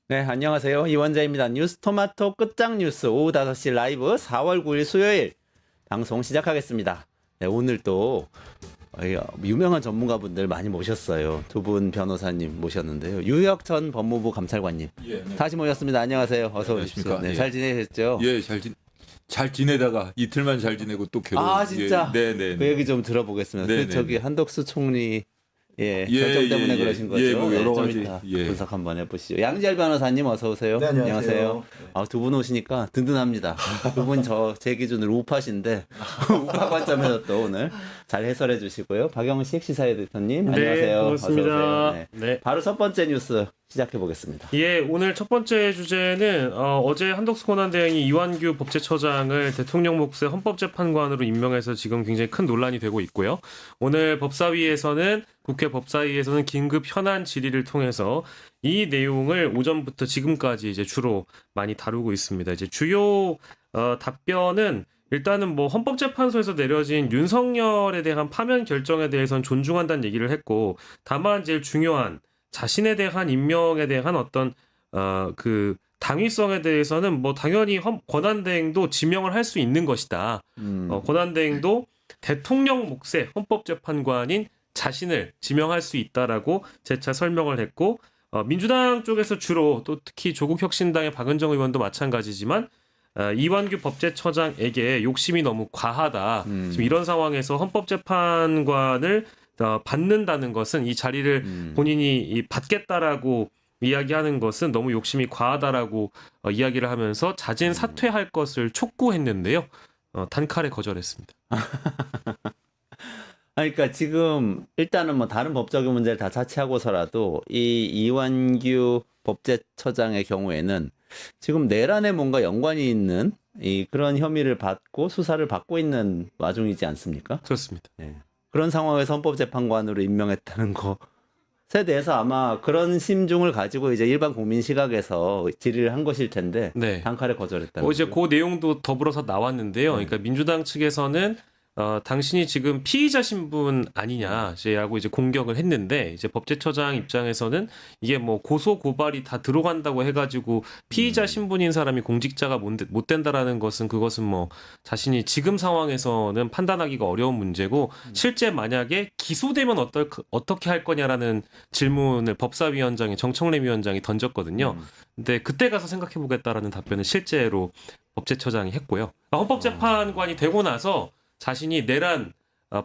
네, 안녕하세요. 이원자입니다. 뉴스토마토 끝장 뉴스 오후 5시 라이브 4월 9일 수요일 방송 시작하겠습니다. 네, 오늘 또 유명한 전문가분들 많이 모셨어요. 두 분 변호사님 모셨는데요. 유혁 전 법무부 감찰관님 다시 모셨습니다. 안녕하세요. 어서 오십시오. 네, 잘 지내셨죠? 예, 잘 지내다가 이틀만 잘 지내고 또 괴로워. 아, 진짜? 네네. 그 얘기 좀 들어보겠습니다. 네네. 저기 한덕수 총리 결정 때문에 그러신 거죠? 뭐 여러 좀 가지. 이따 분석 한번 해보시죠. 양지열 변호사님 어서 오세요. 네, 안녕하세요. 두 분 오시니까 든든합니다. 두 분 제 기준으로 우파신데 우파 관점에서 또 오늘 잘 해설해 주시고요. 박영식 시사에디터님 안녕하세요. 반갑습니다. 어서 오세요. 네. 바로 첫 번째 뉴스 시작해 보겠습니다. 예, 오늘 첫 번째 주제는 어제 한덕수 권한대행이 이완규 법제처장을 대통령 몫의 헌법재판관으로 임명해서 지금 굉장히 큰 논란이 되고 있고요. 오늘 국회 법사위에서는 긴급 현안 질의를 통해서 이 내용을 오전부터 지금까지 이제 주로 많이 다루고 있습니다. 이제 주요 답변은 일단은 뭐 헌법재판소에서 내려진 윤석열에 대한 파면 결정에 대해서는 존중한다는 얘기를 했고, 다만 제일 중요한 자신에 대한 임명에 대한 어떤 그 당위성에 대해서는 뭐 당연히 권한대행도 지명을 할 수 있는 것이다. 권한대행도 대통령 몫의 헌법재판관인 자신을 지명할 수 있다라고 재차 설명을 했고, 민주당 쪽에서 주로 또 특히 조국혁신당의 박은정 의원도 마찬가지지만 이완규 법제처장에게 욕심이 너무 과하다. 지금 이런 상황에서 헌법재판관을 받는다는 것은 이 자리를 본인이 받겠다라고 이야기하는 것은 너무 욕심이 과하다라고 이야기를 하면서 자진 사퇴할 것을 촉구했는데요. 단칼에 거절했습니다. 그러니까 지금 일단은 뭐 다른 법적인 문제를 다 차치하고서라도 이 이완규 법제처장의 경우에는 지금 내란에 뭔가 연관이 있는 그런 혐의를 받고 수사를 받고 있는 와중이지 않습니까? 그렇습니다. 네. 그런 상황에서 헌법재판관으로 임명했다는 것에 대해서 아마 그런 심중을 가지고 이제 일반 국민 시각에서 질의를 한 것일 텐데 네. 단칼에 거절했다는 이제 거죠. 그 내용도 더불어서 나왔는데요. 그러니까 민주당 측에서는 당신이 지금 피의자 신분 아니냐라고 이제 공격을 했는데, 이제 법제처장 입장에서는 이게 뭐 고소 고발이 다 들어간다고 해가지고 피의자 신분인 사람이 공직자가 못 된다라는 것은 그것은 뭐 자신이 지금 상황에서는 판단하기가 어려운 문제고, 실제 만약에 기소되면 어떻게 할 거냐라는 질문을 법사위원장이 정청래 위원장이 던졌거든요. 근데 그때 가서 생각해 보겠다라는 답변을 실제로 법제처장이 했고요. 헌법재판관이 되고 나서 자신이 내란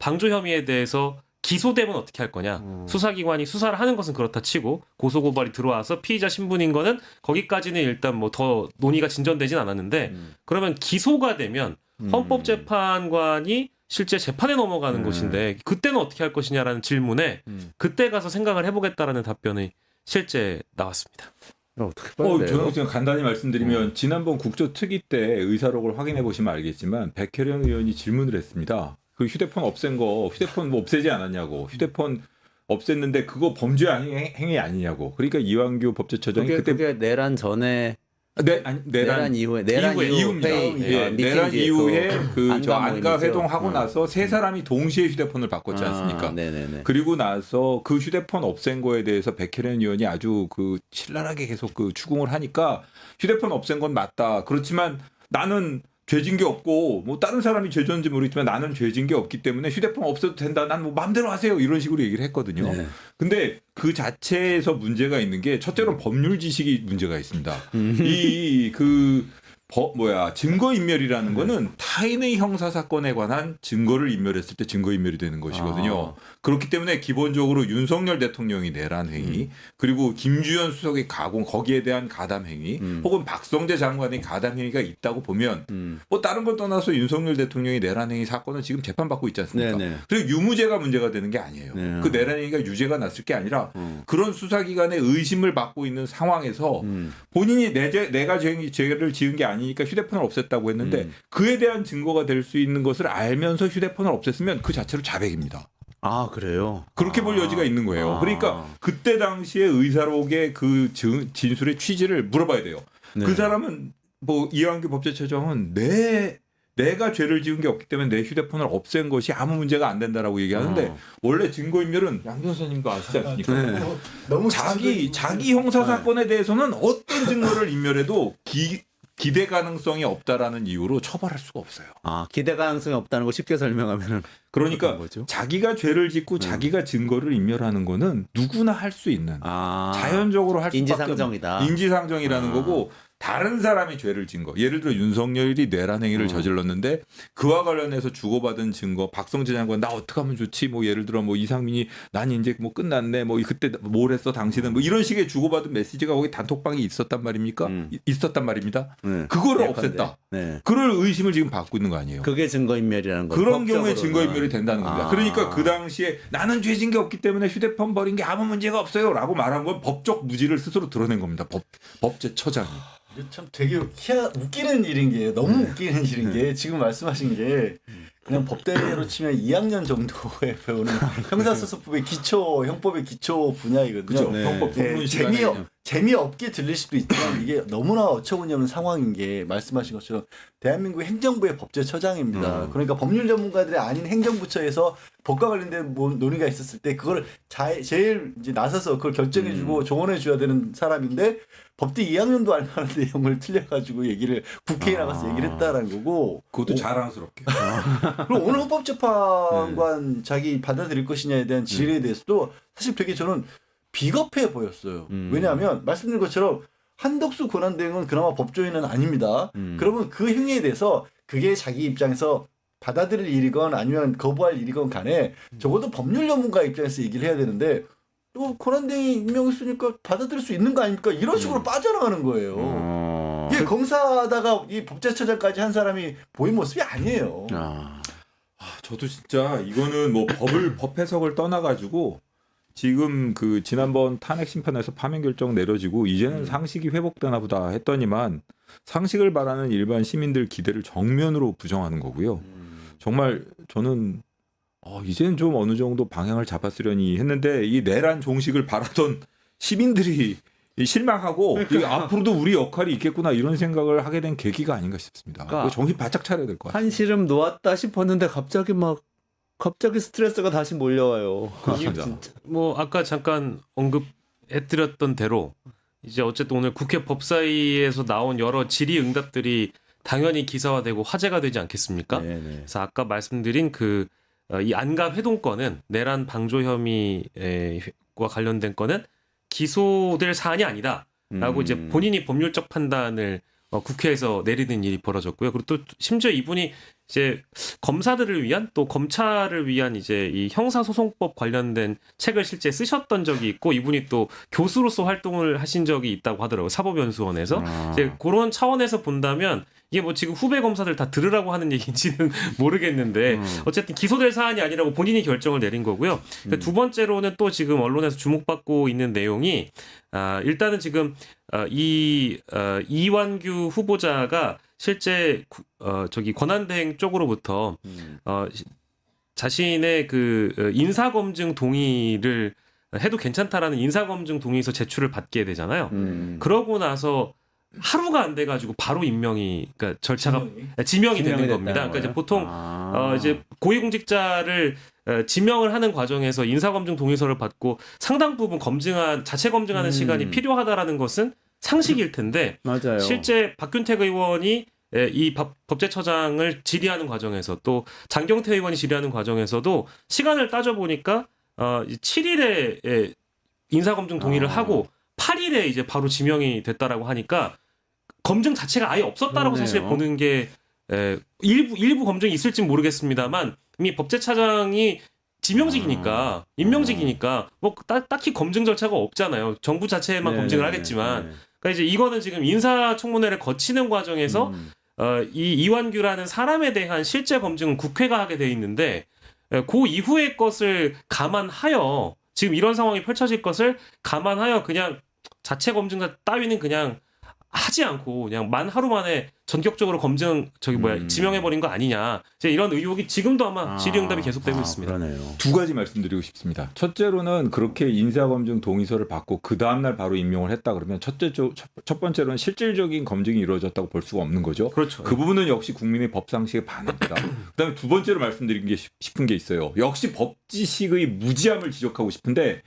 방조 혐의에 대해서 기소되면 어떻게 할 거냐. 수사기관이 수사를 하는 것은 그렇다 치고 고소고발이 들어와서 피의자 신분인 거는 거기까지는 일단 뭐 더 논의가 진전되진 않았는데, 그러면 기소가 되면 헌법재판관이 실제 재판에 넘어가는 곳인데 그때는 어떻게 할 것이냐라는 질문에 그때 가서 생각을 해보겠다라는 답변이 실제 나왔습니다. 어떻게 봐야 돼요? 저는 그냥 간단히 말씀드리면 지난번 국조특위 때 의사록을 확인해 보시면 알겠지만 백혜련 의원이 질문을 했습니다. 그 휴대폰 없앤 거 휴대폰 뭐 없애지 않았냐고, 휴대폰 없앴는데 그거 범죄 행위 아니냐고. 그러니까 이완규 법제처장이 그게 내란 전에 내란 이후에 이후입니다. 회의, 내란 이후에 그 안가 모임이죠. 회동하고 나서 세 사람이 동시에 휴대폰을 바꿨지 않습니까? 네네네. 그리고 나서 그 휴대폰 없앤 거에 대해서 백혜련 의원이 아주 그 신랄하게 계속 그 추궁을 하니까 휴대폰 없앤 건 맞다. 그렇지만 나는 죄진 게 없고 뭐 다른 사람이 죄 졌는지 모르겠지만 나는 죄진 게 없기 때문에 휴대폰 없어도 된다. 난 뭐 마음대로 하세요. 이런 식으로 얘기를 했거든요. 네. 근데 그 자체에서 문제가 있는 게 첫째로는 법률 지식이 문제가 있습니다. 증거인멸이라는 거는 타인의 형사사건에 관한 증거를 인멸했을 때 증거인멸이 되는 것이거든요. 그렇기 때문에 기본적으로 윤석열 대통령이 내란 행위, 그리고 김주현 수석의 가공, 거기에 대한 가담 행위, 혹은 박성재 장관의 가담 행위가 있다고 보면 뭐 다른 걸 떠나서 윤석열 대통령이 내란 행위 사건은 지금 재판받고 있지 않습니까? 네네. 그리고 유무죄가 문제가 되는 게 아니에요. 네. 그 내란 행위가 유죄가 났을 게 아니라 그런 수사기관의 의심을 받고 있는 상황에서 본인이 내가 죄를 지은 게 아니니까 휴대폰을 없앴다고 했는데 그에 대한 증거가 될 수 있는 것을 알면서 휴대폰을 없앴으면 그 자체로 자백입니다. 아, 그래요? 그렇게 볼 여지가 있는 거예요. 그러니까 그때 당시에 의사록의 그 진술의 취지를 물어봐야 돼요. 네. 그 사람은 뭐 이완규 법제처장은 내 내가 죄를 지은 게 없기 때문에 내 휴대폰을 없앤 것이 아무 문제가 안 된다라고 얘기하는데 원래 증거인멸은 양 변호사님도 아시지 않습니까? 너무 자기 형사 사건에 대해서는 어떤 증거를 인멸해도 기대 가능성이 없다라는 이유로 처벌할 수가 없어요. 아, 기대 가능성이 없다는 거 쉽게 설명하면은 그러니까 어떤 거죠? 자기가 죄를 짓고 자기가 증거를 인멸하는 거는 누구나 할 수 있는 자연적으로 할 수밖에 인지상정이다. 없는 인지상정이라는 거고 다른 사람이 죄를 진 거. 예를 들어 윤석열이 내란 행위를 저질렀는데 그와 관련해서 주고받은 증거 박성재 장관 나 어떻게 하면 좋지? 뭐 예를 들어 뭐 이상민이 난 이제 뭐 끝났네. 뭐 그때 뭘 했어 당신은 뭐 이런 식의 주고받은 메시지가 거기 단톡방에 있었단 말입니까? 있었단 말입니다. 그거를 예컨대. 없앴다. 네. 그럴 의심을 지금 받고 있는 거 아니에요? 그게 증거인멸이라는 거. 그런 경우에 증거인멸이 된다는 겁니다. 아. 그러니까 그 당시에 나는 죄진 게 없기 때문에 휴대폰 버린 게 아무 문제가 없어요라고 말한 건 법적 무지를 스스로 드러낸 겁니다. 법제처장이. 이게 참 되게 웃기는 일인 게 너무 웃기는 일인 게 지금 말씀하신 게 그냥 법대로 치면 2학년 정도에 배우는 형사소송법의 기초 형법의 기초 분야이거든요. 그죠? 네. 형법 전문 시간에 재미없게 들릴 수도 있지만 이게 너무나 어처구니없는 상황인 게 말씀하신 것처럼 대한민국 행정부의 법제처장입니다. 그러니까 법률 전문가들이 아닌 행정부처에서 법과 관련된 논의가 있었을 때 그걸 제일 이제 나서서 그걸 결정해주고 조언해줘야 되는 사람인데 법대 2학년도 알 만한 내용을 틀려가지고 얘기를 국회에 나가서 얘기를 했다라는 거고. 그것도 자랑스럽게. 그럼 오늘 헌법재판관 자기 받아들일 것이냐에 대한 질의에 대해서도 사실 되게 저는 비겁해 보였어요. 왜냐하면 말씀드린 것처럼 한덕수 권한대행은 그나마 법조인은 아닙니다. 그러면 그 행위에 대해서 그게 자기 입장에서 받아들일 일이건 아니면 거부할 일이건 간에 적어도 법률 전문가 입장에서 얘기를 해야 되는데 또 권한대행이 임명했으니까 받아들일 수 있는 거 아닙니까? 이런 식으로 빠져나가는 거예요. 이게 검사하다가 이 법제처장까지 한 사람이 보인 모습이 아니에요. 저도 진짜 이거는 뭐 법 해석을 떠나가지고 지금 그 지난번 탄핵 심판에서 파면 결정 내려지고 이제는 상식이 회복되나 보다 했더니만 상식을 바라는 일반 시민들 기대를 정면으로 부정하는 거고요. 정말 저는 이제는 좀 어느 정도 방향을 잡았으려니 했는데 이 내란 종식을 바라던 시민들이 실망하고 이게 앞으로도 우리 역할이 있겠구나 이런 생각을 하게 된 계기가 아닌가 싶습니다. 그러니까 정신 바짝 차려야 될 것 같아요. 한시름 놓았다 싶었는데 갑자기 스트레스가 다시 몰려와요. 진짜. 뭐 아까 잠깐 언급해드렸던 대로 이제 어쨌든 오늘 국회 법사위에서 나온 여러 질의응답들이 당연히 기사화되고 화제가 되지 않겠습니까? 네네. 그래서 아까 말씀드린 이 안가 회동권은 내란 방조 혐의와 관련된 건은 기소될 사안이 아니다라고 이제 본인이 법률적 판단을 국회에서 내리는 일이 벌어졌고요. 그리고 또 심지어 이분이 이제 검사들을 위한 또 검찰을 위한 이제 이 형사소송법 관련된 책을 실제 쓰셨던 적이 있고 이분이 또 교수로서 활동을 하신 적이 있다고 하더라고요. 사법연수원에서. 이제 그런 차원에서 본다면 이게 뭐 지금 후배 검사들 다 들으라고 하는 얘기인지는 모르겠는데 어쨌든 기소될 사안이 아니라고 본인이 결정을 내린 거고요. 두 번째로는 또 지금 언론에서 주목받고 있는 내용이 일단은 지금 이완규 후보자가 실제 권한대행 쪽으로부터 자신의 그 인사검증 동의를 해도 괜찮다라는 인사검증 동의서 제출을 받게 되잖아요. 그러고 나서 하루가 안 돼가지고 바로 그러니까 절차가 지명이 되는 겁니다. 그러니까 이제 보통 이제 고위공직자를 지명을 하는 과정에서 인사검증 동의서를 받고 상당 부분 자체 검증하는 시간이 필요하다라는 것은 상식일 텐데 맞아요. 실제 박균택 의원이 이 법제처장을 질의하는 과정에서 또 장경태 의원이 질의하는 과정에서도 시간을 따져보니까 7일에 인사검증 동의를 하고 8일에 이제 바로 지명이 됐다라고 하니까 검증 자체가 아예 없었다라고 그러네요. 사실 보는 게 일부 검증이 있을진 모르겠습니다만 이미 법제차장이 지명직이니까 임명직이니까 뭐 딱히 검증 절차가 없잖아요. 정부 자체에만 검증을 하겠지만 그러니까 이제 이거는 지금 인사청문회를 거치는 과정에서 이 이완규라는 사람에 대한 실제 검증은 국회가 하게 돼 있는데 그 이후의 것을 감안하여 지금 이런 상황이 펼쳐질 것을 감안하여 그냥 자체 검증 따위는 그냥 하지 않고 그냥 하루 만에 전격적으로 지명해버린 거 아니냐. 이제 이런 의혹이 지금도 아마 질의응답이 계속되고 있습니다. 그러네요. 두 가지 말씀드리고 싶습니다. 첫째로는 그렇게 인사검증 동의서를 받고 그 다음날 바로 임명을 했다 그러면 첫 번째로는 실질적인 검증이 이루어졌다고 볼 수가 없는 거죠. 그렇죠. 그 부분은 역시 국민의 법상식에 반합니다. 그다음에 두 번째로 말씀드리고 싶은 게 있어요. 역시 법지식의 무지함을 지적하고 싶은데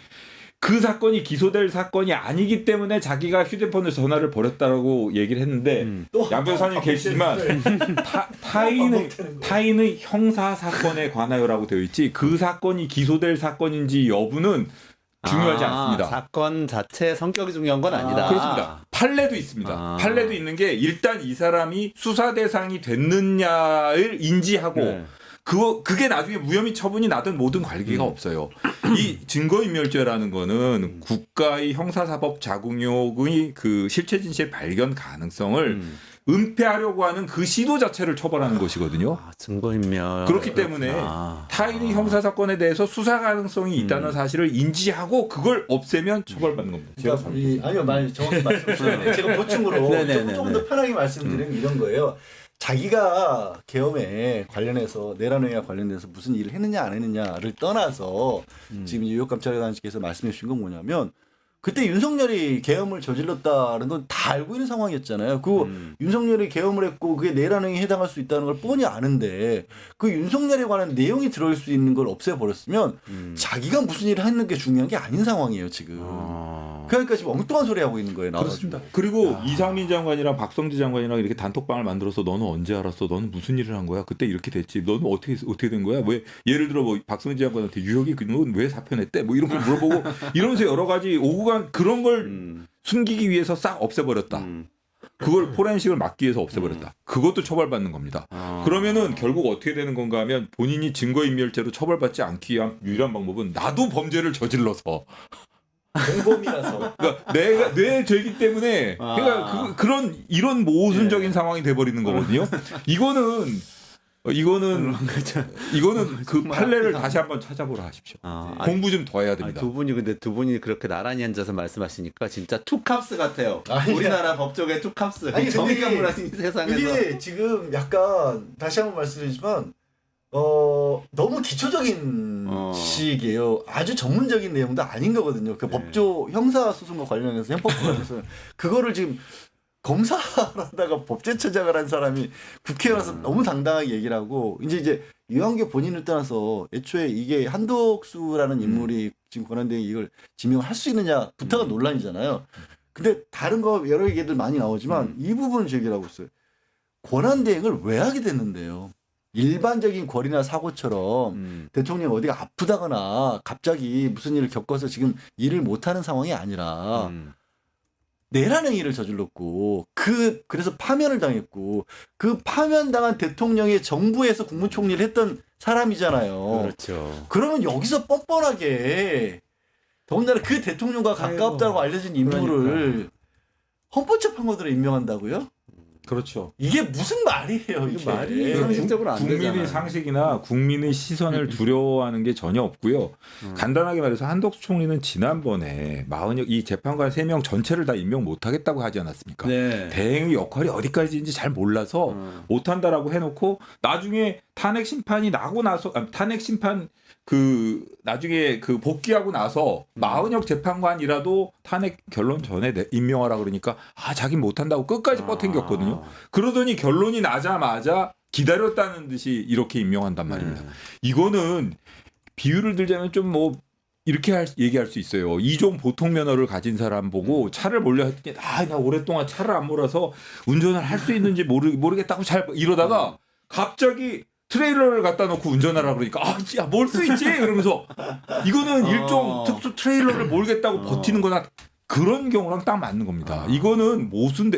그 사건이 기소될 사건이 아니기 때문에 자기가 휴대폰을 전화를 버렸다라고 얘기를 했는데 양 변호사님 계시지만 타인의 형사 사건에 관하여라고 되어 있지 그 사건이 기소될 사건인지 여부는 중요하지 않습니다. 사건 자체 성격이 중요한 건 아니다. 그렇습니다. 판례도 있습니다. 판례도 있는 게 일단 이 사람이 수사 대상이 됐느냐를 인지하고 네. 그게 나중에 무혐의 처분이 나든 뭐든 관계가 없어요. 이 증거인멸죄라는 거는 국가의 형사사법 자궁욕의 그 실체 진실 발견 가능성을 은폐하려고 하는 그 시도 자체를 처벌하는 것이거든요. 증거인멸. 그렇기 때문에 타인의 형사사건에 대해서 수사 가능성이 있다는 사실을 인지하고 그걸 없애면 처벌받는 겁니다. 그러니까 아니요, 정확히 말씀하시면 제가 보충으로 조금 더 편하게 말씀드리면 이런 거예요. 자기가 계엄에 관련해서 내란행위와 관련돼서 무슨 일을 했느냐 안 했느냐를 떠나서 지금 유혹감찰관님께서 말씀해 주신 건 뭐냐면 그때 윤석열이 계엄을 저질렀다는 건 다 알고 있는 상황이었잖아요. 윤석열이 계엄을 했고 그게 내란행위에 해당할 수 있다는 걸 뻔히 아는데 그 윤석열에 관한 내용이 들어올 수 있는 걸 없애버렸으면 자기가 무슨 일을 했는 게 중요한 게 아닌 상황이에요 지금. 그러니까 지금 엉뚱한 소리 하고 있는 거예요. 그렇습니다. 그리고 이상민 장관이랑 박성재 장관이랑 이렇게 단톡방을 만들어서 너는 언제 알았어? 너는 무슨 일을 한 거야? 그때 이렇게 됐지. 너는 어떻게 된 거야? 왜 예를 들어 뭐 박성재 장관한테 유혁이 그건 왜 사표냈대? 뭐 이런 걸 물어보고 이러면서 여러 가지 오고 간 그런 걸 숨기기 위해서 싹 없애버렸다. 그걸 포렌식을 막기 위해서 없애버렸다. 그것도 처벌받는 겁니다. 그러면은 결국 어떻게 되는 건가 하면 본인이 증거인멸죄로 처벌받지 않기 위한 유일한 방법은 나도 범죄를 저질러서 공범이라서. 그러니까 내가 내 죄이기 때문에 그러니까 이런 모순적인 상황이 돼버리는 거거든요. 이거는 그 판례를 다시 한번 찾아보라 하십시오. 공부 좀 더 해야 됩니다. 두 분이 그렇게 나란히 앉아서 말씀하시니까 진짜 투캅스 같아요. 아니, 우리나라 법조계 투캅스. 아니, 정의감을 하신 세상에서. 이게 지금 약간 다시 한번 말씀드리지만 너무 기초적인 시기예요. 아주 전문적인 내용도 아닌 거거든요. 그 법조 형사 소송과 관련해서 형법 관련해서 그거를 지금 검사를 하다가 법제처장을 한 사람이 국회에 와서 너무 당당하게 얘기를 하고 이제 유한규 본인을 떠나서 애초에 이게 한덕수라는 인물이 지금 권한대행이 이걸 지명을 할 수 있느냐부터가 논란이잖아요. 근데 다른 거 여러 얘기들 많이 나오지만 이 부분을 제기하고 있어요. 권한대행을 왜 하게 됐는데요? 일반적인 거리나 사고처럼 대통령이 어디가 아프다거나 갑자기 무슨 일을 겪어서 지금 일을 못하는 상황이 아니라 내란행위를 저질렀고 그래서 파면을 당했고 그 파면당한 대통령이 정부에서 국무총리를 했던 사람이잖아요. 그렇죠. 그러면 여기서 뻔뻔하게 더군다나 그 대통령과 가깝다고 알려진 인물을 헌법재판관으로 임명한다고요? 그렇죠. 이게 무슨 말이에요? 이게 말이 상식적으로 안 국민의 되잖아요. 상식이나 국민의 시선을 두려워하는 게 전혀 없고요. 간단하게 말해서 한덕수 총리는 지난번에 이 재판관 3명 전체를 다 임명 못하겠다고 하지 않았습니까? 네. 대행의 역할이 어디까지인지 잘 몰라서 못한다라고 해놓고 나중에 탄핵 심판이 나고 나서 탄핵 심판 나중에 복귀하고 나서 마은혁 재판관이라도 탄핵 결론 전에 임명하라 그러니까 자긴 못한다고 끝까지 뻗탱겼거든요. 그러더니 결론이 나자마자 기다렸다는 듯이 이렇게 임명한단 말입니다. 이거는 비유를 들자면 좀 뭐 이렇게 얘기할 수 있어요. 2종 보통 면허를 가진 사람 보고 차를 몰려 했더니 나 오랫동안 차를 안 몰아서 운전을 할 수 있는지 모르겠다고 잘 이러다가 갑자기 트레일러를 갖다 놓고 운전하라 그러니까 몰 수 있지 그러면서 이거는 일종 특수 트레일러를 몰겠다고 버티는 거나 그런 경우랑 딱 맞는 겁니다. 이거는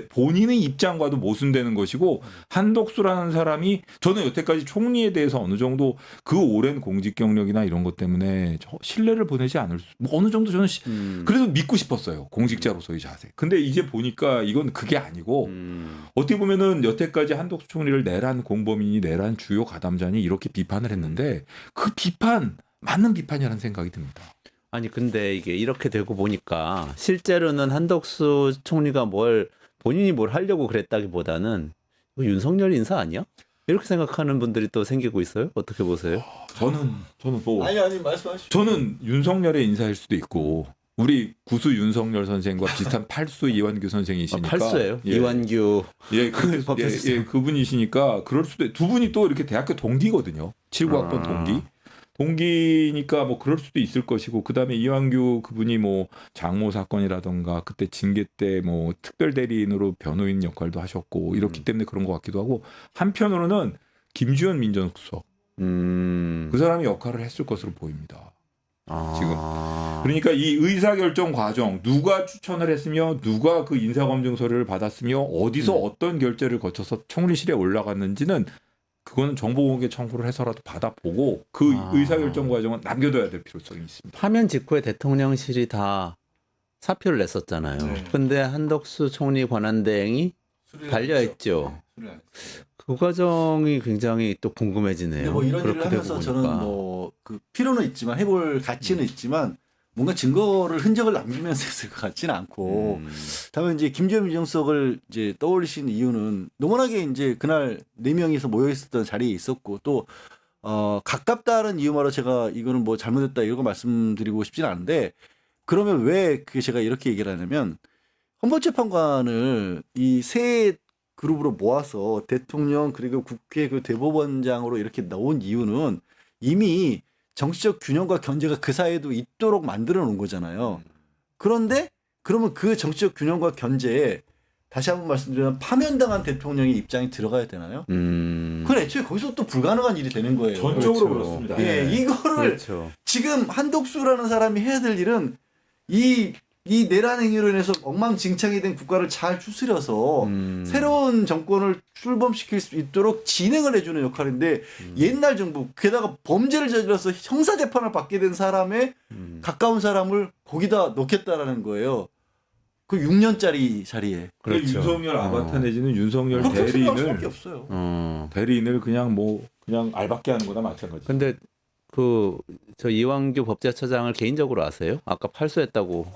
본인의 입장과도 모순되는 것이고 한덕수라는 사람이 저는 여태까지 총리에 대해서 어느 정도 그 오랜 공직 경력이나 이런 것 때문에 신뢰를 보내지 않을 어느 정도 저는 그래도 믿고 싶었어요. 공직자로서의 자세. 근데 이제 보니까 이건 그게 아니고 어떻게 보면은 여태까지 한덕수 총리를 내란 공범이니 내란 주요 가담자니 이렇게 비판을 했는데 그 비판 맞는 비판이라는 생각이 듭니다. 아니 근데 이게 이렇게 되고 보니까 실제로는 한덕수 총리가 본인이 뭘 하려고 그랬다기보다는 윤석열 인사 아니야? 이렇게 생각하는 분들이 또 생기고 있어요. 어떻게 보세요? 저는 뭐 아니 말씀하시죠. 저는 윤석열의 인사일 수도 있고 우리 구수 윤석열 선생과 비슷한 팔수 이완규 선생이시니까 팔수예요. 예. 이완규 예, 법조시죠. 예, 그분이시니까 그럴 수도 두 분이 또 이렇게 대학교 동기거든요. 79학번 동기니까 뭐 그럴 수도 있을 것이고 그다음에 이완규 그분이 뭐 장모 사건이라던가 그때 징계 때 뭐 특별 대리인으로 변호인 역할도 하셨고 이렇기 때문에 그런 것 같기도 하고 한편으로는 김주현 민정수석 그 사람이 역할을 했을 것으로 보입니다. 지금 그러니까 이 의사결정 과정 누가 추천을 했으며 누가 그 인사검증서류를 받았으며 어디서 어떤 결제를 거쳐서 총리실에 올라갔는지는 그거는 정보공개 청구를 해서라도 받아보고 그 의사결정 과정은 남겨둬야 될 필요성이 있습니다. 파면 직후에 대통령실이 다 사표를 냈었잖아요. 네. 근데 한덕수 총리 권한대행이 반려했죠. 그 과정이 굉장히 또 궁금해지네요. 근데 뭐 이런 일을 그렇게 되고 하면서 보니까. 저는 뭐 그 필요는 있지만 해볼 가치는 있지만 뭔가 증거를 흔적을 남기면서 했을 것 같지는 않고 다만 이제 김주현 민정수석을 이제 떠올리신 이유는 노멀하게 이제 그날 4명이서 모여 있었던 자리에 있었고 또 가깝다는 이유만으로 제가 이거는 뭐 잘못했다 이런 거 말씀드리고 싶지는 않은데 그러면 왜 그게 제가 이렇게 얘기를 하냐면 헌법재판관을 이 세 그룹으로 모아서 대통령 그리고 국회 그 대법원장으로 이렇게 넣은 이유는 이미 정치적 균형과 견제가 그 사이에도 있도록 만들어 놓은 거잖아요. 그런데 그러면 그 정치적 균형과 견제에 다시 한번 말씀드리면 파면당한 대통령의 입장이 들어가야 되나요? 그건 애초에 거기서 또 불가능한 일이 되는 거예요. 전적으로 그렇죠. 그렇습니다. 예, 네. 이거를 그렇죠. 지금 한덕수라는 사람이 해야 될 일은 이 내란 행위로 인해서 엉망진창이 된 국가를 잘 추스려서 새로운 정권을 출범시킬 수 있도록 진행을 해주는 역할인데 옛날 정부 게다가 범죄를 저질러서 형사재판을 받게 된 사람의 가까운 사람을 거기다 넣겠다라는 거예요. 그 6년짜리 자리에. 그렇죠. 윤석열 아바타 내지는 윤석열 그렇게 생각할 수밖에 대리인을 없어요. 대리인을 그냥 알밖에 하는 거나 마찬가지. 근데 저 이완규 법제처장을 개인적으로 아세요? 아까 팔수했다고.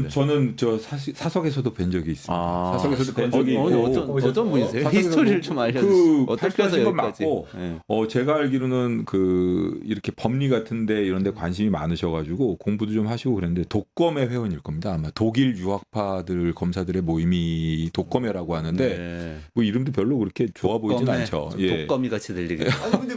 저는 저 사석에서도 뵌 적이 있습니다. 사석에서도 뵌 적이 있고 어떤 분이세요? 사석에서도 히스토리를 좀 알려주세요. 어떻게 해서 팔수하신 건 여기까지? 맞고 네. 제가 알기로는 그 이렇게 법리 같은데 이런데 관심이 많으셔가지고 공부도 좀 하시고 그랬는데 독검회 회원일 겁니다. 아마 독일 유학파들 검사들의 모임이 독검회라고 하는데 네. 뭐 이름도 별로 그렇게 좋아 보이진 독검회. 않죠. 독검이 같이 들리게. 아니 근데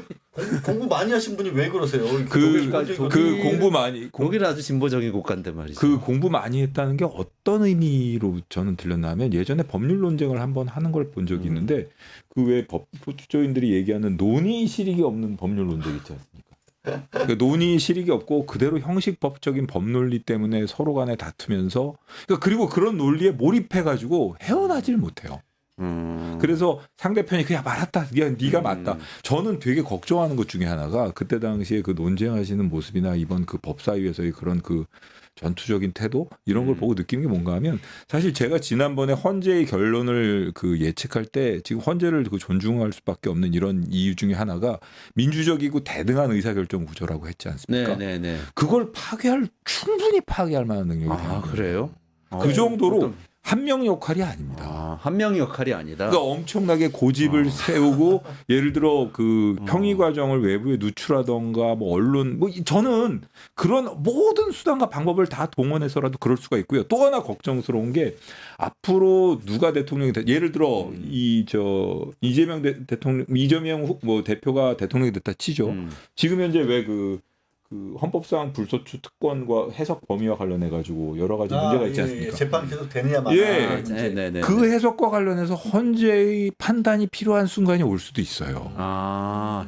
공부 많이 하신 분이 왜 그러세요? 그 공부 많이 독일은 아주 진보적인 국가인데 말이죠. 그 공부 많이 했다는 게 어떤 의미로 저는 들렸냐면 예전에 법률 논쟁을 한번 하는 걸 본 적이 있는데 그 왜 법조인들이 얘기하는 논의 실익이 없는 법률 논쟁 있지 않습니까? 그러니까 논의 실익이 없고 그대로 형식법적인 법논리 때문에 서로 간에 다투면서 그리고 그런 논리에 몰입해가지고 헤어나질 못해요. 그래서 상대편이 그냥 맞았다. 네가 맞다. 저는 되게 걱정하는 것 중에 하나가 그때 당시에 그 논쟁하시는 모습이나 이번 그 법사위에서의 그런 그 전투적인 태도 이런 걸 보고 느끼는 게 뭔가 하면 사실 제가 지난번에 헌재의 결론을 그 예측할 때 지금 헌재를 그 존중할 수밖에 없는 이런 이유 중에 하나가 민주적이고 대등한 의사결정 구조라고 했지 않습니까? 네네네. 그걸 충분히 파괴할 만한 능력이 아 그래요? 그 정도로 한 명 역할이 아닙니다. 한 명의 역할이 아니다. 그러니까 엄청나게 고집을 세우고 예를 들어 그 평의 과정을 외부에 누출하던가 뭐 언론 뭐 저는 그런 모든 수단과 방법을 다 동원해서라도 그럴 수가 있고요. 또 하나 걱정스러운 게 앞으로 누가 대통령이 예를 들어 이재명 대통령 이재명 뭐 대표가 대통령이 됐다 치죠. 지금 현재 왜 그 헌법상 불소추 특권과 해석 범위와 관련해 가지고 여러 가지 문제가 있지 않습니까? 재판 계속 되느냐 마냐. 예. 네네네. 그 해석과 관련해서 헌재의 판단이 필요한 순간이 올 수도 있어요.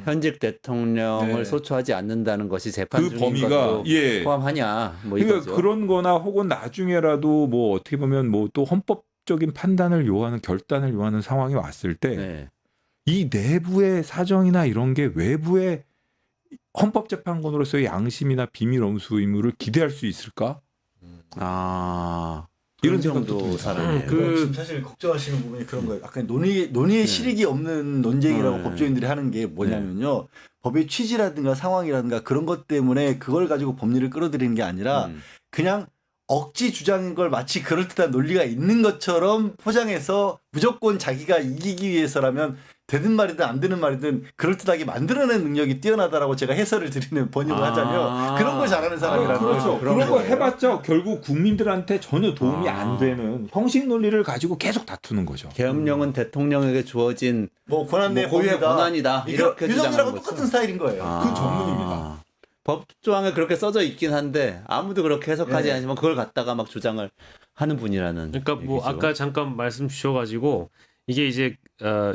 현직 대통령을 네. 소추하지 않는다는 것이 재판 그 중인 범위가 것도 포함하냐? 뭐 그러니까 이거죠. 그런 거나 혹은 나중에라도 뭐 어떻게 보면 뭐 또 헌법적인 판단을 요하는 결단을 요하는 상황이 왔을 때 이 내부의 사정이나 이런 게 외부의 헌법재판관으로서의 양심이나 비밀 엄수 의무를 기대할 수 있을까? 이런 정도 사람이에요. 지금 사실 걱정하시는 부분이 그런 거예요. 약간 논의의 실익이 없는 논쟁이라고 법조인들이 하는 게 뭐냐면요. 법의 취지라든가 상황이라든가 그런 것 때문에 그걸 가지고 법리를 끌어들이는 게 아니라 그냥 억지 주장인 걸 마치 그럴듯한 논리가 있는 것처럼 포장해서 무조건 자기가 이기기 위해서라면 되는 말이든 안 되는 말이든 그럴듯하게 만들어내는 능력이 뛰어나다라고 제가 해설을 드리는 번역을 하자면 그런 걸 잘하는 사람이라는 그렇죠. 거죠. 그런 거 해봤자 결국 국민들한테 전혀 도움이 안 되는 형식 논리를 가지고 계속 다투는 거죠. 계엄령은 대통령에게 주어진 뭐 권한 내 고유의 법이다. 권한이다. 이렇게 유성이라고 주장하는 똑같은 거죠. 스타일인 거예요. 그 전문입니다. 법조항에 그렇게 써져 있긴 한데 아무도 그렇게 해석하지 예. 않지만 그걸 갖다가 막 주장을 하는 분이라는. 그러니까 뭐 얘기죠. 아까 잠깐 말씀 주셔가지고 이게 이제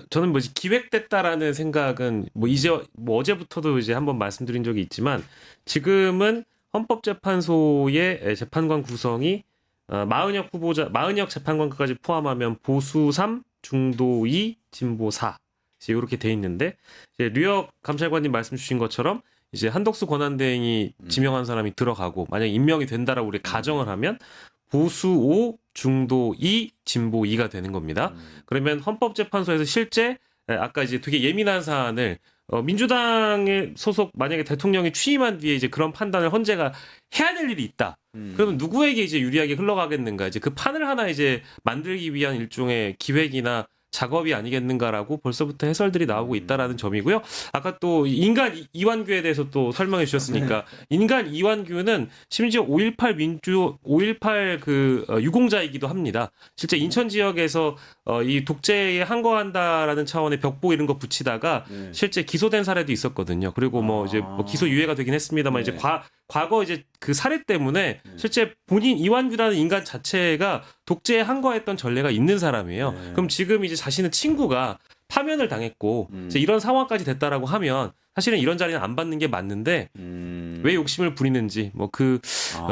저는 뭐지 기획됐다라는 생각은 뭐 이제 뭐 어제부터도 이제 한번 말씀드린 적이 있지만 지금은 헌법재판소의 재판관 구성이 40역 재판관까지 포함하면 보수 3, 중도 2, 진보 4 이렇게 돼 있는데 이제 류혁 감찰관님 말씀 주신 것처럼 이제 한덕수 권한대행이 지명한 사람이 들어가고 만약 임명이 된다라고 우리 가정을 하면 보수 5, 중도 2, 진보 2가 되는 겁니다. 그러면 헌법재판소에서 실제 아까 이제 되게 예민한 사안을 민주당의 소속 만약에 대통령이 취임한 뒤에 이제 그런 판단을 헌재가 해야 될 일이 있다. 그러면 누구에게 이제 유리하게 흘러가겠는가? 이제 그 판을 하나 이제 만들기 위한 일종의 기획이나 작업이 아니겠는가라고 벌써부터 해설들이 나오고 있다라는 점이고요. 아까 또 인간 이완규에 대해서 또 설명해 주셨으니까 인간 이완규는 심지어 5.18 그 유공자이기도 합니다. 실제 인천 지역에서 이 독재에 항거한다라는 차원의 벽보 이런 거 붙이다가 실제 기소된 사례도 있었거든요. 그리고 뭐 이제 뭐 기소 유예가 되긴 했습니다만 이제 과거 이제 그 사례 때문에 실제 본인 이완규라는 인간 자체가 독재에 항거했던 전례가 있는 사람이에요. 그럼 지금 이제 자신의 친구가 파면을 당했고 이제 이런 상황까지 됐다라고 하면 사실은 이런 자리는 안 받는 게 맞는데 왜 욕심을 부리는지 뭐 그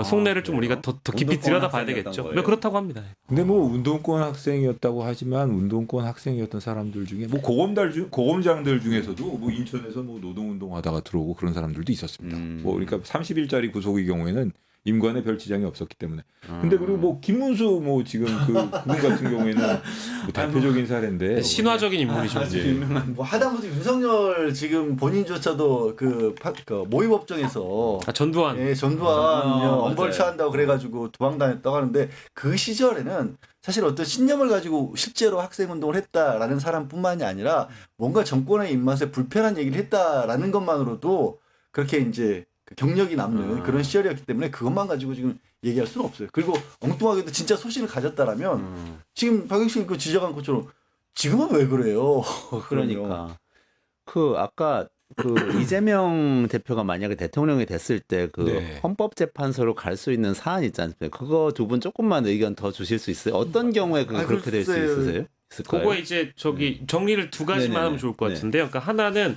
속내를 좀 우리가 더 깊이 운동권 들여다봐야 학생이었던 되겠죠. 거예요? 네, 그렇다고 합니다. 근데 뭐 운동권 학생이었다고 하지만 운동권 학생이었던 사람들 중에 뭐 고검장들 중에서도 뭐 인천에서 뭐 노동운동하다가 들어오고 그런 사람들도 있었습니다. 뭐 그러니까 30일짜리 구속의 경우에는 임관에 별 지장이 없었기 때문에. 근데 그리고 뭐 김문수 뭐 지금 그분 같은 경우에는 뭐 대표적인 사례인데 신화적인 인물이죠. 뭐 하다못해 윤석열 지금 본인조차도 그 모의법정에서 전두환. 예, 전두환 맞아요. 엄벌 처한다고 그래가지고 도망다녔다고 하는데 그 시절에는 사실 어떤 신념을 가지고 실제로 학생운동을 했다라는 사람뿐만이 아니라 뭔가 정권의 입맛에 불편한 얘기를 했다라는 것만으로도 그렇게 이제 경력이 남는 그런 시절이었기 때문에 그것만 가지고 지금 얘기할 수는 없어요. 그리고 엉뚱하게도 진짜 소신을 가졌다라면 지금 박영식 그 지적한 것처럼 지금은 왜 그래요? 그러니까 그 아까 그 이재명 대표가 만약에 대통령이 됐을 때 그 네. 헌법재판소로 갈 수 있는 사안 있지 않습니까? 그거 두 분 조금만 의견 더 주실 수 있어요? 어떤 경우에 그렇게 될 수 글쎄요. 있으세요? 있을까요? 그거 이제 저기 정리를 두 가지만 네네네. 하면 좋을 것 같은데요. 그러니까 하나는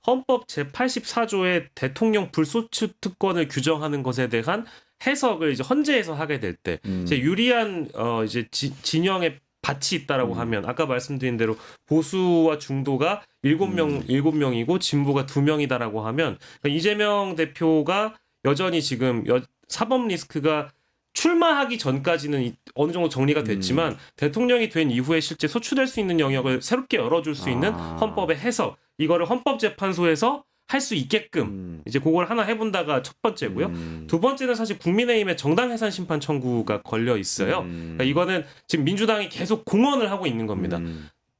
헌법 제84조의 대통령 불소추 특권을 규정하는 것에 대한 해석을 이제 헌재에서 하게 될 때 이제 유리한 이제 진영의 밭이 있다라고 하면 아까 말씀드린 대로 보수와 중도가 7명이고 진보가 2명이다라고 하면 그러니까 이재명 대표가 여전히 지금 사법 리스크가 출마하기 전까지는 어느 정도 정리가 됐지만 대통령이 된 이후에 실제 소추될 수 있는 영역을 새롭게 열어줄 수 있는 헌법의 해석 이거를 헌법재판소에서 할 수 있게끔 이제 그걸 하나 해본다가 첫 번째고요. 두 번째는 사실 국민의힘의 정당해산 심판 청구가 걸려 있어요. 그러니까 이거는 지금 민주당이 계속 공언을 하고 있는 겁니다.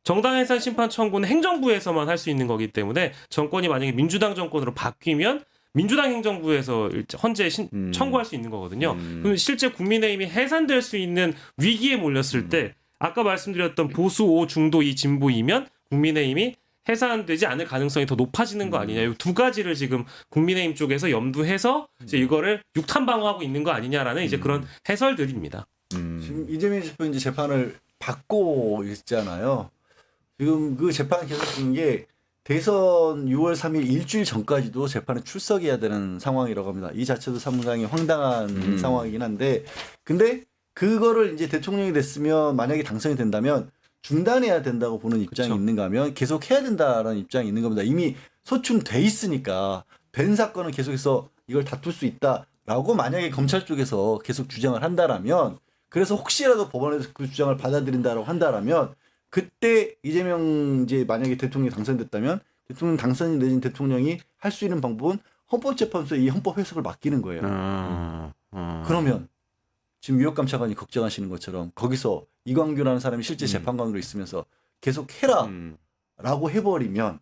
정당해산 심판 청구는 행정부에서만 할 수 있는 거기 때문에 정권이 만약에 민주당 정권으로 바뀌면 민주당 행정부에서 헌재에 청구할 수 있는 거거든요. 그럼 실제 국민의힘이 해산될 수 있는 위기에 몰렸을 때 아까 말씀드렸던 보수 5, 중도 2, 진보 2면 국민의힘이 해산되지 않을 가능성이 더 높아지는 거 아니냐. 이 두 가지를 지금 국민의힘 쪽에서 염두해서 이제 이거를 육탄방어하고 있는 거 아니냐라는 이제 그런 해설들입니다. 지금 이재명 대표 이제 재판을 받고 있잖아요. 지금 그 재판을 계속 중인 게 대선 6월 3일 일주일 전까지도 재판에 출석해야 되는 상황이라고 합니다. 이 자체도 상당히 황당한 상황이긴 한데, 근데 그거를 이제 대통령이 됐으면 만약에 당선이 된다면 중단해야 된다고 보는 입장이 그렇죠. 있는가 하면 계속 해야 된다라는 입장이 있는 겁니다. 이미 소추돼 있으니까 된 사건은 계속해서 이걸 다툴 수 있다라고 만약에 검찰 쪽에서 계속 주장을 한다라면, 그래서 혹시라도 법원에서 그 주장을 받아들인다라고 한다라면 그때 이재명 이제 만약에 대통령이 당선됐다면 대통령 당선이 내진 대통령이 할 수 있는 방법은 헌법재판소에 이 헌법 해석을 맡기는 거예요. 그러면 지금 유혁감 차관이 걱정하시는 것처럼 거기서 이광규라는 사람이 실제 재판관으로 있으면서 계속 해라라고 해버리면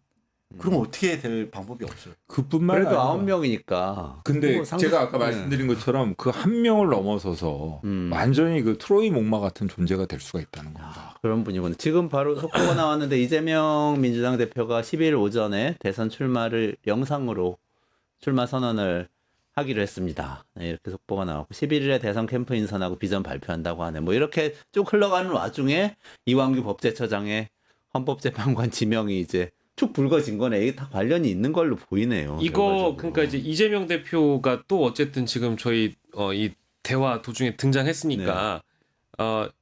그럼 어떻게 될 방법이 없어요. 그뿐만 그래도 아니라 9명이니까. 근데 제가 아까 말씀드린 것처럼 그 한 명을 넘어서서 완전히 그 트로이 목마 같은 존재가 될 수가 있다는 겁니다. 그런 분이군요. 지금 바로 속보가 나왔는데 이재명 민주당 대표가 12일 오전에 대선 출마를 영상으로 출마 선언을 하기로 했습니다. 네, 이렇게 속보가 나왔고 11일에 대선 캠프 인선하고 비전 발표한다고 하네. 뭐 이렇게 쭉 흘러가는 와중에 이완규 법제처장의 헌법재판관 지명이 이제 쭉 불거진 거네. 이게 다 관련이 있는 걸로 보이네요. 이거 결과적으로. 그러니까 이제 이재명 대표가 또 어쨌든 지금 저희 이 대화 도중에 등장했으니까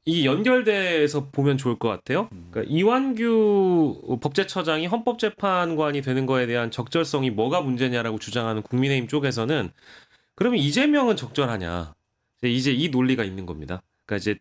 이 연결돼서 보면 좋을 것 같아요. 그러니까 이완규 법제처장이 헌법재판관이 되는 거에 대한 적절성이 뭐가 문제냐라고 주장하는 국민의힘 쪽에서는 그러면 이재명은 적절하냐? 이제 이 논리가 있는 겁니다. 그러니까 이제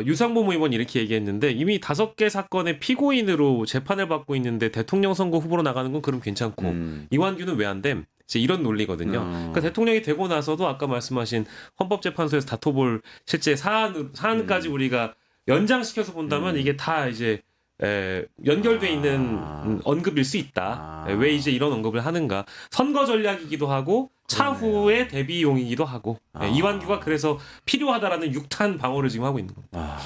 유상범 의원이 이렇게 얘기했는데 이미 5개 사건의 피고인으로 재판을 받고 있는데 대통령 선거 후보로 나가는 건 그럼 괜찮고 이완규는 왜 안 됨? 이제 이런 논리거든요. 그러니까 대통령이 되고 나서도 아까 말씀하신 헌법재판소에서 다퉈볼 실제 사안까지 우리가 연장시켜서 본다면 이게 다 이제 연결돼 있는 언급일 수 있다. 왜 이제 이런 언급을 하는가? 선거 전략이기도 하고 차후의 대비용이기도 하고 이완규가 그래서 필요하다라는 육탄 방어를 지금 하고 있는 겁니다.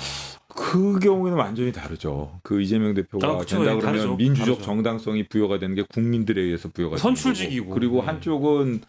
그 경우에는 완전히 다르죠. 그 이재명 대표가 그쵸. 된다 그러면 다르죠. 민주적 다르죠. 정당성이 부여가 되는 게 국민들에 의해서 부여가 되는 선출직이고. 거고. 그리고 한쪽은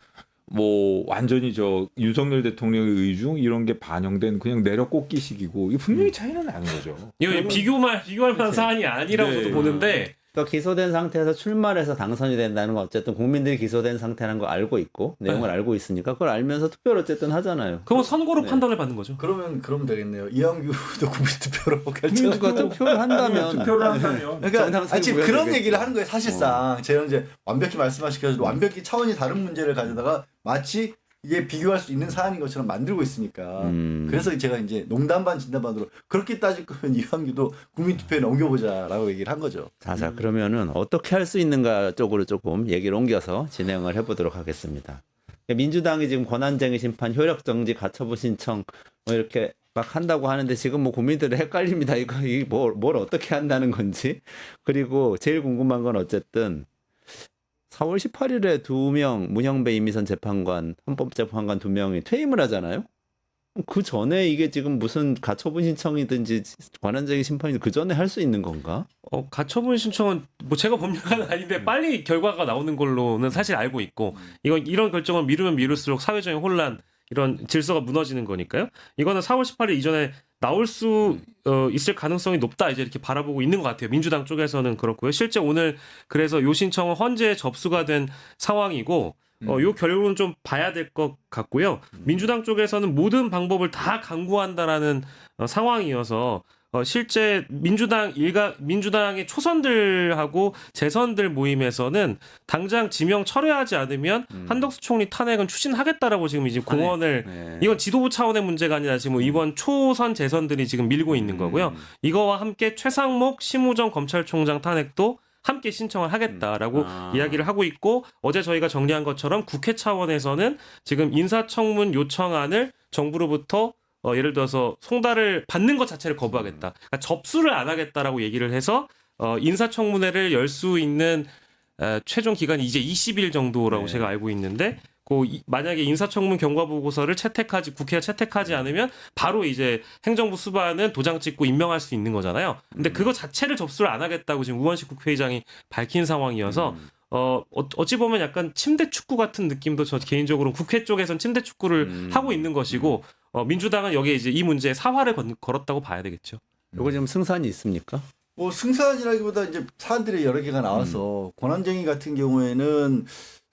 뭐 완전히 저 윤석열 대통령의 의중 이런 게 반영된 그냥 내려 꽂기식이고 이 분명히 차이는 나는 거죠. 이거 비교할 만한 사안이 아니라고 네. 저도 보는데 그러니까 기소된 상태에서 출마를 해서 당선이 된다는 건 어쨌든 국민들이 기소된 상태라는 걸 알고 있고 내용을 알고 있으니까 그걸 알면서 투표를 어쨌든 하잖아요. 그건 선거로 판단을 받는 거죠. 그러면 되겠네요. 이완규도 국민투표로 결정. 국민투표가 투표를 한다면 투표를 한다면 그러니까 지금 그런 되겠죠. 얘기를 하는 거예요. 사실상 제가 이제 완벽히 말씀하시켜서 완벽히 차원이 다른 문제를 가져다가 마치 이게 비교할 수 있는 사안인 것처럼 만들고 있으니까 그래서 제가 이제 농담 반 진담 반으로 그렇게 따질 거면 이완규도 국민투표에 넘겨보자라고 얘기를 한 거죠. 자 그러면은 어떻게 할 수 있는가 쪽으로 조금 얘기를 옮겨서 진행을 해보도록 하겠습니다. 민주당이 지금 권한쟁의 심판, 효력정지, 가처분 신청 뭐 이렇게 막 한다고 하는데 지금 뭐 국민들은 헷갈립니다. 뭘 어떻게 한다는 건지. 그리고 제일 궁금한 건 어쨌든 4월 18일에 2명 문형배 이미선 재판관, 헌법재판관 2명이 퇴임을 하잖아요. 그 전에 이게 지금 무슨 가처분 신청이든지 권한쟁의 심판이 그 전에 할 수 있는 건가? 가처분 신청은 뭐 제가 법률가는 아닌데 빨리 결과가 나오는 걸로는 사실 알고 있고 이런 결정을 미루면 미룰수록 사회적인 혼란 이런 질서가 무너지는 거니까요. 이거는 4월 18일 이전에 나올 수 있을 가능성이 높다 이제 이렇게 바라보고 있는 것 같아요. 민주당 쪽에서는 그렇고요. 실제 오늘 그래서 요 신청은 헌재 접수가 된 상황이고 요 결론은 좀 봐야 될 것 같고요. 민주당 쪽에서는 모든 방법을 다 강구한다라는 상황이어서 실제 민주당의 초선들하고 재선들 모임에서는 당장 지명 철회하지 않으면 한덕수 총리 탄핵은 추진하겠다라고 지금 이제 공언을 이건 지도부 차원의 문제가 아니라 지금 이번 초선 재선들이 지금 밀고 있는 거고요. 이거와 함께 최상목 심우정 검찰총장 탄핵도 함께 신청을 하겠다라고 이야기를 하고 있고 어제 저희가 정리한 것처럼 국회 차원에서는 지금 인사청문 요청안을 정부로부터 예를 들어서 송달을 받는 것 자체를 거부하겠다. 그러니까 접수를 안 하겠다라고 얘기를 해서 인사청문회를 열 수 있는 최종 기간이 이제 20일 정도라고 제가 알고 있는데 만약에 인사청문 경과보고서를 국회가 채택하지 않으면 바로 이제 행정부 수반은 도장 찍고 임명할 수 있는 거잖아요. 근데 그거 자체를 접수를 안 하겠다고 지금 우원식 국회의장이 밝힌 상황이어서 어찌 보면 약간 침대 축구 같은 느낌도 저 개인적으로 국회 쪽에선 침대 축구를 하고 있는 것이고 민주당은 여기에 이제 이 문제에 사활을 걸었다고 봐야 되겠죠. 이거 지금 승산이 있습니까? 뭐 승산이라기보다 이제 사안들이 여러 개가 나와서 권한쟁의 같은 경우에는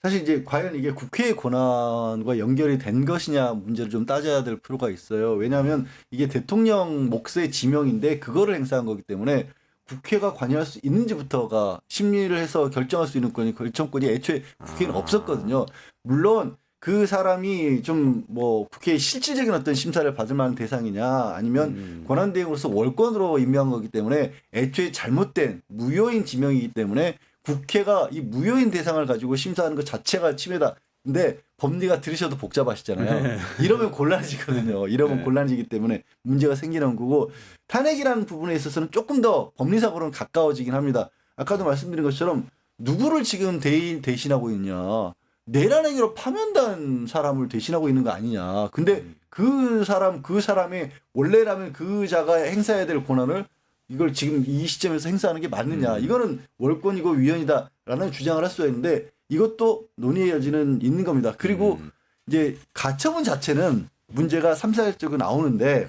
사실 이제 과연 이게 국회의 권한과 연결이 된 것이냐 문제를 좀 따져야 될 필요가 있어요. 왜냐하면 이게 대통령 몫의 지명인데 그거를 행사한 거기 때문에 국회가 관여할 수 있는지부터가 심리를 해서 결정할 수 있는 결정권이 애초에 국회에는 없었거든요. 물론 그 사람이 좀 뭐 국회의 실질적인 어떤 심사를 받을 만한 대상이냐 아니면 권한대행으로서 월권으로 임명한 거기 때문에 애초에 잘못된 무효인 지명이기 때문에 국회가 이 무효인 대상을 가지고 심사하는 것 자체가 침해다. 근데 법리가 들으셔도 복잡하시잖아요. 이러면 곤란해지거든요. 이러면 곤란해지기 때문에 문제가 생기는 거고 탄핵이라는 부분에 있어서는 조금 더 법리상으로는 가까워지긴 합니다. 아까도 말씀드린 것처럼 누구를 지금 대신하고 있냐. 내란행위로 파면단 사람을 대신하고 있는 거 아니냐. 근데 그 사람의 원래라면 그 자가 행사해야 될 권한을 이걸 지금 이 시점에서 행사하는 게 맞느냐. 이거는 월권이고 위헌이다라는 주장을 할 수가 있는데 이것도 논의의 여지는 있는 겁니다. 그리고 이제 가처분 자체는 문제가 3, 4일적으로 나오는데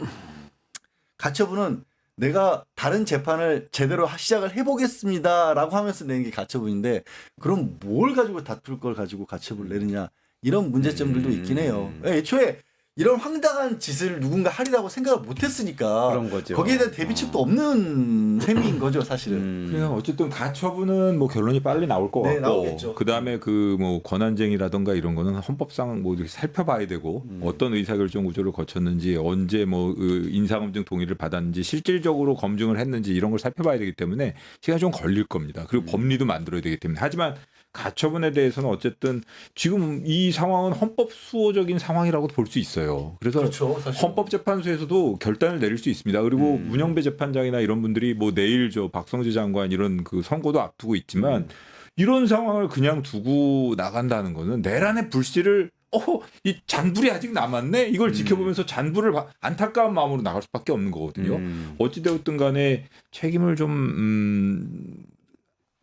가처분은 내가 다른 재판을 제대로 시작을 해보겠습니다라고 하면서 내는 게 가처분인데 그럼 뭘 가지고 다툴 걸 가지고 가처분을 내느냐 이런 문제점들도 있긴 해요. 애초에 이런 황당한 짓을 누군가 하리라고 생각을 못했으니까 그런 거죠. 거기에 대한 대비책도 없는 셈인 거죠 사실은. 그냥 어쨌든 가처분은 뭐 결론이 빨리 나올 것 네, 같고 나오겠죠. 그다음에 그 뭐 권한쟁의라든가 이런 거는 헌법상 뭐 이렇게 살펴봐야 되고 어떤 의사결정 구조를 거쳤는지 언제 뭐 인사검증 동의를 받았는지 실질적으로 검증을 했는지 이런 걸 살펴봐야 되기 때문에 시간이 좀 걸릴 겁니다. 그리고 법리도 만들어야 되기 때문에 하지만 가처분에 대해서는 어쨌든 지금 이 상황은 헌법 수호적인 상황이라고 볼 수 있어요. 그래서 그렇죠, 사실. 헌법재판소에서도 결단을 내릴 수 있습니다. 그리고 문영배 재판장이나 이런 분들이 뭐 내일 저 박성재 장관 이런 그 선고도 앞두고 있지만 이런 상황을 그냥 두고 나간다는 거는 내란의 불씨를 이 잔불이 아직 남았네. 이걸 지켜보면서 잔불을 안타까운 마음으로 나갈 수밖에 없는 거거든요. 어찌되었든 간에 책임을 좀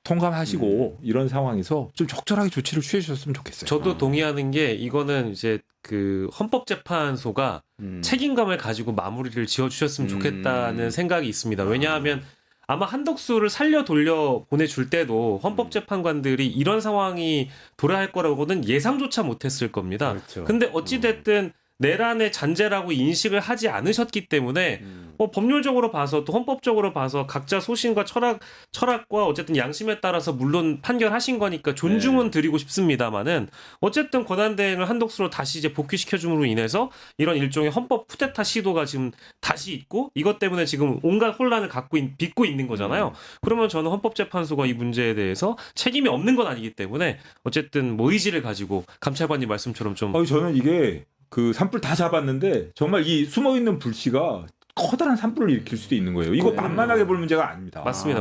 통감하시고 이런 상황에서 좀 적절하게 조치를 취해주셨으면 좋겠어요. 저도 동의하는 게 이거는 이제 그 헌법재판소가 책임감을 가지고 마무리를 지어주셨으면 좋겠다는 생각이 있습니다. 왜냐하면 아마 한덕수를 살려 돌려 보내줄 때도 헌법재판관들이 이런 상황이 도래할 거라고는 예상조차 못했을 겁니다. 그렇죠. 근데 어찌됐든 내란의 잔재라고 인식을 하지 않으셨기 때문에 법률적으로 봐서 또 헌법적으로 봐서 각자 소신과 철학과 어쨌든 양심에 따라서 물론 판결하신 거니까 존중은 드리고 싶습니다만은 어쨌든 권한대행을 한독수로 다시 이제 복귀시켜줌으로 인해서 이런 일종의 헌법 쿠데타 시도가 지금 다시 있고 이것 때문에 지금 온갖 혼란을 빚고 있는 거잖아요. 그러면 저는 헌법재판소가 이 문제에 대해서 책임이 없는 건 아니기 때문에 어쨌든 뭐 의지를 가지고 감찰관님 말씀처럼 좀 저는 이게 그 산불 다 잡았는데 정말 이 숨어 있는 불씨가 커다란 산불을 일으킬 수도 있는 거예요. 이거 만만하게 볼 문제가 아닙니다. 맞습니다.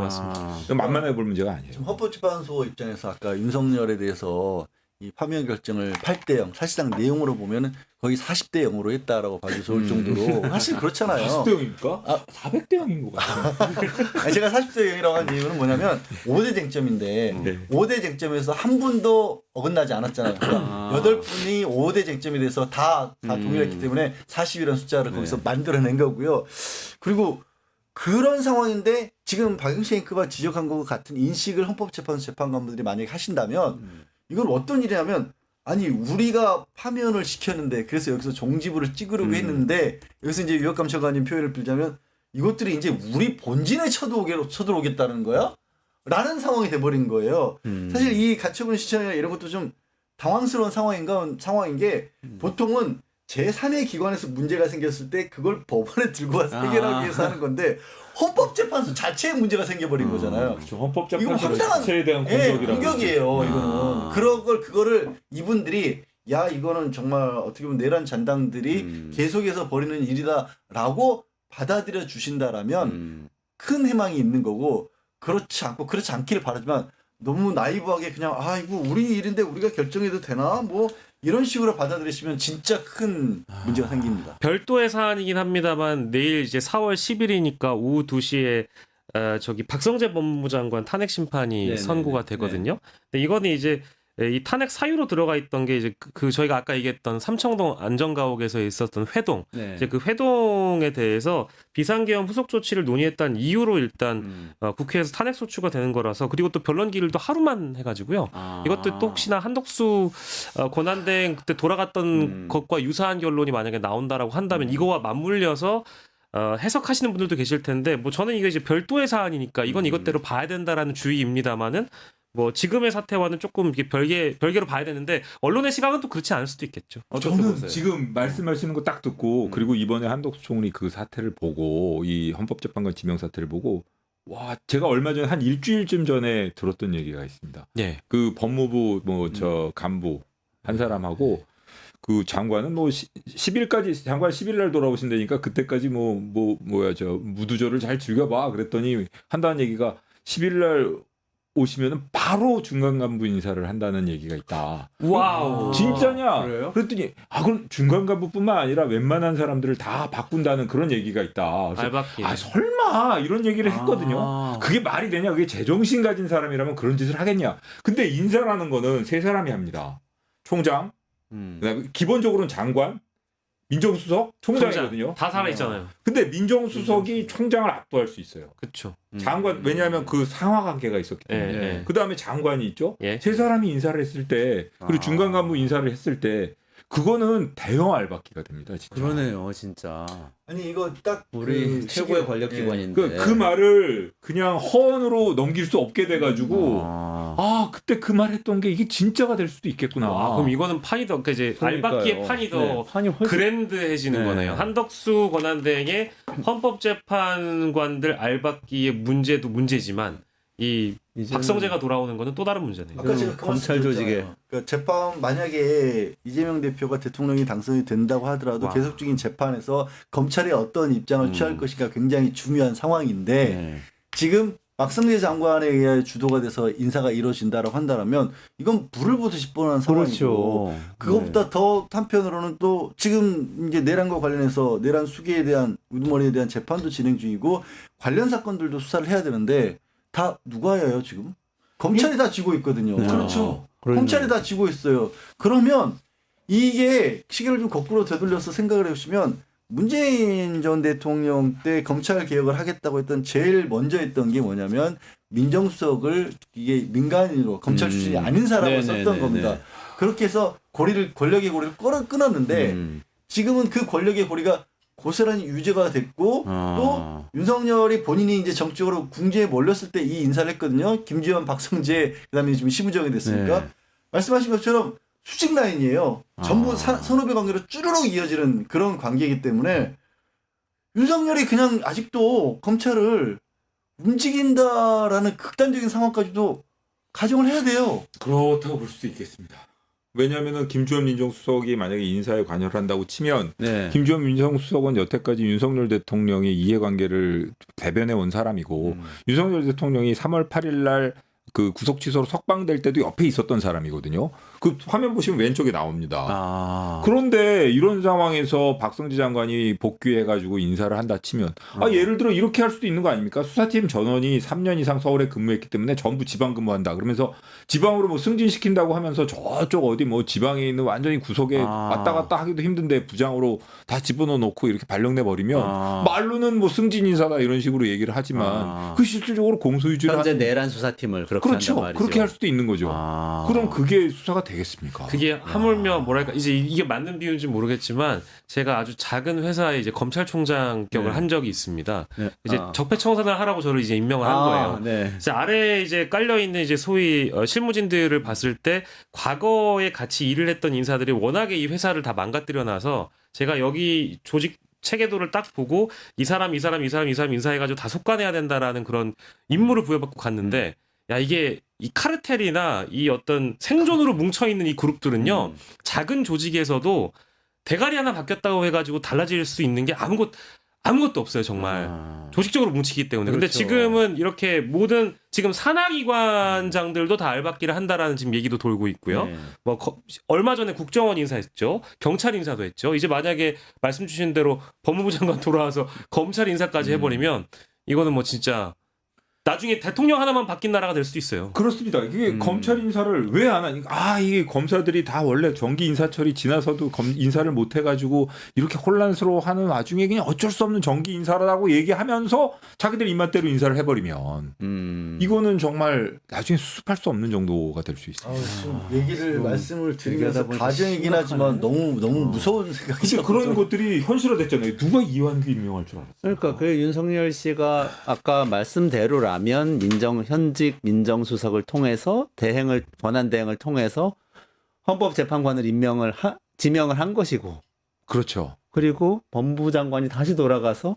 이거 만만하게 볼 문제가 아니에요. 지금 헌법재판소 입장에서 아까 윤석열에 대해서 이 파면 결정을 8대0 사실상 내용으로 보면은 거의 40대 0으로 했다라고 봐도 좋을 정도로 사실 그렇잖아요. 40대 0입니까? 400대 0인 것 같아요. 아니, 제가 40대 0이라고 한 이유는 뭐냐면 5대 쟁점인데 5대 쟁점에서 한 분도 어긋나지 않았잖아요. 그러니까 8분이 5대 쟁점에 대해서 다 동의했기 때문에 40이라는 숫자를 거기서 만들어낸 거고요. 그리고 그런 상황인데 지금 박영식 앵커가 지적한 것과 같은 인식을 헌법재판소 재판관분들이 만약에 하신다면 이건 어떤 일이냐면 아니 우리가 파면을 시켰는데 그래서 여기서 종지부를 찍으려고 했는데 여기서 이제 유혁감찰관님 표현을 빌자면 이것들이 이제 우리 본진에 쳐들어오겠다는 거야? 라는 상황이 돼버린 거예요. 사실 이 가처분 신청이나 이런 것도 좀 당황스러운 상황인 게 보통은 제3의 기관에서 문제가 생겼을 때 그걸 법원에 들고 와서 해결하기 위해서 하는 건데 헌법재판소 자체에 문제가 생겨버린 거잖아요. 그렇죠. 이거 헌법재판소 황당한 자체에 대한 공격이라고. 공격이에요. 이거는. 그거를 이분들이 야 이거는 정말 어떻게 보면 내란 잔당들이 계속해서 벌이는 일이다라고 받아들여 주신다라면 큰 희망이 있는 거고 그렇지 않기를 바라지만 너무 나이브하게 그냥 이거 우리 일인데 우리가 결정해도 되나 뭐 이런 식으로 받아들이시면 진짜 큰 문제가 생깁니다. 별도의 사안이긴 합니다만 내일 이제 4월 10일이니까 오후 2시에 저기 박성재 법무부 장관 탄핵 심판이 네네네. 선고가 되거든요. 근데 이거는 이제 이 탄핵 사유로 들어가 있던 게 이제 그 저희가 아까 얘기했던 삼청동 안전가옥에서 있었던 회동. 네. 이제 그 회동에 대해서 비상계엄 후속 조치를 논의했다는 이유로 일단 국회에서 탄핵 소추가 되는 거라서 그리고 또 변론 기일도 하루만 해가지고요. 이것도 또 혹시나 한덕수 권한대행 그때 돌아갔던 것과 유사한 결론이 만약에 나온다라고 한다면 이거와 맞물려서 해석하시는 분들도 계실 텐데 뭐 저는 이게 이제 별도의 사안이니까 이건 이것대로 봐야 된다라는 주의입니다만은 뭐 지금의 사태와는 조금 이게 별개로 봐야 되는데 언론의 시각은 또 그렇지 않을 수도 있겠죠. 저는 지금 말씀하시는 거 딱 듣고 그리고 이번에 한덕수 총리 그 사태를 보고 이 헌법재판관 지명 사태를 보고 와 제가 얼마 전에 한 일주일쯤 전에 들었던 얘기가 있습니다. 예. 그 법무부 뭐 저 간부 한 사람하고 그 장관은 뭐 10일까지 장관 10일 날 돌아오신다니까 그때까지 뭐야 저 무두절을 잘 즐겨봐 그랬더니 한다는 얘기가 10일 날 오시면은 바로 중간 간부 인사를 한다는 얘기가 있다. 와우. 진짜냐? 그래요? 그랬더니 그럼 중간 간부뿐만 아니라 웬만한 사람들을 다 바꾼다는 그런 얘기가 있다. 그래서 알바끼. 설마 이런 얘기를 했거든요. 아. 그게 말이 되냐? 그게 제정신 가진 사람이라면 그런 짓을 하겠냐? 근데 인사라는 거는 세 사람이 합니다. 총장, 그다음에 기본적으로는 장관, 민정수석, 총장이거든요. 다 살아 있잖아요. 근데 민정수석이 총장을 압도할 수 있어요. 그렇죠. 장관 왜냐하면 그 상하 관계가 있었기 때문에. 예, 예. 그 다음에 장관이 있죠. 예. 세 사람이 인사를 했을 때 그리고 중간 간부 인사를 했을 때 그거는 대형 알바끼가 됩니다. 진짜. 그러네요, 진짜. 아니 이거 딱 우리 그 최고의 시기에- 권력 예. 기관인데. 그 말을 그냥 허언으로 넘길 수 없게 돼가지고 그때 그 말 했던 게 이게 진짜가 될 수도 있겠구나. 그럼 이거는 판이 더, 그러니까 이제 그러니까요. 알바끼의 판이 더 네, 판이 훨씬 그랜드해지는 네. 거네요. 한덕수 권한대행의 헌법재판관들 알바끼의 문제도 문제지만 이 이제는 박성재가 돌아오는 거는 또 다른 문제네요. 아까 제가 그 검찰 말씀 조직에. 드렸잖아요. 그러니까 재판 만약에 이재명 대표가 대통령이 당선이 된다고 하더라도 와. 계속적인 재판에서 검찰이 어떤 입장을 취할 것인가 굉장히 중요한 상황인데 네. 지금 박성재 장관에 의해 주도가 돼서 인사가 이루어진다라고 한다면 이건 불을 보듯이 뻔한 상황이고 그렇죠. 그것보다 더 한편으로는 또 지금 이제 내란과 관련해서 내란 수계에 대한 우두머리에 대한 재판도 진행 중이고 관련 사건들도 수사를 해야 되는데 다 누가 해요 지금? 검찰이 다 지고 있거든요. 네. 그렇죠. 그러네요. 검찰이 다 지고 있어요. 그러면 이게 시계를 좀 거꾸로 되돌려서 생각을 해보시면 문재인 전 대통령 때 검찰 개혁을 하겠다고 했던 제일 먼저 했던 게 뭐냐면 민정수석을 이게 민간인으로 검찰 출신이 아닌 사람을 네네네네. 썼던 겁니다. 그렇게 해서 권력의 고리를 끊었는데 지금은 그 권력의 고리가 고스란히 유지가 됐고 또 윤석열이 본인이 이제 정적으로 궁지에 몰렸을 때 이 인사를 했거든요. 김지현, 박성재 그다음에 지금 시부정이 됐으니까 네. 말씀하신 것처럼 수직 라인이에요. 전부 선후배 관계로 쭈르륵 이어지는 그런 관계이기 때문에 윤석열이 그냥 아직도 검찰을 움직인다라는 극단적인 상황까지도 가정을 해야 돼요. 그렇다고 볼 수도 있겠습니다. 왜냐하면은 김주현 민정수석이 만약에 인사에 관여를 한다고 치면 네. 김주현 민정수석은 여태까지 윤석열 대통령의 이해관계를 대변해 온 사람이고 윤석열 대통령이 3월 8일 날 그 구속 취소로 석방될 때도 옆에 있었던 사람이거든요. 그 화면 보시면 왼쪽에 나옵니다. 그런데 이런 상황에서 박성재 장관이 복귀해가지고 인사를 한다 치면 예를 들어 이렇게 할 수도 있는 거 아닙니까? 수사팀 전원이 3년 이상 서울에 근무했기 때문에 전부 지방 근무한다. 그러면서 지방으로 뭐 승진시킨다고 하면서 저쪽 어디 뭐 지방에 있는 완전히 구속에 왔다 갔다 하기도 힘든데 부장으로 다 집어넣어 놓고 이렇게 발령내 버리면 말로는 뭐 승진 인사다 이런 식으로 얘기를 하지만 그 실질적으로 공소유지를 현재 하는 내란 수사팀을 그렇게 그렇죠. 한단 말이죠. 그렇게 할 수도 있는 거죠. 그럼 그게 수사가 되겠습니까? 그게 하물며 뭐랄까 이제 이게 맞는 비유인지 모르겠지만 제가 아주 작은 회사에 이제 검찰총장 격을 네. 한 적이 있습니다. 네. 이제 적폐청산을 하라고 저를 이제 임명을 한 거예요. 네. 이제 아래에 이제 깔려 있는 이제 소위 실무진들을 봤을 때 과거에 같이 일을 했던 인사들이 워낙에 이 회사를 다 망가뜨려 놔서 제가 여기 조직 체계도를 딱 보고 이 사람 인사해가지고 다 속아내야 된다라는 그런 임무를 부여받고 갔는데 야 이게 이 카르텔이나 이 어떤 생존으로 뭉쳐 있는 이 그룹들은요 작은 조직에서도 대가리 하나 바뀌었다고 해가지고 달라질 수 있는 게 아무것도 없어요 정말. 조직적으로 뭉치기 때문에. 근데 그렇죠. 지금은 이렇게 모든 지금 산하기관장들도 다 알박기를 한다라는 지금 얘기도 돌고 있고요. 네. 뭐 얼마 전에 국정원 인사했죠. 경찰 인사도 했죠. 이제 만약에 말씀 주신 대로 법무부 장관 돌아와서 검찰 인사까지 해버리면 이거는 뭐 진짜 나중에 대통령 하나만 바뀐 나라가 될 수도 있어요. 그렇습니다. 이게 검찰 인사를 왜 안 하니까 이게 검사들이 다 원래 정기 인사철이 지나서도 인사를 못 해가지고 이렇게 혼란스러워하는 와중에 그냥 어쩔 수 없는 정기 인사라고 얘기하면서 자기들 입맛대로 인사를 해버리면 이거는 정말 나중에 수습할 수 없는 정도가 될 수 있습니다. 얘기를 말씀을 드리면서 얘기하다 보니까 가정이긴 하지만 너무 무서운 생각이 근데 그런 것들이 현실화됐잖아요. 누가 이완규 임명할 줄 알았어요. 그러니까 그 윤석열 씨가 아까 말씀대로라면 현직 민정수석을 통해서 권한 대행을 통해서 헌법재판관을 지명을 한 것이고 그렇죠. 그리고 법무부 장관이 다시 돌아가서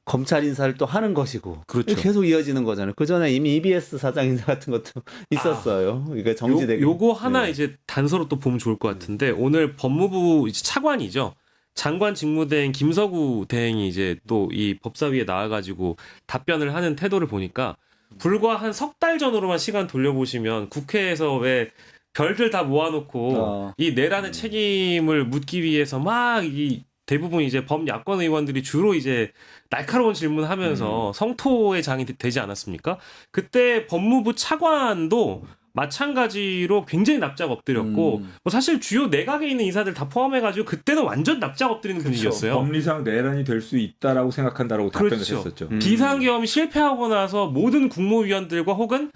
검찰 인사를 또 하는 것이고 그렇죠. 계속 이어지는 거잖아요. 그 전에 이미 EBS 사장 인사 같은 것도 있었어요. 이게 정지되고. 요거 하나 네. 이제 단서로 또 보면 좋을 것 같은데 오늘 법무부 이제 차관이죠. 장관 직무대행 김서구 대행이 이제 또 이 법사위에 나와가지고 답변을 하는 태도를 보니까 불과 한 석 달 전으로만 시간 돌려보시면 국회에서 왜 별들 다 모아놓고 이 내란의 책임을 묻기 위해서 막 이 대부분 이제 범야권 의원들이 주로 이제 날카로운 질문하면서 성토의 장이 되지 않았습니까? 그때 법무부 차관도 마찬가지로 굉장히 납작 엎드렸고 뭐 사실 주요 내각에 있는 인사들 다 포함해가지고 그때는 완전 납작 엎드리는 분위기였어요. 법리상 내란이 될 수 있다라고 생각한다라고 답변을 그렇죠. 했었죠. 비상계엄이 실패하고 나서 모든 국무위원들과 혹은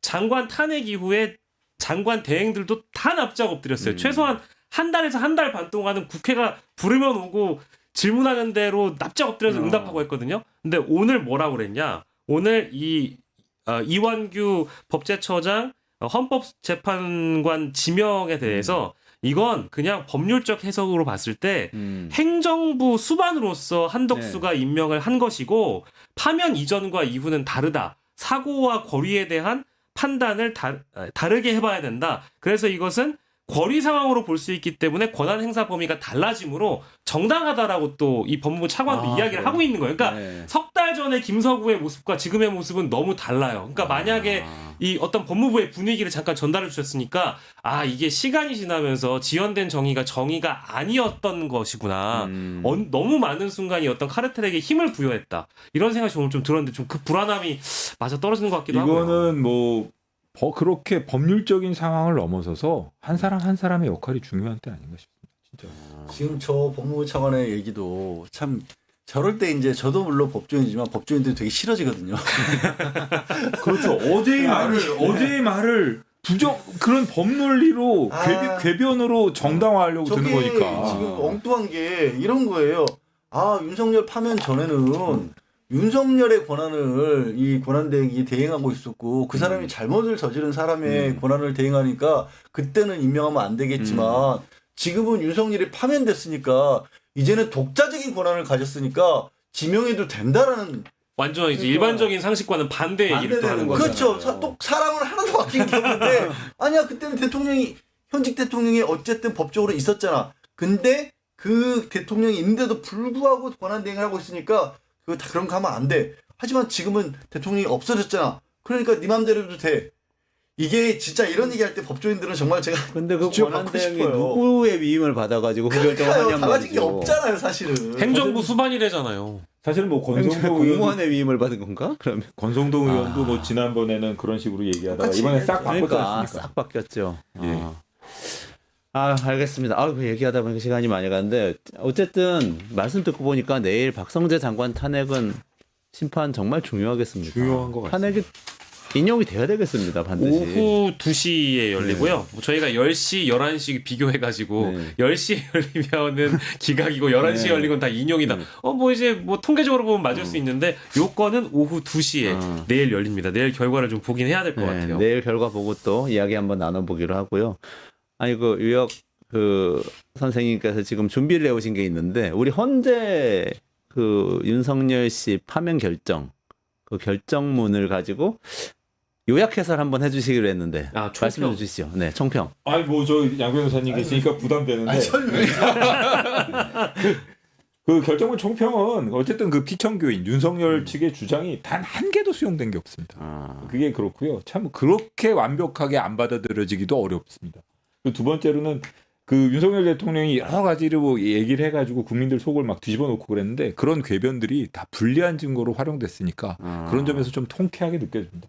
장관 탄핵 이후에 장관 대행들도 다 납작 엎드렸어요. 최소한 한 달에서 한 달 반 동안은 국회가 부르면 오고 질문하는 대로 납작 엎드려서 응답하고 했거든요. 근데 오늘 뭐라고 그랬냐? 오늘 이완규 법제처장 헌법재판관 지명에 대해서 이건 그냥 법률적 해석으로 봤을 때 행정부 수반으로서 한덕수가 임명을 한 것이고 파면 이전과 이후는 다르다. 사고와 권위에 대한 판단을 다르게 해봐야 된다. 그래서 이것은 권위 상황으로 볼 수 있기 때문에 권한 행사 범위가 달라지므로 정당하다라고 또 이 법무부 차관도 이야기를 하고 있는 거예요. 그러니까 석 달 전에 김서구의 모습과 지금의 모습은 너무 달라요. 그러니까 만약에 이 어떤 법무부의 분위기를 잠깐 전달해 주셨으니까 이게 시간이 지나면서 지연된 정의가 아니었던 것이구나. 너무 많은 순간이 어떤 카르텔에게 힘을 부여했다. 이런 생각이 오늘 좀 들었는데 좀 그 불안함이 맞아 떨어지는 것 같기도 하고요. 이거는 뭐 그렇게 법률적인 상황을 넘어서서 한 사람 한 사람의 역할이 중요한 때 아닌가 싶습니다. 진짜. 지금 저 법무부 차관의 얘기도 참 저럴 때 이제 저도 물론 법조인이지만 법조인들이 되게 싫어지거든요. 그렇죠. 어제의 말을 그런 법논리로 궤변으로 정당화하려고 저게 드는 거니까. 지금 엉뚱한 게 이런 거예요. 윤석열 파면 전에는 윤석열의 권한을 이 권한대행이 대행하고 있었고 그 사람이 잘못을 저지른 사람의 권한을 대행하니까 그때는 임명하면 안 되겠지만 지금은 윤석열이 파면됐으니까 이제는 독자적인 권한을 가졌으니까 지명해도 된다라는 완전 이제 일반적인 상식과는 반대 얘기를 또 하는 거죠. 그렇죠. 또 사람은 하나도 바뀐 게 없는데 아니야 그때는 현직 대통령이 어쨌든 법적으로 있었잖아. 근데 그 대통령이 있는데도 불구하고 권한 대행을 하고 있으니까 그거 다 그런 거 하면 안 돼. 하지만 지금은 대통령이 없어졌잖아. 그러니까 네 맘대로 해도 돼. 이게 진짜 이런 얘기할 때 법조인들은 정말 제가 근데 그 지금 권한 받고 대행이 싶어요. 누구의 위임을 받아가지고 그 결정을 그러니까요. 하냔 달라진 게 말이죠. 없잖아요 사실은. 행정부 수반이래잖아요. 사실은 뭐 권성동 의원 공무원의 위임을 받은 건가? 그러면 권성동 의원도 뭐 지난번에는 그런 식으로 얘기하다가 똑같이 이번에 싹 그러니까 바꿨지 않습니까? 싹 바뀌었죠. 예. 알겠습니다. 그 얘기하다 보니까 시간이 많이 가는데 어쨌든 말씀 듣고 보니까 내일 박성재 장관 탄핵은 심판 정말 중요하겠습니다. 중요한 것 같습니다. 탄핵이 인용이 돼야 되겠습니다. 반드시. 오후 2시에 열리고요. 뭐 저희가 10시, 11시 비교해가지고 네. 10시에 열리면은 기각이고 11시에 열리건 다 인용이다. 뭐 이제 뭐 통계적으로 보면 맞을 수 있는데 요건은 오후 2시에 내일 열립니다. 내일 결과를 좀 보긴 해야 될 것 같아요. 내일 결과 보고 또 이야기 한번 나눠보기로 하고요. 유혁 선생님께서 지금 준비를 해오신 게 있는데 우리 헌재 윤석열 씨 파면 결정 그 결정문을 가지고 요약 해설 한번 해주시기로 했는데 말씀해 주시죠. 네, 총평. 뭐 저 양 변호사님 계시니까 부담되는데. 그 결정문 총평은 어쨌든 그 피청교인 윤석열 측의 주장이 단 한 개도 수용된 게 없습니다. 그게 그렇고요. 참 그렇게 완벽하게 안 받아들여지기도 어렵습니다. 두 번째로는 그 윤석열 대통령이 여러 가지로 뭐 얘기를 해가지고 국민들 속을 막 뒤집어 놓고 그랬는데 그런 궤변들이 다 불리한 증거로 활용됐으니까 그런 점에서 좀 통쾌하게 느껴집니다.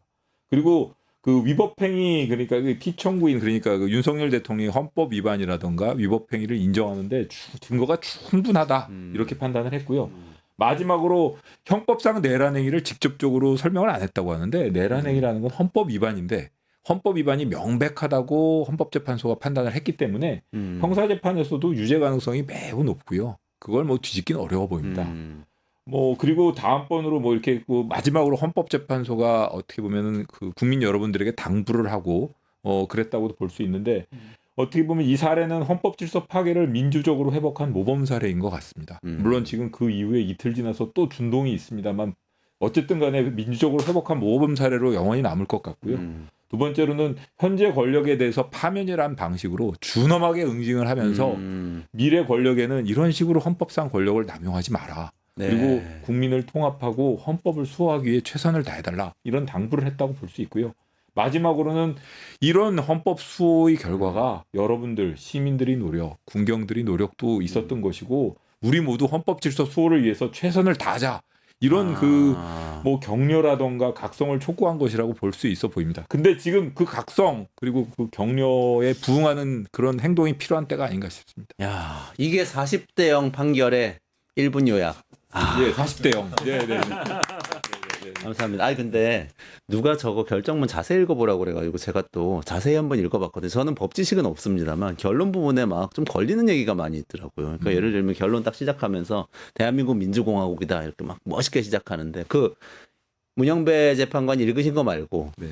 그리고 그 위법행위 그러니까 그 피청구인 그러니까 그 윤석열 대통령의 헌법 위반이라던가 위법행위를 인정하는데 증거가 충분하다 이렇게 판단을 했고요. 마지막으로 형법상 내란행위를 직접적으로 설명을 안 했다고 하는데 내란행위라는 건 헌법 위반인데 헌법 위반이 명백하다고 헌법재판소가 판단을 했기 때문에 형사재판에서도 유죄 가능성이 매우 높고요. 그걸 뭐 뒤집기는 어려워 보입니다. 뭐 그리고 다음번으로 뭐 이렇게 마지막으로 헌법재판소가 어떻게 보면은 그 국민 여러분들에게 당부를 하고 그랬다고도 볼 수 있는데 어떻게 보면 이 사례는 헌법 질서 파괴를 민주적으로 회복한 모범 사례인 것 같습니다. 물론 지금 그 이후에 이틀 지나서 또 준동이 있습니다만 어쨌든 간에 민주적으로 회복한 모범 사례로 영원히 남을 것 같고요. 두 번째로는 현재 권력에 대해서 파면이란 방식으로 준엄하게 응징을 하면서 미래 권력에는 이런 식으로 헌법상 권력을 남용하지 마라. 네. 그리고 국민을 통합하고 헌법을 수호하기 위해 최선을 다해달라. 이런 당부를 했다고 볼 수 있고요. 마지막으로는 이런 헌법 수호의 결과가 여러분들 시민들의 노력, 군경들의 노력도 있었던 것이고 우리 모두 헌법 질서 수호를 위해서 최선을 다하자. 이런 뭐 격려라던가 각성을 촉구한 것이라고 볼 수 있어 보입니다. 근데 지금 그 각성 그리고 그 격려에 부응하는 그런 행동이 필요한 때가 아닌가 싶습니다. 야, 이게 40대 0 판결의 1분 요약. 예, 40대 0. 네, 네. 감사합니다. 아니 근데 누가 저거 결정문 자세히 읽어보라고 그래가지고 제가 또 자세히 한번 읽어봤거든요. 저는 법 지식은 없습니다만 결론 부분에 막 좀 걸리는 얘기가 많이 있더라고요. 그러니까 예를 들면 결론 딱 시작하면서 대한민국 민주공화국이다 이렇게 막 멋있게 시작하는데 그 문영배 재판관 읽으신 거 말고 네.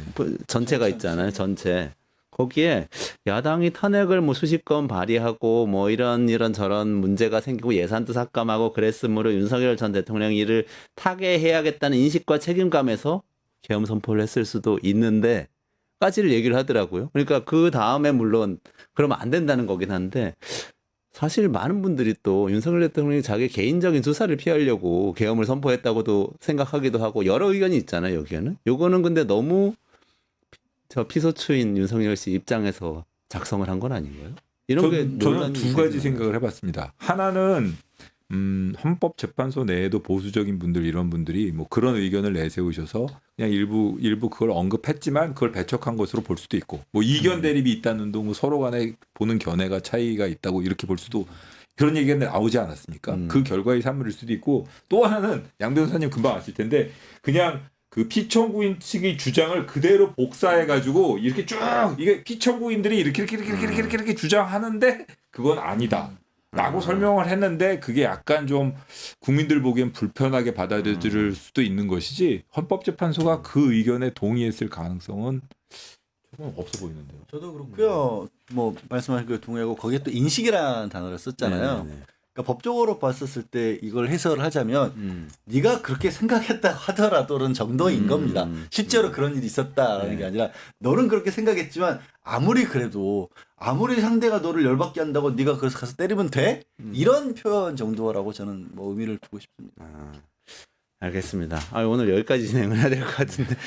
전체가 있잖아요. 전체. 거기에 야당이 탄핵을 뭐 수십 건 발의하고 뭐 이런 저런 문제가 생기고 예산도 삭감하고 그랬으므로 윤석열 전 대통령이 이를 타개해야겠다는 인식과 책임감에서 계엄 선포를 했을 수도 있는데 까지를 얘기를 하더라고요. 그러니까 그 다음에 물론 그러면 안 된다는 거긴 한데 사실 많은 분들이 또 윤석열 대통령이 자기 개인적인 수사를 피하려고 계엄을 선포했다고도 생각하기도 하고 여러 의견이 있잖아요. 여기에는. 요거는 근데 너무 저 피소추인 윤석열 씨 입장에서 작성을 한 건 아닌가요? 이런 게 저는 두 가지 생각을 해봤습니다. 하나는 헌법재판소 내에도 보수적인 분들 이런 분들이 뭐 그런 의견을 내세우셔서 그냥 일부 그걸 언급했지만 그걸 배척한 것으로 볼 수도 있고 뭐 이견 대립이 있다는 둥 서로 간에 보는 견해가 차이가 있다고 이렇게 볼 수도 그런 얘기가 나오지 않았습니까? 그 결과의 산물일 수도 있고 또 하나는 양 변호사님 금방 아실 텐데 그냥 그 피청구인 측의 주장을 그대로 복사해가지고 이렇게 쭉 이게 피청구인들이 이렇게 주장하는데 그건 아니다.라고 설명을 했는데 그게 약간 좀 국민들 보기엔 불편하게 받아들일 수도 있는 것이지 헌법재판소가 그 의견에 동의했을 가능성은 조금 없어 보이는데요. 저도 그렇고요. 뭐 말씀하신 거 동의하고 거기에 또 인식이라는 단어를 썼잖아요. 네네네. 그러니까 법적으로 봤었을 때 이걸 해석을 하자면 네가 그렇게 생각했다 하더라도는 정도인 겁니다. 실제로 그런 일이 있었다라는 게 아니라 너는 그렇게 생각했지만 아무리 그래도 아무리 상대가 너를 열받게 한다고 네가 그래서 가서 때리면 돼? 이런 표현 정도라고 저는 뭐 의미를 두고 싶습니다. 알겠습니다. 오늘 여기까지 진행을 해야 될 것 같은데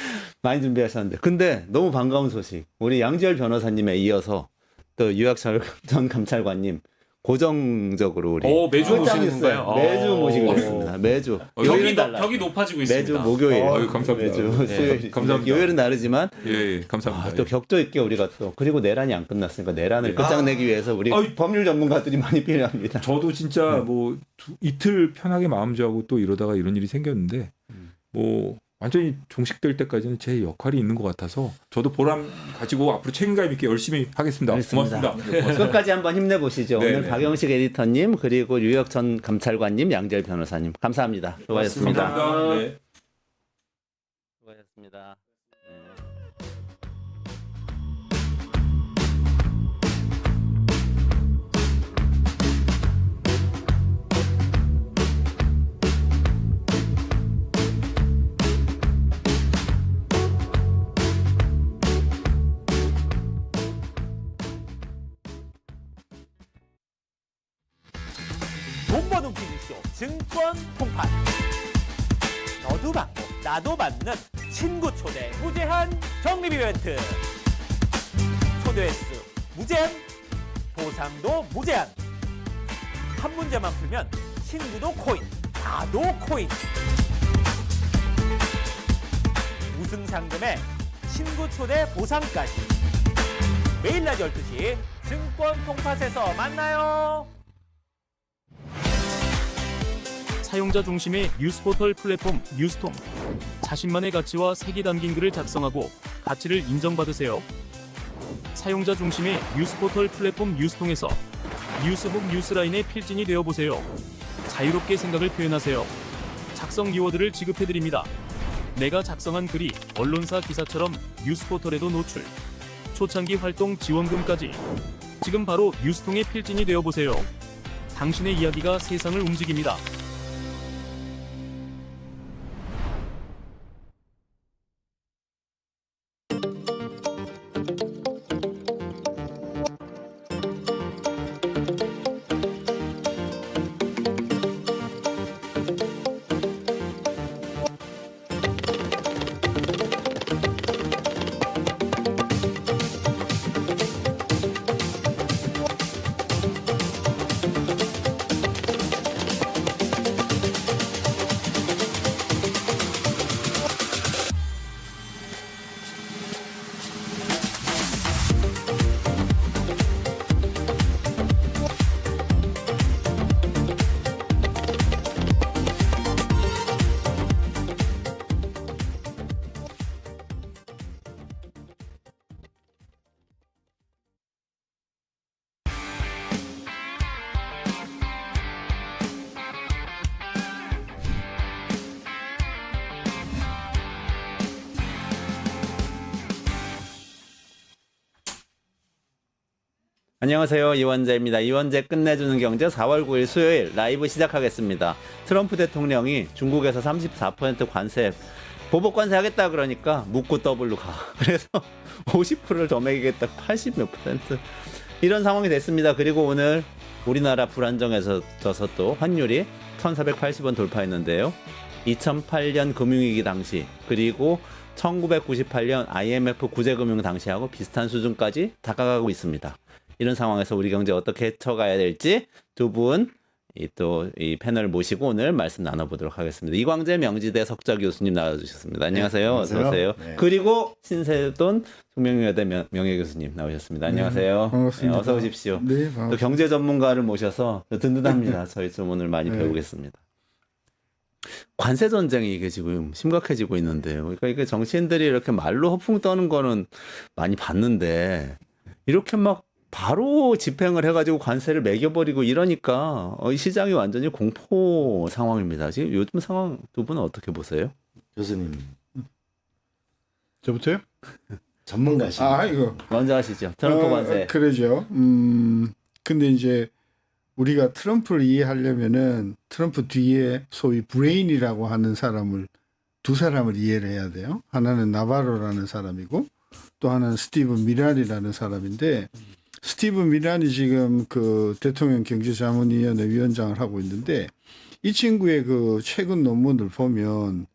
많이 준비하셨는데 근데 너무 반가운 소식 우리 양지열 변호사님에 이어서 또 유학철 전 감찰관님 고정적으로 우리 매주 끝장 모시는 뉴스에 건가요? 매주 모시기로 했습니다. 매주 요일은 달라요. 격이 높아지고 있습니다. 매주 목요일 감사합니다. 매주 수요일 감사합니다. 요일은 다르지만 예, 감사합니다. 또 격조 있게 우리가 또 그리고 내란이 안 끝났으니까 내란을 끝장내기 위해서 우리 법률 전문가들이 많이 필요합니다. 저도 진짜 뭐 이틀 편하게 마음 잡고 또 이러다가 이런 일이 생겼는데 뭐 완전히 종식될 때까지는 제 역할이 있는 것 같아서 저도 보람 가지고 앞으로 책임감 있게 열심히 하겠습니다. 알겠습니다. 고맙습니다. 끝까지 한번 힘내보시죠. 네, 오늘 네. 박영식 에디터님 그리고 유혁 전 감찰관님 양재열 변호사님 감사합니다. 수고하셨습니다. 감사합니다. 네. 수고하셨습니다. 돈 버는 비즈쇼 증권 통판. 너도 받고 나도 받는 친구 초대 무제한 적립 이벤트. 초대 횟수 무제한, 보상도 무제한. 한 문제만 풀면 친구도 코인, 나도 코인. 우승 상금에 친구 초대 보상까지. 매일 낮 12시 증권 통팟에서 만나요. 사용자 중심의 뉴스포털 플랫폼 뉴스통. 자신만의 가치와 색이 담긴 글을 작성하고 가치를 인정받으세요. 사용자 중심의 뉴스포털 플랫폼 뉴스통에서 뉴스북 뉴스라인의 필진이 되어보세요. 자유롭게 생각을 표현하세요. 작성 키워드를 지급해드립니다. 내가 작성한 글이 언론사 기사처럼 뉴스포털에도 노출. 초창기 활동 지원금까지 지금 바로 뉴스통의 필진이 되어보세요. 당신의 이야기가 세상을 움직입니다. 안녕하세요. 이원재입니다. 이원재 끝내주는 경제 4월 9일 수요일 라이브 시작하겠습니다. 트럼프 대통령이 중국에서 34% 관세 보복 관세 하겠다 그러니까 묻고 더블로 가. 그래서 50%를 더 매기겠다. 80 몇 %. 이런 상황이 됐습니다. 그리고 오늘 우리나라 불안정해져서 또 환율이 1480원 돌파했는데요. 2008년 금융위기 당시 그리고 1998년 IMF 구제금융 당시하고 비슷한 수준까지 다가가고 있습니다. 이런 상황에서 우리 경제 어떻게 헤쳐가야 될지 두 분 또 이 패널 모시고 오늘 말씀 나눠보도록 하겠습니다. 이광재 명지대 석좌 교수님 나와주셨습니다. 안녕하세요. 네, 어서 오세요. 네. 그리고 신세돈 송명여대 명예 교수님 나오셨습니다. 안녕하세요. 반갑습니다. 네, 어서 오십시오. 네, 반갑습니다. 또 경제 전문가를 모셔서 든든합니다. 저희 좀 오늘 많이 네. 배우겠습니다. 관세 전쟁이 이게 지금 심각해지고 있는데요. 그러니까 이게 정치인들이 이렇게 말로 허풍 떠는 거는 많이 봤는데 이렇게 막 바로 집행을 해가지고 관세를 매겨버리고 이러니까 이 시장이 완전히 공포 상황입니다. 지금 요즘 상황 두 분은 어떻게 보세요? 교수님 저부터요? 전문가시죠. 이거. 먼저 하시죠. 트럼프 관세. 그러죠. 근데 이제 우리가 트럼프를 이해하려면은 트럼프 뒤에 소위 브레인이라고 하는 두 사람을 이해를 해야 돼요. 하나는 나바로라는 사람이고 또 하나는 스티븐 미란이라는 사람인데 스티븐 미란이 지금 그 대통령 경제자문위원회 위원장을 하고 있는데 이 친구의 그 최근 논문을 보면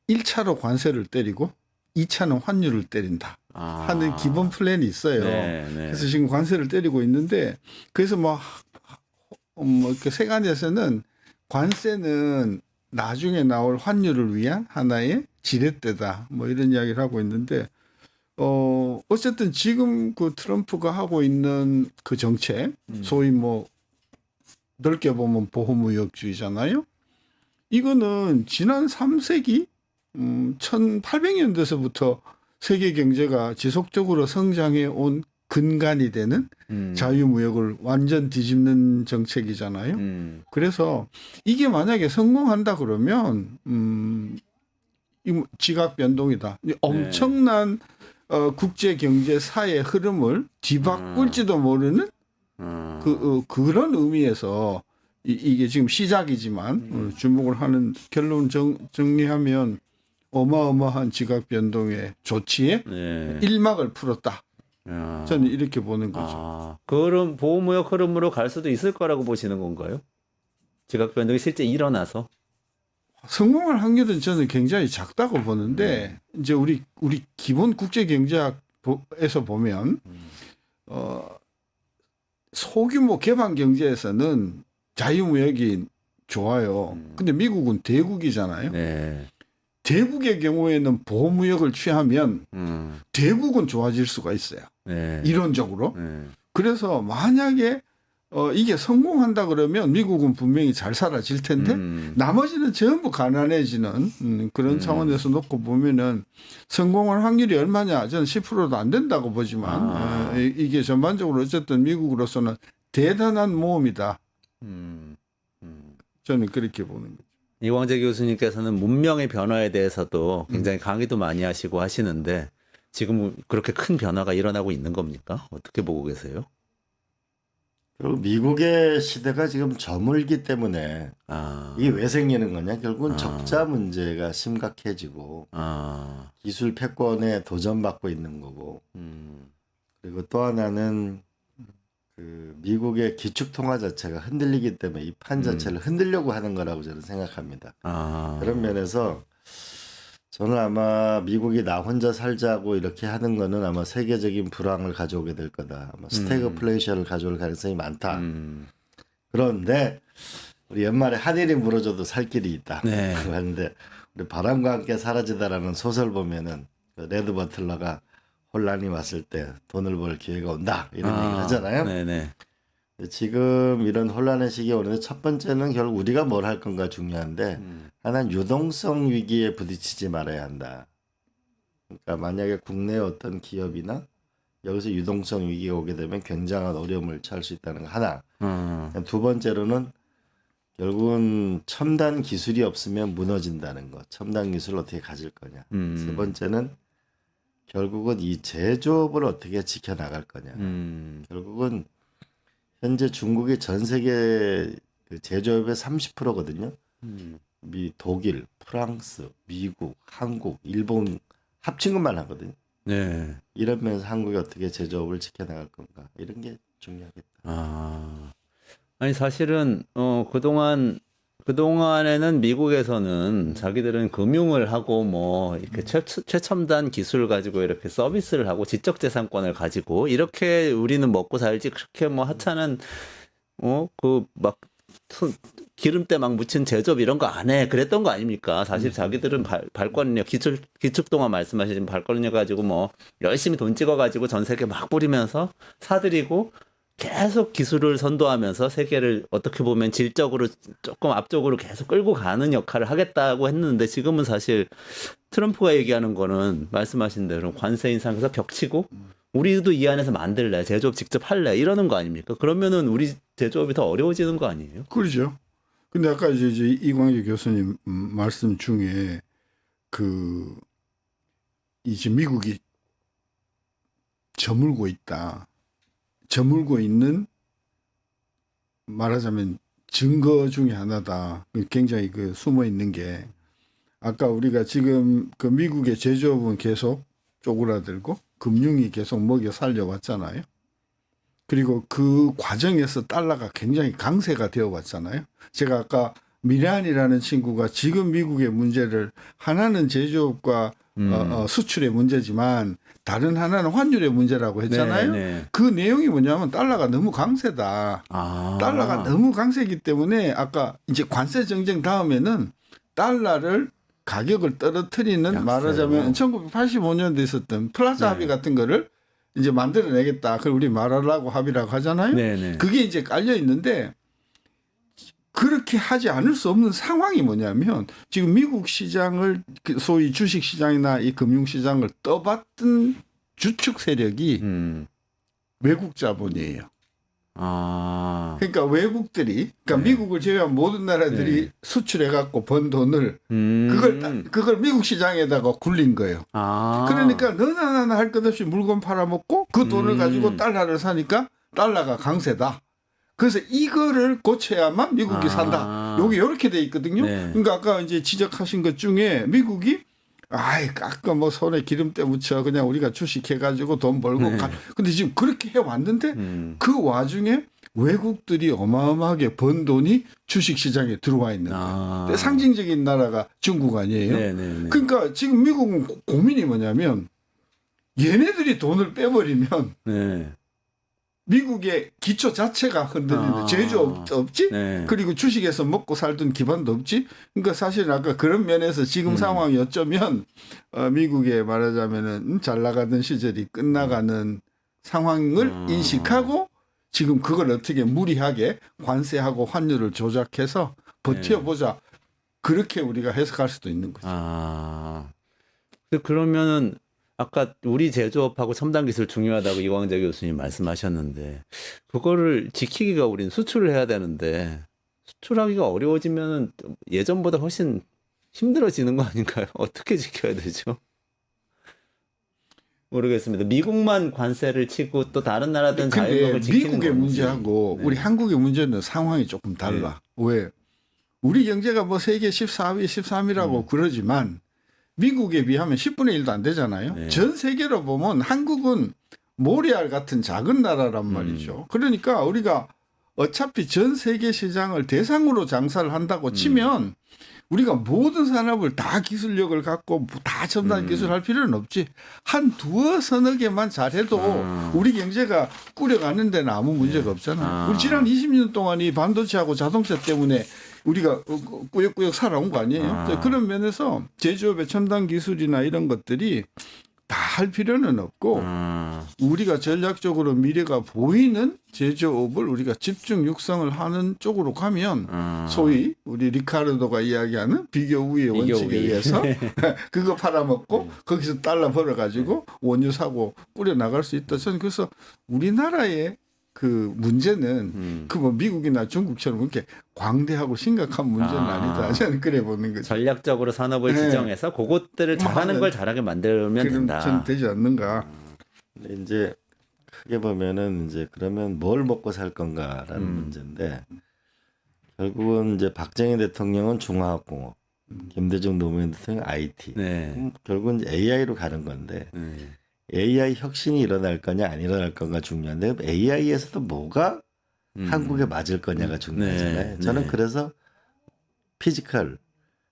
1차로 관세를 때리고 2차는 환율을 때린다 하는 기본 플랜이 있어요. 네, 네. 그래서 지금 관세를 때리고 있는데 그래서 이렇게 세간에서는 관세는 나중에 나올 환율을 위한 하나의 지렛대다 뭐 이런 이야기를 하고 있는데 어쨌든 지금 그 트럼프가 하고 있는 그 정책 소위 뭐 넓게 보면 보호무역주의잖아요. 이거는 지난 3세기 1800년대서부터 세계 경제가 지속적으로 성장해 온 근간이 되는 자유무역을 완전 뒤집는 정책이잖아요. 그래서 이게 만약에 성공한다 그러면 이 지각 변동이다. 엄청난 국제 경제 사의 흐름을 뒤바꿀지도 모르는 그런 의미에서 이게 지금 시작이지만 주목을 하는 결론 정리하면 어마어마한 지각 변동의 조치에 네. 일막을 풀었다. 저는 이렇게 보는 거죠. 그 흐름, 보호무역 흐름으로 갈 수도 있을 거라고 보시는 건가요? 지각 변동이 실제 일어나서? 성공할 확률은 저는 굉장히 작다고 보는데 이제 우리 기본 국제 경제학에서 보면 소규모 개방 경제에서는 자유무역이 좋아요. 근데 미국은 대국이잖아요. 네. 대국의 경우에는 보호무역을 취하면 대국은 좋아질 수가 있어요. 네. 이론적으로. 네. 그래서 만약에 이게 성공한다 그러면 미국은 분명히 잘 살아질 텐데 나머지는 전부 가난해지는 그런 차원에서 놓고 보면은 성공할 확률이 얼마냐? 저는 10%도 안 된다고 보지만 이게 전반적으로 어쨌든 미국으로서는 대단한 모험이다. 저는 그렇게 보는 거죠. 이광재 교수님께서는 문명의 변화에 대해서도 굉장히 강의도 많이 하시고 하시는데 지금 그렇게 큰 변화가 일어나고 있는 겁니까? 어떻게 보고 계세요? 그리고 미국의 시대가 지금 저물기 때문에 아, 이게 왜 생기는 거냐? 결국은 아. 적자 문제가 심각해지고 아, 기술 패권에 도전받고 있는 거고 그리고 또 하나는 그 미국의 기축 통화 자체가 흔들리기 때문에 이 판 자체를 흔들려고 하는 거라고 저는 생각합니다. 아, 그런 면에서 저는 아마 미국이 나 혼자 살자고 이렇게 하는 거는 아마 세계적인 불황을 가져오게 될 거다. 아마 스태그플레이션을 가져올 가능성이 많다. 그런데 우리 연말에 한일이 물어줘도 살 길이 있다. 네. 하는데 우리 바람과 함께 사라지다라는 소설 보면은 그 레드 버틀러가 혼란이 왔을 때 돈을 벌 기회가 온다 이런 얘기를 하잖아요. 네네. 지금 이런 혼란의 시기에 오는데 첫 번째는 결국 우리가 뭘 할 건가 중요한데 하나는 유동성 위기에 부딪히지 말아야 한다. 그러니까 만약에 국내 어떤 기업이나 여기서 유동성 위기가 오게 되면 굉장한 어려움을 처할 수 있다는 거 하나. 두 번째로는 결국은 첨단 기술이 없으면 무너진다는 거. 첨단 기술을 어떻게 가질 거냐. 세 번째는 결국은 이 제조업을 어떻게 지켜나갈 거냐. 결국은 현재 중국이 전 세계 그 제조업의 30%거든요. 독일, 프랑스, 미국, 한국, 일본 합친 것만 하거든요. 네. 이런 면에서 한국이 어떻게 제조업을 지켜나갈 건가 이런 게 중요하겠다. 아, 아니 사실은 그동안에는 미국에서는 자기들은 금융을 하고 뭐 이렇게 최첨단 기술을 가지고 이렇게 서비스를 하고 지적재산권을 가지고 이렇게 우리는 먹고 살지 그렇게 뭐 하찮은 그 막 기름때 막 묻힌 제조업 이런 거 안 해 그랬던 거 아닙니까? 사실 자기들은 발권력 기축 동안 말씀하신 발권력 가지고 뭐 열심히 돈 찍어가지고 전 세계 막 뿌리면서 사들이고 계속 기술을 선도하면서 세계를 어떻게 보면 질적으로 조금 앞쪽으로 계속 끌고 가는 역할을 하겠다고 했는데 지금은 사실 트럼프가 얘기하는 거는 말씀하신 대로 관세 인상해서 벽치고 우리도 이 안에서 만들래 제조업 직접 할래 이러는 거 아닙니까? 그러면은 우리 제조업이 더 어려워지는 거 아니에요? 그러죠. 근데 아까 이제 이광재 교수님 말씀 중에 그 이제 미국이 저물고 있다. 저물고 있는 말하자면 증거 중에 하나다. 굉장히 그 숨어 있는 게 아까 우리가 지금 그 미국의 제조업은 계속 쪼그라들고 금융이 계속 먹여 살려왔잖아요. 그리고 그 과정에서 달러가 굉장히 강세가 되어 왔잖아요. 제가 아까 미란이라는 친구가 지금 미국의 문제를 하나는 제조업과 수출의 문제지만 다른 하나는 환율의 문제라고 했잖아요. 네. 그 내용이 뭐냐면 달러가 너무 강세다. 달러가 너무 강세이기 때문에 아까 이제 관세 정쟁 다음에는 달러를 가격을 떨어뜨리는 약세로. 말하자면 1985년도에 있었던 플라자 합의 같은 거를 이제 만들어내겠다. 그걸 우리 말하라고 합의라고 하잖아요. 네네. 그게 이제 깔려 있는데 그렇게 하지 않을 수 없는 상황이 뭐냐면 지금 미국 시장을 소위 주식 시장이나 이 금융 시장을 떠받든 주축 세력이 외국 자본이에요. 그러니까 외국들이 그러니까 미국을 제외한 모든 나라들이 수출해 갖고 번 돈을 그걸 미국 시장에다가 굴린 거예요. 그러니까 너나 나나 할 것 없이 물건 팔아먹고 그 돈을 가지고 달러를 사니까 달러가 강세다. 그래서 이거를 고쳐야만 미국이 산다. 여기 이렇게 돼 있거든요. 네. 그러니까 아까 이제 지적하신 것 중에 미국이 아까 뭐 손에 기름때 묻혀 그냥 우리가 주식해가지고 돈 벌고 근데 지금 그렇게 해왔는데 그 와중에 외국들이 어마어마하게 번 돈이 주식시장에 들어와 있는 거예요. 상징적인 나라가 중국 아니에요. 네네네. 그러니까 지금 미국은 고민이 뭐냐면 얘네들이 돈을 빼버리면 네. 미국의 기초 자체가 흔들리는데 제조업 없지? 네. 그리고 주식에서 먹고 살던 기반도 없지? 그러니까 사실 아까 그런 면에서 지금 상황이 어쩌면 미국에 말하자면은 잘 나가던 시절이 끝나가는 상황을 인식하고 지금 그걸 어떻게 무리하게 관세하고 환율을 조작해서 버텨보자. 그렇게 우리가 해석할 수도 있는 거죠. 그러면은 아까 우리 제조업하고 첨단 기술 중요하다고 이광재 교수님 말씀하셨는데 그거를 지키기가 우린 수출을 해야 되는데 수출하기가 어려워지면은 예전보다 훨씬 힘들어지는 거 아닌가요? 어떻게 지켜야 되죠? 모르겠습니다. 미국만 관세를 치고 또 다른 나라들은 근데 자유무역을 지키는 미국의 건지. 문제하고 네. 우리 한국의 문제는 상황이 조금 달라. 왜? 우리 경제가 뭐 세계 14위, 13위라고 그러지만 미국에 비하면 10분의 1도 안 되잖아요. 네. 전 세계로 보면 한국은 모리알 같은 작은 나라란 말이죠. 그러니까 우리가 어차피 전 세계 시장을 대상으로 장사를 한다고 치면 우리가 모든 산업을 다 기술력을 갖고 다 첨단 기술할 필요는 없지. 한 두어 서너 개만 잘해도 우리 경제가 꾸려가는 데는 아무 문제가 없잖아요. 우리 지난 20년 동안 이 반도체하고 자동차 때문에 우리가 꾸역꾸역 살아온 거 아니에요. 그런 면에서 제조업의 첨단 기술이나 이런 것들이 다 할 필요는 없고 우리가 전략적으로 미래가 보이는 제조업을 우리가 집중 육성을 하는 쪽으로 가면 소위 우리 리카르도가 이야기하는 비교 우위의 원칙에 우위. 의해서 그거 팔아먹고 거기서 달러 벌어가지고 원유 사고 뿌려나갈 수 있다. 저는 그래서 우리나라의 그 문제는 그 뭐 미국이나 중국처럼 그렇게 광대하고 심각한 문제는 아니다. 저는 그래 보는 거죠. 전략적으로 산업을 네. 지정해서 그것들을 잘하는 걸 잘하게 만들면 그럼 된다. 전 되지 않는가. 근데 이제 크게 보면은 이제 그러면 뭘 먹고 살 건가라는 문제인데 결국은 이제 박정희 대통령은 중화학공업, 김대중 노무현 대통령 IT, 네. 결국은 이제 AI로 가는 건데 AI 혁신이 일어날 거냐 안 일어날 건가 중요한데 AI에서도 뭐가 한국에 맞을 거냐가 중요하잖아요. 네, 저는 네. 그래서 피지컬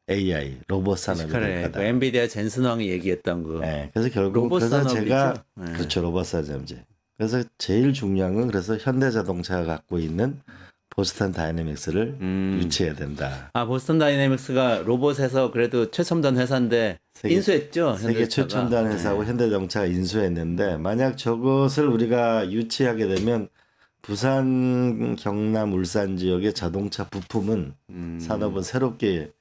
AI 로봇 산업이 될 피지컬에 거다. 그 엔비디아 젠슨 황이 얘기했던 그 네, 그래서 결국 로봇 그래서 산업이죠. 제가 네. 그렇죠 로봇 산업제. 그래서 제일 중요한 건 그래서 현대자동차가 갖고 있는 보스턴 다이내믹스를 유치해야 된다. 아 보스턴 다이내믹스가 로봇에서 그래도 최첨단 회사인데 세계- 인수했죠. 세계 현대차가. 최첨단 회사고 현대자동차가 인수했는데 만약 저것을 우리가 유치하게 되면 부산, 경남, 울산 지역의 자동차 부품은 산업은 새롭게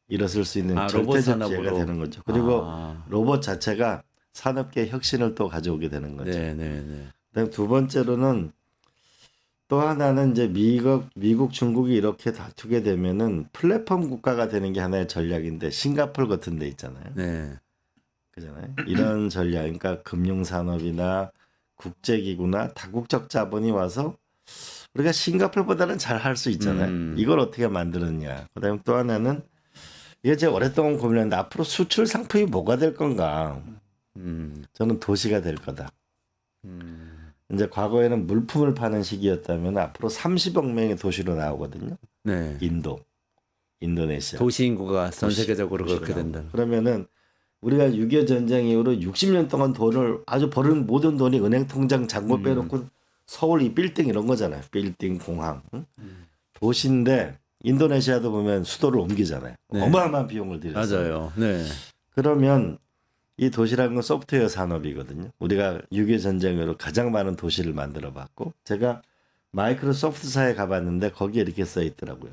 일어설 수 있는 아, 로봇 절대적 산업으로. 기회가 되는 거죠. 그리고 아. 로봇 자체가 산업계 혁신을 또 가져오게 되는 거죠. 네네네. 그다음 두 번째로는 또 하나는 이제 미국, 중국이 이렇게 다투게 되면은 플랫폼 국가가 되는 게 하나의 전략인데 싱가포르 같은 데 있잖아요. 네. 그잖아요. 이런 전략, 그러니까 금융산업이나 국제기구나 다국적 자본이 와서 우리가 싱가포르보다는 잘 할 수 있잖아요. 이걸 어떻게 만들었냐. 그다음에 또 하나는 이게 제가 오랫동안 고민했는데 앞으로 수출 상품이 뭐가 될 건가. 저는 도시가 될 거다. 이제 과거에는 물품을 파는 시기였다면 앞으로 30억 명의 도시로 나오거든요. 네. 인도네시아. 도시 인구가 전 도시, 세계적으로 도시가 그렇게 나오고. 된다. 그러면은 우리가 6.25 전쟁 이후로 60년 동안 돈을 아주 버는 모든 돈이 은행 통장 잔고 빼놓고 서울 이 빌딩 이런 거잖아요. 빌딩, 공항. 응? 도시인데 인도네시아도 보면 수도를 옮기잖아요. 네. 어마어마한 비용을 들였어요. 맞아요. 네. 그러면 이 도시라는 건 소프트웨어 산업이거든요. 우리가 6.25 전쟁으로 가장 많은 도시를 만들어 봤고 제가 마이크로소프트사에 가봤는데 거기에 이렇게 써 있더라고요.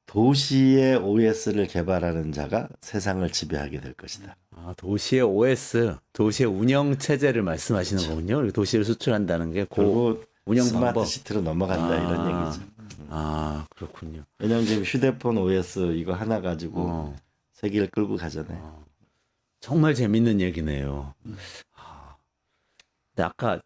도시의 OS를 개발하는 자가 세상을 지배하게 될 것이다. 아, 도시의 OS, 도시의 운영 체제를 말씀하시는 거군요. 도시를 수출한다는 게 고 그리고 운영 스마트 방법. 시티로 넘어간다 이런 얘기죠. 아, 그렇군요. 왜냐하면 지금 휴대폰 OS 이거 하나 가지고 세계를 끌고 가잖아요. 정말 재밌는 얘기네요. 아, 근데 아까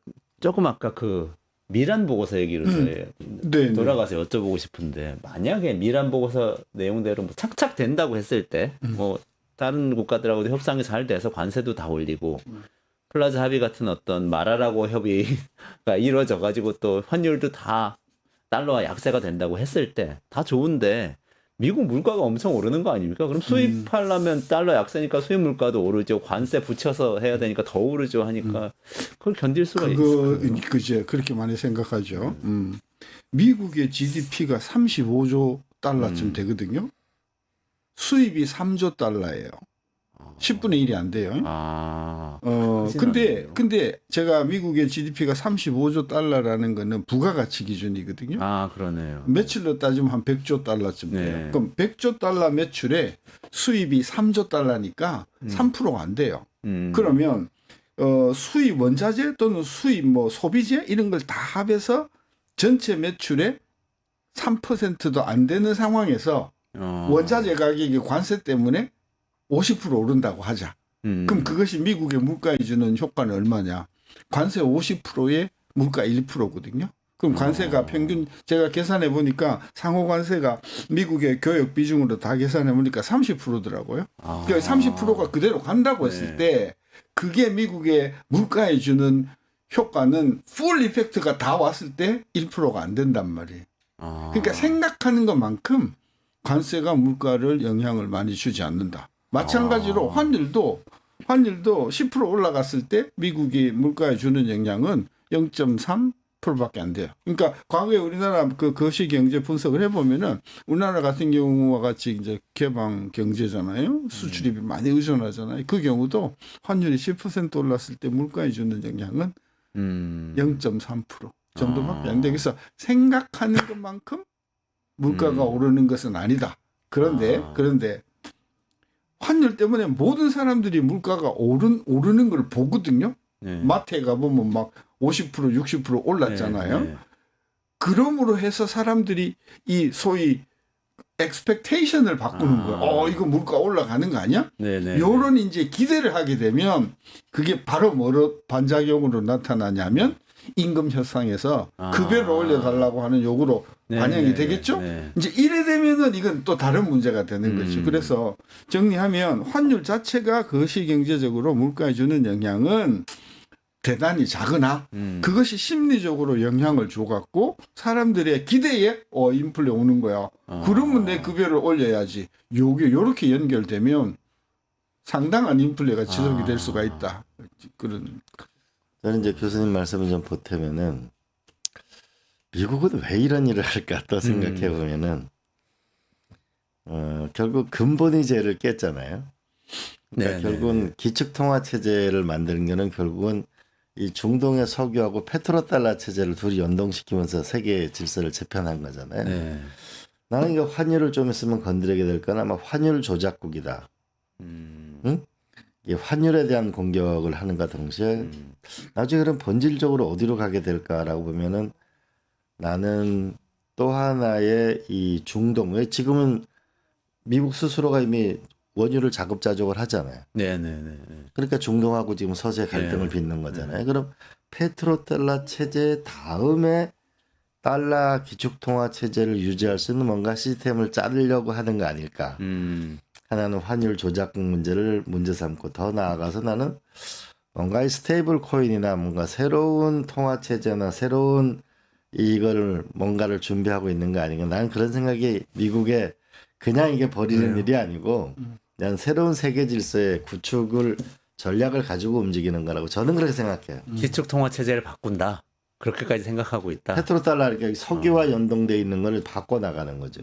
그 미란 보고서 얘기를 네, 돌아가서 여쭤보고 싶은데 만약에 미란 보고서 내용대로 뭐 착착 된다고 했을 때 뭐 다른 국가들하고도 협상이 잘 돼서 관세도 다 올리고 플라자 합의 같은 어떤 말하라고 협의가 이루어져 가지고 또 환율도 다 달러와 약세가 된다고 했을 때 다 좋은데 미국 물가가 엄청 오르는 거 아닙니까? 그럼 수입하려면 달러 약세니까 수입 물가도 오르죠. 관세 붙여서 해야 되니까 더 오르죠 하니까 그걸 견딜 수가 있어요. 그죠. 그렇게 많이 생각하죠. 미국의 GDP가 35조 달러쯤 되거든요. 수입이 3조 달러예요. 10분의 1이 안 돼요. 아, 그렇진 근데 제가 미국의 GDP가 35조 달러라는 거는 부가가치 기준이거든요. 아, 그러네요. 매출로 따지면 한 100조 달러쯤 돼요. 네. 그럼 100조 달러 매출에 수입이 3조 달러니까 3%가 안 돼요. 그러면 수입 원자재 또는 수입 뭐 소비재 이런 걸 다 합해서 전체 매출의 3%도 안 되는 상황에서 원자재 가격이 관세 때문에 50% 오른다고 하자. 그럼 그것이 미국의 물가에 주는 효과는 얼마냐? 관세 50%에 물가 1%거든요. 그럼 관세가 평균 제가 계산해 보니까 상호 관세가 미국의 교역 비중으로 다 계산해 보니까 30%더라고요. 그러니까 30%가 그대로 간다고 했을 때 그게 미국의 물가에 주는 효과는 풀 이펙트가 다 왔을 때 1%가 안 된단 말이에요. 그러니까 생각하는 것만큼 관세가 물가를 영향을 많이 주지 않는다. 마찬가지로 환율도 10% 올라갔을 때 미국이 물가에 주는 영향은 0.3%밖에 안 돼요. 그러니까 과거에 우리나라 그 거시 경제 분석을 해보면은 우리나라 같은 경우와 같이 이제 개방 경제잖아요. 수출이 많이 의존하잖아요. 그 경우도 환율이 10% 올랐을 때 물가에 주는 영향은 0.3% 정도밖에 안 돼. 그래서 생각하는 것만큼 물가가 오르는 것은 아니다. 그런데 환율 때문에 모든 사람들이 물가가 오르는 걸 보거든요. 네. 마트에 가보면 막 50% 60% 올랐잖아요. 네. 그러므로 해서 사람들이 이 소위 expectation을 바꾸는 거예요. 이거 물가 올라가는 거 아니야? 네네. 요런 이제 기대를 하게 되면 그게 바로 뭐로 반작용으로 나타나냐면 임금 협상에서 급여를 올려달라고 하는 요구로 반영이 되겠죠? 네. 이제 이래 되면은 이건 또 다른 문제가 되는 거죠. 그래서 정리하면 환율 자체가 거시경제적으로 물가에 주는 영향은 대단히 작으나 그것이 심리적으로 영향을 줘갖고 사람들의 기대에 인플레 오는 거야. 그러면 내 급여를 올려야지. 요렇게 연결되면 상당한 인플레가 지속이 될 수가 있다. 그런. 저는 이제 교수님 말씀을 좀 보태면은 미국은 왜 이런 일을 할까 또 생각해 보면은 결국 근본이제를 깼잖아요. 그러니까 결국은 기축통화 체제를 만드는 거는 결국은 이 중동의 석유하고 페트로달러 체제를 둘이 연동시키면서 세계 질서를 재편한 거잖아요. 네. 나는 이거 환율을 좀 있으면 건드리게 될 건 아마 환율 조작국이다. 응? 이 환율에 대한 공격을 하는가 동시에 나중에 그럼 본질적으로 어디로 가게 될까라고 보면은 나는 또 하나의 이 중동, 왜 지금은 미국 스스로가 이미 원유를 자급자족을 하잖아요. 네네네. 그러니까 중동하고 지금 서서히 갈등을 빚는 거잖아요. 그럼 페트로달러 체제 다음에 달러 기축통화 체제를 유지할 수 있는 뭔가 시스템을 짜려고 하는 거 아닐까. 하나는 환율 조작 문제를 문제 삼고 더 나아가서 나는 뭔가 이 스테이블 코인이나 뭔가 새로운 통화 체제나 새로운 이걸 뭔가를 준비하고 있는 거 아닌가. 나는 그런 생각이 미국에 그냥 이게 버리는 일이 아니고 난 새로운 세계 질서의 구축을 전략을 가지고 움직이는 거라고 저는 그렇게 생각해요. 기축 통화 체제를 바꾼다. 그렇게까지 생각하고 있다. 페트로달러 이렇게 석유와 연동돼 있는 걸 바꿔 나가는 거죠.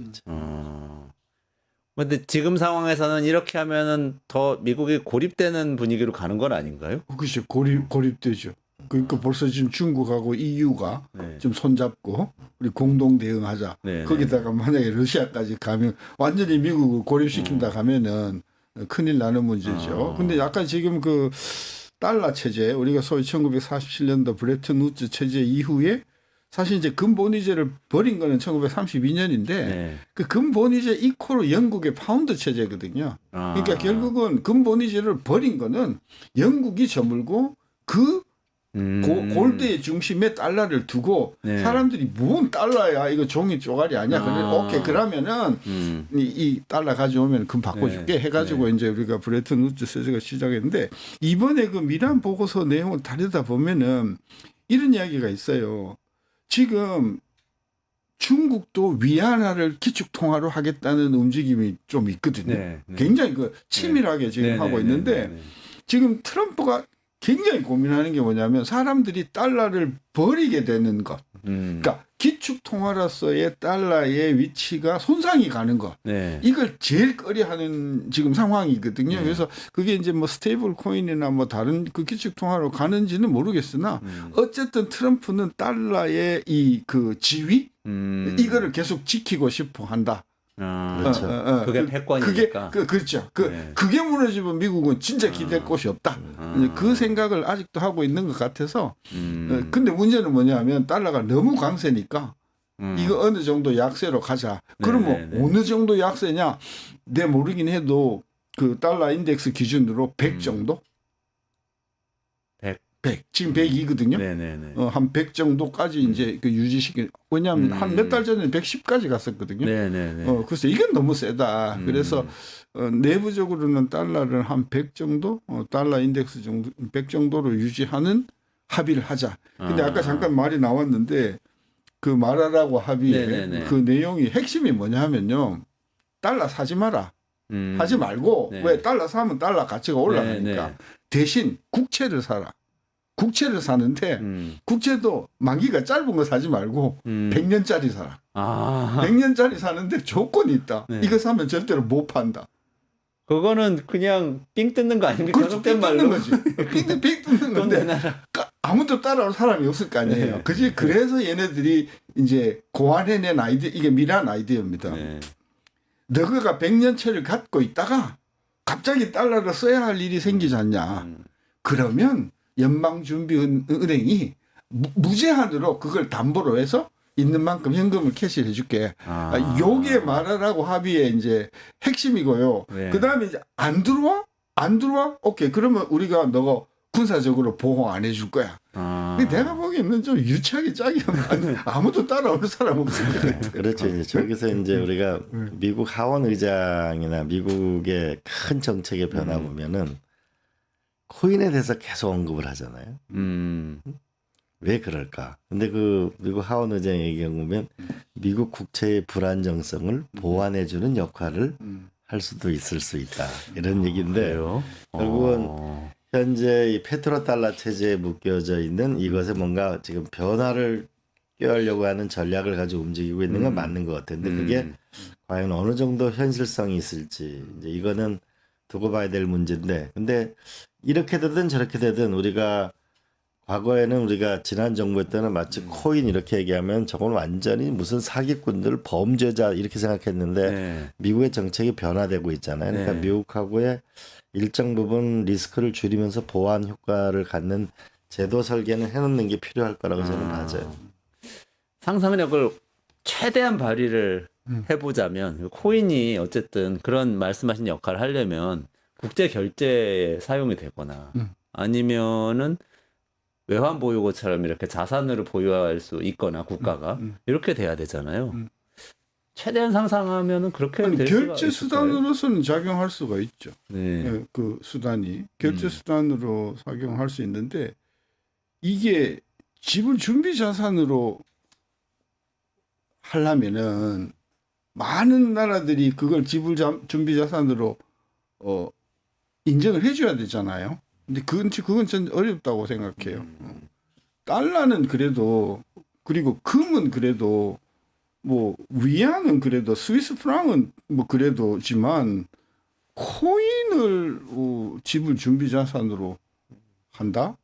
근데 지금 상황에서는 이렇게 하면은 더 미국이 고립되는 분위기로 가는 건 아닌가요? 그것이 고립되죠. 그러니까 벌써 지금 중국하고 EU가 네. 좀 손잡고 우리 공동 대응하자. 네, 거기다가 만약에 러시아까지 가면 완전히 미국을 고립시킨다 가면은 큰일 나는 문제죠. 근데 약간 지금 그 달러 체제 우리가 소위 1947년도 브레튼 우즈 체제 이후에 사실 이제 근본위제를 버린 거는 1932년인데 네. 그 근본위제 이코로 영국의 파운드 체제거든요. 그러니까 결국은 근본위제를 버린 거는 영국이 저물고 그 골드의 중심에 달러를 두고 네. 사람들이 뭔 달러야 이거 종이 쪼가리 아니야. 그래 오케이 그러면은 이 달러 가져오면 금 바꿔줄게 네. 해가지고 이제 우리가 브레튼 우즈 체제가 시작했는데 이번에 그 미란 보고서 내용을 다르다 보면은 이런 이야기가 있어요. 지금 중국도 위안화를 기축통화로 하겠다는 움직임이 좀 있거든요. 네, 네. 굉장히 그 치밀하게 지금 네, 하고 네, 있는데 네, 네. 지금 트럼프가 굉장히 고민하는 게 뭐냐면 사람들이 달러를 버리게 되는 것. 그러니까 기축통화로서의 달러의 위치가 손상이 가는 것. 네. 이걸 제일 꺼려하는 지금 상황이거든요. 그래서 그게 이제 뭐 스테이블 코인이나 뭐 다른 그 기축통화로 가는지는 모르겠으나 어쨌든 트럼프는 달러의 이 그 지위 이거를 계속 지키고 싶어 한다. 그렇죠. 그게 패권이니까. 그렇죠. 네. 그게 무너지면 미국은 진짜 기댈 곳이 없다. 그 생각을 아직도 하고 있는 것 같아서. 근데 문제는 뭐냐면 달러가 너무 강세니까 이거 어느 정도 약세로 가자. 그러면 네, 네. 어느 정도 약세냐? 내 모르긴 해도 그 달러 인덱스 기준으로 100 정도? 100. 지금 100이거든요. 네네네. 한 100 정도까지 이제 그 유지시키. 왜냐하면 한 몇 달 전에 110까지 갔었거든요. 네네네. 그래서 이건 너무 세다. 그래서 내부적으로는 달러를 한 100 정도, 달러 인덱스 정도 100 정도로 유지하는 합의를 하자. 근데 아까 잠깐 말이 나왔는데 그 말하라고 합의에 네네네. 그 내용이 핵심이 뭐냐 하면요. 달러 사지 마라. 하지 말고 네. 왜 달러 사면 달러 가치가 올라가니까 네. 대신 국채를 사라. 국채를 사는데 국채도 만기가 짧은 거 사지 말고 100년짜리 사라. 아, 100년짜리 사는데 조건이 있다. 네. 이거 사면 절대로 못 판다. 그거는 그냥 삥 뜯는 거 아닙니까? 그렇죠. 삥 속된 뜯는 말로. 거지. 삥 뜯는 돈 건데 내놔라. 아무도 따라올 사람이 없을 거 아니에요. 네. 그지? 그래서 얘네들이 이제 고안해낸 아이디어, 이게 미란 아이디어입니다. 네. 너가 100년치를 갖고 있다가 갑자기 달러를 써야 할 일이 생기지 않냐. 그러면 연방준비은행이 무제한으로 그걸 담보로 해서 있는 만큼 현금을 캐시를 해줄게. 요게 말하라고 합의의 이제 핵심이고요. 네. 그 다음에 이제 안 들어와? 안 들어와? 오케이. 그러면 우리가 너가 군사적으로 보호 안 해줄 거야. 근데 내가 보기에는 좀 유치하게 짝이 아무도 따라올 사람 없을 것 같아. 그렇죠. 이제 저기서 이제 우리가 미국 하원 의장이나 미국의 큰 정책의 변화 보면은 코인에 대해서 계속 언급을 하잖아요. 왜 그럴까? 근데 그 미국 하원 의장의 경우 보면 미국 국채의 불안정성을 보완해주는 역할을 할 수도 있을 수 있다. 이런 얘기인데 그래요? 결국은 현재 이 페트로달러 체제에 묶여져 있는 이것에 뭔가 지금 변화를 꾀하려고 하는 전략을 가지고 움직이고 있는 건 맞는 것 같은데 그게 과연 어느 정도 현실성이 있을지 이제 이거는 두고 봐야 될 문제인데 근데 이렇게 되든 저렇게 되든 우리가 과거에는 우리가 지난 정부 때는 마치 코인 이렇게 얘기하면 저건 완전히 무슨 사기꾼들 범죄자 이렇게 생각했는데 네. 미국의 정책이 변화되고 있잖아요. 그러니까 네. 미국하고의 일정 부분 리스크를 줄이면서 보완 효과를 갖는 제도 설계는 해놓는 게 필요할 거라고 저는 봐요. 상상력을 최대한 발휘를 해보자면 코인이 어쨌든 그런 말씀하신 역할을 하려면 국제 결제에 사용이 되거나 아니면은 외환 보유고처럼 이렇게 자산으로 보유할 수 있거나 국가가 이렇게 돼야 되잖아요. 최대한 상상하면은 그렇게 될 수가 결제 있을까요? 수단으로서는 작용할 수가 있죠. 네. 예, 그 수단이 결제 수단으로 작용할 수 있는데 이게 지불 준비 자산으로 하려면은 많은 나라들이 그걸 지불 준비 자산으로 인정을 해줘야 되잖아요. 근데 그건 전 어렵다고 생각해요. 달러는 그래도 그리고 금은 그래도 뭐 위안은 그래도 스위스 프랑은 뭐 그래도지만 코인을 지불 준비 자산으로 한다?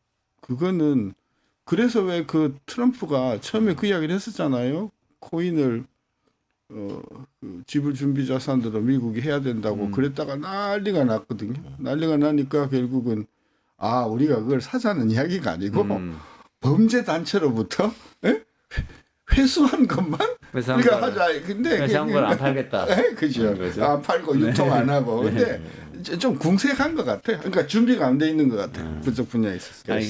그거는 그래서 왜 그 트럼프가 처음에 그 이야기를 했었잖아요. 코인을 그 지불 준비 자산으로 미국이 해야 된다고 그랬다가 난리가 났거든요. 난리가 나니까 결국은 우리가 그걸 사자는 이야기가 아니고 범죄 단체로부터 회수한 것만 회수한 우리가 거를. 하자. 근데 회수한 걸 안 팔겠다. 그죠. 거죠? 안 팔고 유통 안 하고. 근데 좀 궁색한 것 같아. 그러니까 준비가 안 돼 있는 것 같아. 그쪽 분야에 있어서. 아니,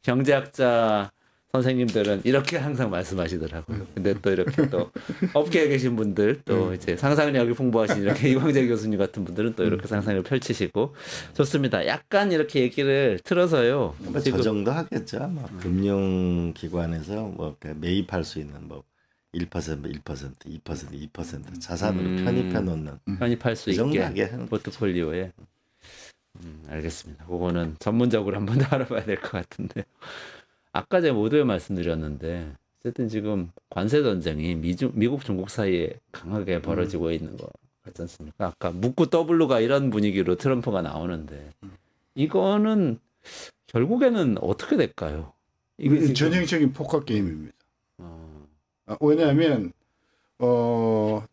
경제학자 선생님들은 이렇게 항상 말씀하시더라고요. 근데 또 이렇게 또 업계에 계신 분들 또 이제 상상력이 풍부하신 이렇게 이광재 교수님 같은 분들은 또 이렇게 상상력을 펼치시고 좋습니다. 약간 이렇게 얘기를 틀어서요. 저 정도 하겠죠. 아마 금융기관에서 뭐 매입할 수 있는 뭐 1%, 1%, 2%, 2% 자산으로 편입해 놓는 편입할 수 그 정도 있게 하게 하는 포트폴리오에. 알겠습니다. 그거는 전문적으로 한번 더 알아봐야 될 것 같은데. 아까 제가 모두에 말씀드렸는데 어쨌든 지금 관세 전쟁이 미국 중국 사이에 강하게 벌어지고 있는 거 같지 않습니까? 아까 묻고 더블로가 이런 분위기로 트럼프가 나오는데 이거는 결국에는 어떻게 될까요? 이게 지금- 전형적인 포커 게임입니다. 왜냐하면 1월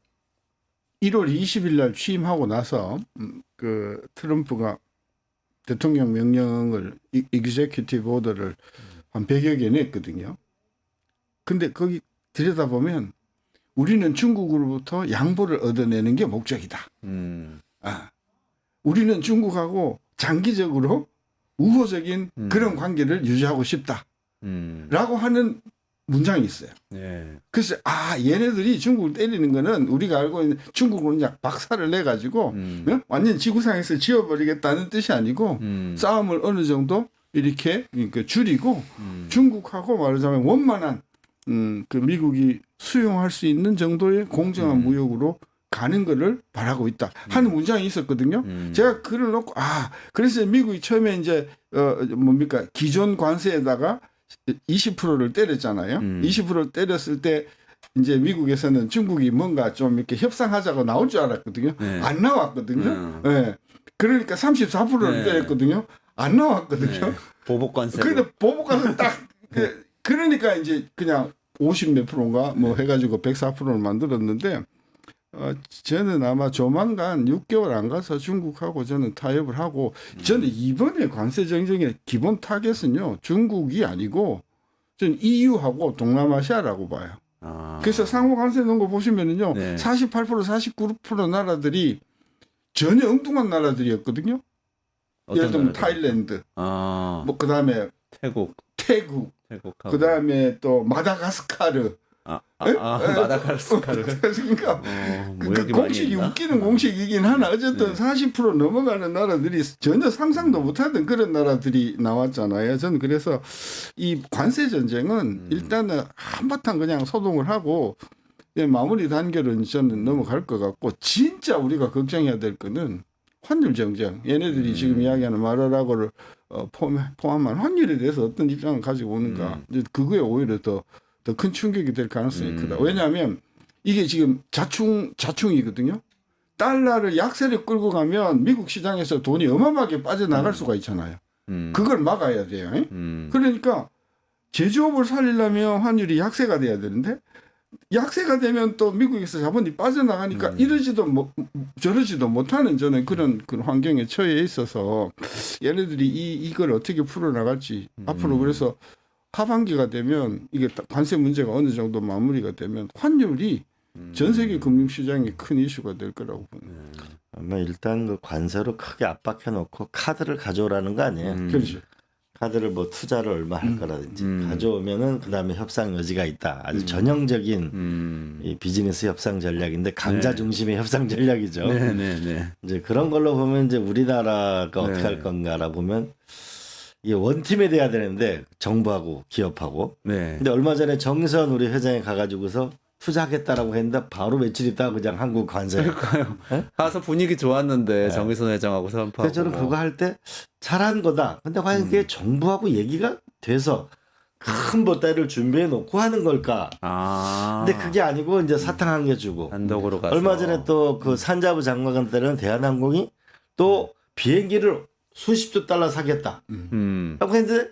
20일 날 취임하고 나서 그 트럼프가 대통령 명령을 executive order를 한 100여 개 냈거든요. 근데 거기 들여다보면 우리는 중국으로부터 양보를 얻어내는 게 목적이다. 우리는 중국하고 장기적으로 우호적인 그런 관계를 유지하고 싶다라고 하는 문장이 있어요. 네. 그래서 얘네들이 중국을 때리는 거는 우리가 알고 있는 중국으로 그냥 박살을 내 가지고 완전 지구상에서 지워버리겠다는 뜻이 아니고 싸움을 어느 정도 이렇게 줄이고 중국하고 말하자면 원만한 그 미국이 수용할 수 있는 정도의 공정한 무역으로 가는 거를 바라고 있다 하는 문장이 있었거든요. 제가 글을 놓고 그래서 미국이 처음에 이제 뭡니까 기존 관세에다가 20%를 때렸잖아요. 20%를 때렸을 때 이제 미국에서는 중국이 뭔가 좀 이렇게 협상하자고 나올 줄 알았거든요. 네. 안 나왔거든요. 네. 그러니까 34%를 네. 때렸거든요. 안 나왔거든요. 네. 보복관세. 그런데 보복관세 딱 그러니까 이제 그냥 50 몇 프로인가 뭐 해가지고 104%를 만들었는데 저는 아마 조만간 6개월 안 가서 중국하고 저는 타협을 하고 저는 이번에 관세 정책의 기본 타겟은요 중국이 아니고 저는 EU하고 동남아시아라고 봐요. 그래서 상호 관세 넣은 거 보시면은요 네. 48% 49% 나라들이 전혀 엉뚱한 나라들이었거든요. 예를 들면 타일랜드, 뭐 그다음에 태국, 태국하고. 그다음에 또 마다가스카르. 마다가스카르. 그러니까 그 무역이 많이 공식이 있나? 웃기는 공식이긴 하나 어쨌든 40% 넘어가는 나라들이 전혀 상상도 못하던 그런 나라들이 나왔잖아요. 저는 그래서 이 관세 전쟁은 일단은 한바탕 그냥 소동을 하고 마무리 단계는 저는 넘어갈 것 같고 진짜 우리가 걱정해야 될 거는 환율 정쟁. 얘네들이 지금 이야기하는 마라라고를 포함한 환율에 대해서 어떤 입장을 가지고 오는가. 그거에 오히려 더 큰 충격이 될 가능성이 크다. 왜냐하면 이게 지금 자충이거든요. 달러를 약세를 끌고 가면 미국 시장에서 돈이 어마어마하게 빠져나갈 수가 있잖아요. 그걸 막아야 돼요. 그러니까 제조업을 살리려면 환율이 약세가 돼야 되는데 약세가 되면 또 미국에서 자본이 빠져나가니까 이러지도 저러지도 못하는 저는 그런 환경에 처해 있어서 얘네들이 이걸 어떻게 풀어나갈지 앞으로 그래서 하반기가 되면 이게 관세 문제가 어느 정도 마무리가 되면 환율이 전 세계 금융시장이 큰 이슈가 될 거라고 봅니다. 아마 일단 그 관세로 크게 압박해 놓고 카드를 가져오라는 거 아니에요. 그렇죠. 카드를 뭐 투자를 얼마 할 거라든지 가져오면은 그다음에 협상 여지가 있다. 아주 전형적인 이 비즈니스 협상 전략인데 강자 중심의 협상 전략이죠. 네네네. 이제 그런 걸로 보면 이제 우리나라가 어떻게 할 건가라 보면 이게 원팀이 돼야 되는데 정부하고 기업하고. 네. 근데 얼마 전에 정선 우리 회장이 가가지고서 투자하겠다라고 했는데 바로 며칠 있다가 그냥 한국 관세. 그러니까요. 가서 분위기 좋았는데 정의선 회장하고 선포하고. 그래서 저는 그거 할 때 잘한 거다. 근데 과연 그게 정부하고 얘기가 돼서 큰 보따리를 준비해 놓고 하는 걸까? 근데 그게 아니고 이제 사탕 한 개 주고. 단독으로 가서. 얼마 전에 또 그 산자부 장관 때는 대한항공이 또 비행기를 수십조 달러 사겠다. 라고 했는데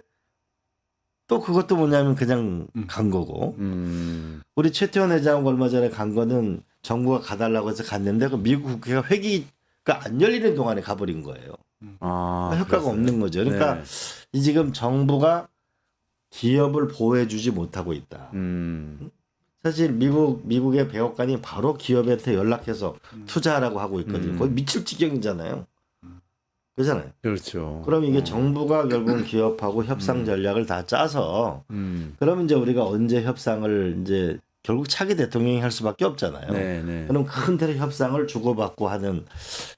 또 그것도 뭐냐면 그냥 간 거고. 우리 최태원 회장하고 얼마 전에 간 거는 정부가 가달라고 해서 갔는데 그 미국 국회가 회기가 안 열리는 동안에 가버린 거예요. 효과가 그랬어요? 없는 거죠. 그러니까 네. 이 지금 정부가 기업을 보호해주지 못하고 있다. 사실 미국의 백악관이 바로 기업한테 연락해서 투자하라고 하고 있거든요. 거의 미칠 지경이잖아요. 그렇잖아요. 그렇죠. 그럼 이게 정부가 결국 기업하고 협상 전략을 다 짜서 그러면 이제 우리가 언제 협상을 이제 결국 차기 대통령이 할 수밖에 없잖아요. 네네. 그럼 큰 틀의 협상을 주고받고 하는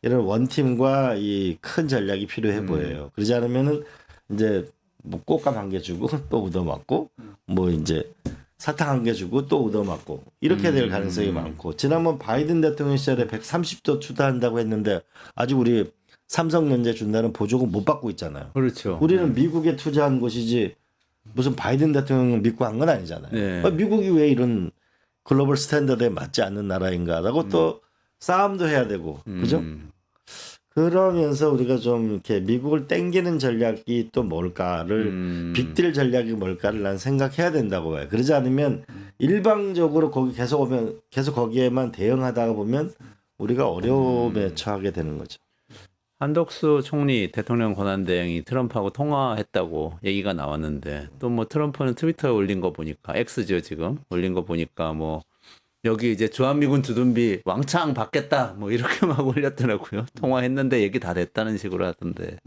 이런 원팀과 이 큰 전략이 필요해 보여요. 그러지 않으면은 이제 뭐 꽃감 한 개 주고 또 얻어맞고 뭐 이제 사탕 한 개 주고 또 얻어맞고 이렇게 될 가능성이 많고 지난번 바이든 대통령 시절에 130조 투자한다고 했는데 아직 우리 삼성전자 준다는 보조금 못 받고 있잖아요. 그렇죠. 우리는 미국에 투자한 곳이지 무슨 바이든 대통령을 믿고 한 건 아니잖아요. 네. 미국이 왜 이런 글로벌 스탠더드에 맞지 않는 나라인가라고 또 싸움도 해야 되고 그죠? 그러면서 우리가 좀 이렇게 미국을 땡기는 전략이 또 뭘까를 빅딜 전략이 뭘까를 난 생각해야 된다고 봐요. 그러지 않으면 일방적으로 거기 계속 오면 계속 거기에만 대응하다가 보면 우리가 어려움에 처하게 되는 거죠. 한덕수 총리 대통령 권한대행이 트럼프하고 통화했다고 얘기가 나왔는데 또 뭐 트럼프는 트위터에 올린 거 보니까 X죠 지금 올린 거 보니까 뭐 여기 이제 주한미군 주둔비 왕창 받겠다 뭐 이렇게 막 올렸더라고요. 통화했는데 얘기 다 됐다는 식으로 하던데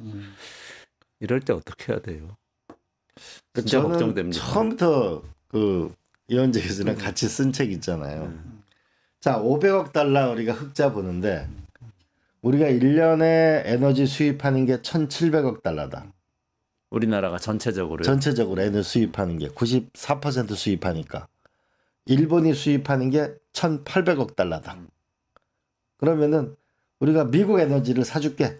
이럴 때 어떻게 해야 돼요? 진짜 저는 걱정됩니다. 처음부터 그 이현재 교수랑 같이 쓴 책 있잖아요. 자, 500억 달러 우리가 흑자 보는데 우리가 1년에 에너지 수입하는 게 1,700억 달러다. 우리나라가 전체적으로 전체적으로 에너지 수입하는 게 94% 수입하니까 일본이 수입하는 게 1,800억 달러다. 그러면은 우리가 미국 에너지를 사줄게.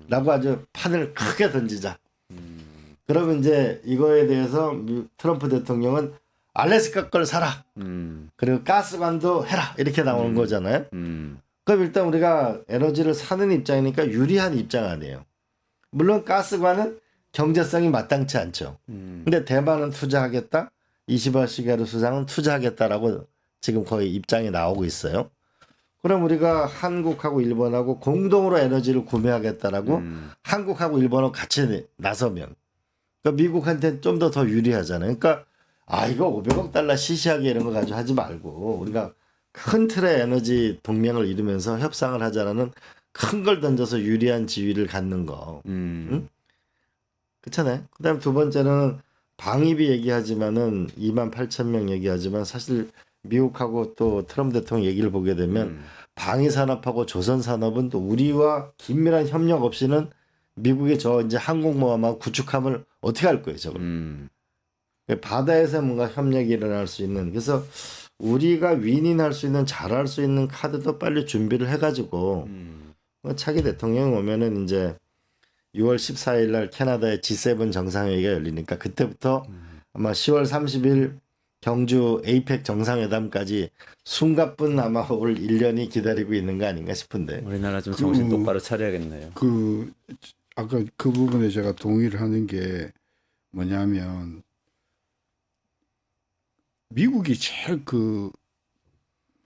라고 아주 판을 크게 던지자. 그러면 이제 이거에 대해서 트럼프 대통령은 알래스카 걸 사라. 그리고 가스관도 해라. 이렇게 나오는 거잖아요. 그럼 일단 우리가 에너지를 사는 입장이니까 유리한 입장 아니에요. 물론 가스관은 경제성이 마땅치 않죠. 근데 대만은 투자하겠다. 이시바 시게루 수상은 투자하겠다라고 지금 거의 입장이 나오고 있어요. 그럼 우리가 한국하고 일본하고 공동으로 에너지를 구매하겠다라고 한국하고 일본하고 같이 나서면 그러니까 미국한테는 좀 더 유리하잖아요. 그러니까 이거 500억 달러 시시하게 이런 거 가지고 하지 말고 우리가 큰 틀의 에너지 동맹을 이루면서 협상을 하자라는 큰 걸 던져서 유리한 지위를 갖는 거. 응? 그렇잖아요. 그다음 두 번째는 방위비 얘기하지만은 28,000명 얘기하지만 사실 미국하고 또 트럼프 대통령 얘기를 보게 되면 방위 산업하고 조선 산업은 또 우리와 긴밀한 협력 없이는 미국의 저 이제 항공모함하고 구축함을 어떻게 할 거예요, 저걸. 바다에서 뭔가 협력이 일어날 수 있는 그래서 우리가 윈윈할 수 있는 잘할 수 있는 카드도 빨리 준비를 해가지고 차기 대통령이 오면은 이제 6월 14일 날 캐나다의 G7 정상회의가 열리니까 그때부터 아마 10월 30일 경주 에이펙 정상회담까지 숨가쁜 아마 올 1년이 기다리고 있는 거 아닌가 싶은데. 우리나라 좀 정신 똑바로 차려야겠네요. 아까 그 부분에 제가 동의를 하는 게 뭐냐면 미국이 제일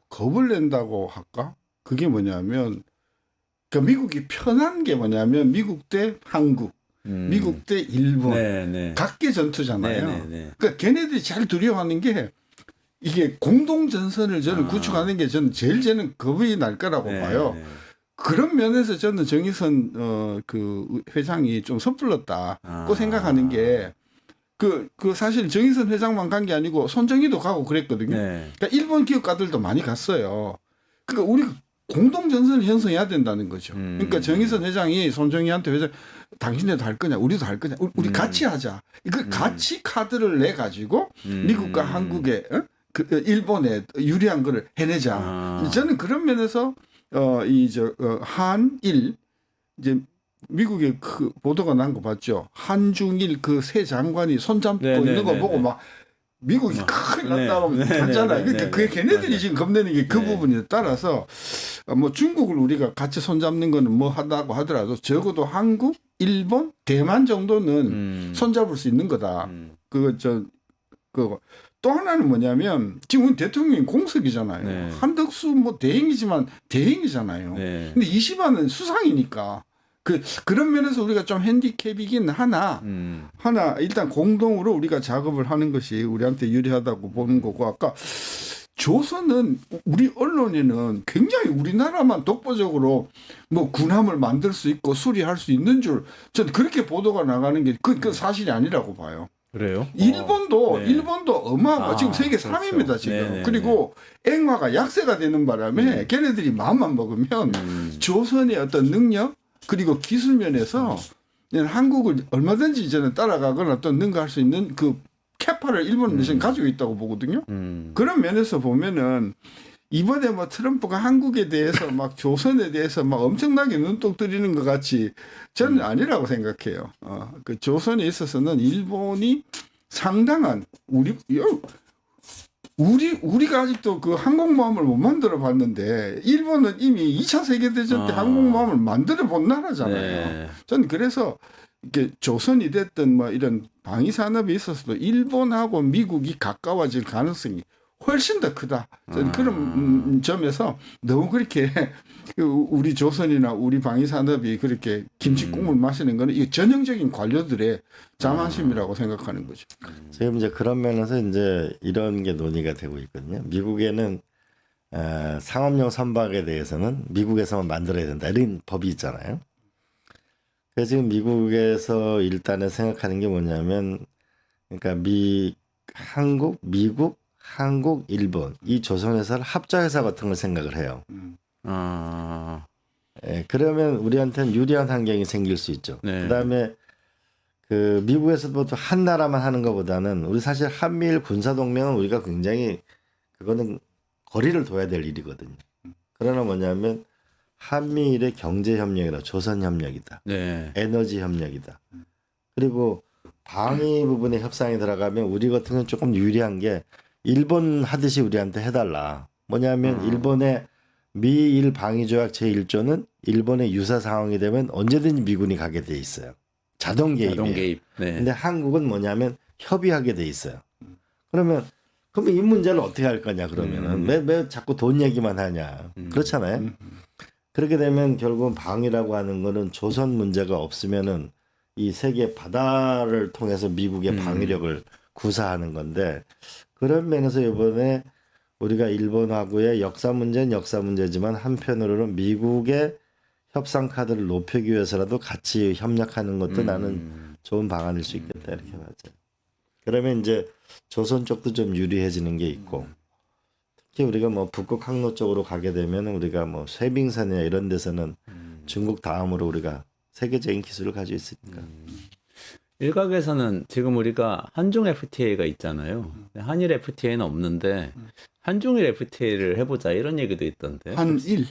겁을 낸다고 할까? 그게 뭐냐면 그러니까 미국이 편한 게 뭐냐면 미국 대 한국, 미국 대 일본 각계 전투잖아요. 그러니까 걔네들이 제일 두려워하는 게 이게 공동 전선을 저는 구축하는 게 저는 저는 겁이 날 거라고 봐요. 그런 면에서 저는 정의선 그 회장이 좀 섣불렀다고 생각하는 게 그 사실 정의선 회장만 간 게 아니고 손정희도 가고 그랬거든요. 그러니까 일본 기업가들도 많이 갔어요. 그러니까 우리 공동 전선을 형성해야 된다는 거죠. 그러니까 정의선 회장이 손정희한테 회장 당신네도 할 거냐, 우리도 할 거냐, 우리 같이 하자. 그 같이 카드를 내 가지고 미국과 한국의 그 일본에 유리한 거를 해내자. 저는 그런 면에서 한일 이제 미국의 그 보도가 난 거 봤죠. 한중일 그 세 장관이 손잡고 있는 거 보고 막 미국이 큰일 났다고 하잖아요. 그러니까 그게 걔네들이 지금 겁내는 게 그 부분에 따라서 뭐 중국을 우리가 같이 손잡는 거는 뭐 하다고 하더라도 적어도 한국, 일본, 대만 정도는 손잡을 수 있는 거다. 또 하나는 뭐냐면 지금 대통령이 공석이잖아요. 한덕수 뭐 대행이지만 대행이잖아요. 근데 이시바는 수상이니까 그런 면에서 우리가 좀 핸디캡이긴 하나 일단 공동으로 우리가 작업을 하는 것이 우리한테 유리하다고 보는 거고 아까 조선은 우리 언론에는 굉장히 우리나라만 독보적으로 뭐 군함을 만들 수 있고 수리할 수 있는 줄 전 그렇게 보도가 나가는 게 그 사실이 아니라고 봐요. 그래요? 일본도 어마어마 지금 세계 3위입니다 지금. 그리고 앵화가 약세가 되는 바람에 걔네들이 마음만 먹으면 조선의 어떤 능력 그리고 기술 면에서 한국을 얼마든지 저는 따라가거나 어떤 능가할 수 있는 그 캐파를 일본은 지금 가지고 있다고 보거든요. 그런 면에서 보면은 이번에 뭐 트럼프가 한국에 대해서 막 조선에 대해서 막 엄청나게 눈독 들이는 것 같이 저는 아니라고 생각해요. 그 조선에 있어서는 일본이 상당한 우리가 아직도 그 항공모함을 못 만들어 봤는데 일본은 이미 2차 세계대전 때 항공모함을 만들어 본 나라잖아요. 저는 그래서 이렇게 조선이 됐든 뭐 이런 방위 산업에 있어서도 일본하고 미국이 가까워질 가능성이 훨씬 더 크다. 저는 그런 점에서 너무 그렇게 우리 조선이나 우리 방위산업이 그렇게 김치국물 마시는 거는 이 전형적인 관료들의 자만심이라고 생각하는 거죠. 지금 이제 그런 면에서 이제 이런 게 논의가 되고 있거든요. 미국에는 상업용 선박에 대해서는 미국에서만 만들어야 된다 이런 법이 있잖아요. 그래서 지금 미국에서 일단은 생각하는 게 뭐냐면, 그러니까 한국, 미국, 일본 이 조선회사를 합자회사 같은 걸 생각을 해요. 예, 그러면 우리한테는 유리한 환경이 생길 수 있죠. 네. 그다음에 그 미국에서도 한 나라만 하는 것보다는 우리 사실 한미일 군사동맹은 우리가 굉장히 그거는 거리를 둬야 될 일이거든요. 그러나 뭐냐면 한미일의 경제협력이다, 조선협력이다, 네. 에너지협력이다. 그리고 방위 부분에 협상이 들어가면 우리 같은 경우는 조금 유리한 게 일본 하듯이 우리한테 해달라. 뭐냐면 일본의 미일 방위조약 제1조는 일본의 유사 상황이 되면 언제든지 미군이 가게 돼 있어요. 자동 개입이에요. 자동 개입. 네. 근데 한국은 뭐냐면 협의하게 돼 있어요. 그러면 이 문제를 어떻게 할 거냐 그러면은 왜 자꾸 돈 얘기만 하냐. 그렇잖아요. 그렇게 되면 결국은 방위라고 하는 거는 조선 문제가 없으면은 이 세계 바다를 통해서 미국의 방위력을 구사하는 건데, 그런 면에서 이번에 우리가 일본하고의 역사 문제는 역사 문제지만 한편으로는 미국의 협상 카드를 높이기 위해서라도 같이 협력하는 것도 나는 좋은 방안일 수 있겠다 이렇게 봐죠. 그러면 이제 조선 쪽도 좀 유리해지는 게 있고, 특히 우리가 뭐 북극 항로 쪽으로 가게 되면 우리가 뭐 쇠빙산이나 이런 데서는 중국 다음으로 우리가 세계적인 기술을 가지고 있으니까. 일각에서는 지금 우리가 한중 FTA가 있잖아요. 한일 FTA는 없는데 한중일 FTA를 해보자 이런 얘기도 있던데. 한일.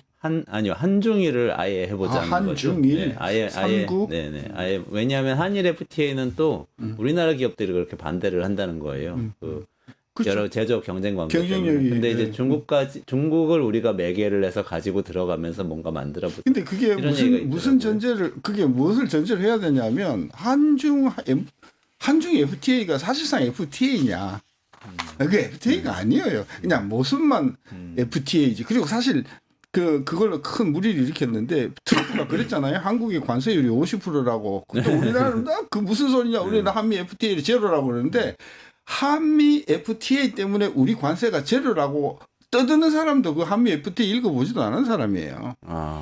아니요, 한중일을 아예 해보자는 거죠. 한중일. 네, 아예 삼국? 네네. 아예 왜냐하면 한일 FTA는 또 우리나라 기업들이 그렇게 반대를 한다는 거예요. 그렇죠. 여러 제조업 경쟁 관계 때문에. 경쟁력이, 근데 이제 네. 중국을 우리가 매개를 해서 가지고 들어가면서 뭔가 만들어 보자. 근데 그게 이런 얘기가 무슨 있더라고요. 그게 무엇을 전제를 해야 되냐면 한중 FTA가 사실상 FTA냐? 그 FTA가 아니에요. 그냥 모순만 FTA지. 그리고 사실 그걸로 큰 무리를 일으켰는데 트럼프가 그랬잖아요. 한국의 관세율이 50%라고. 또 우리나라는 그 무슨 소리냐? 우리는 한미 FTA를 제로라고 그러는데 한미 FTA 때문에 우리 관세가 제로라고 떠드는 사람도 그 한미 FTA 읽어보지도 않은 사람이에요.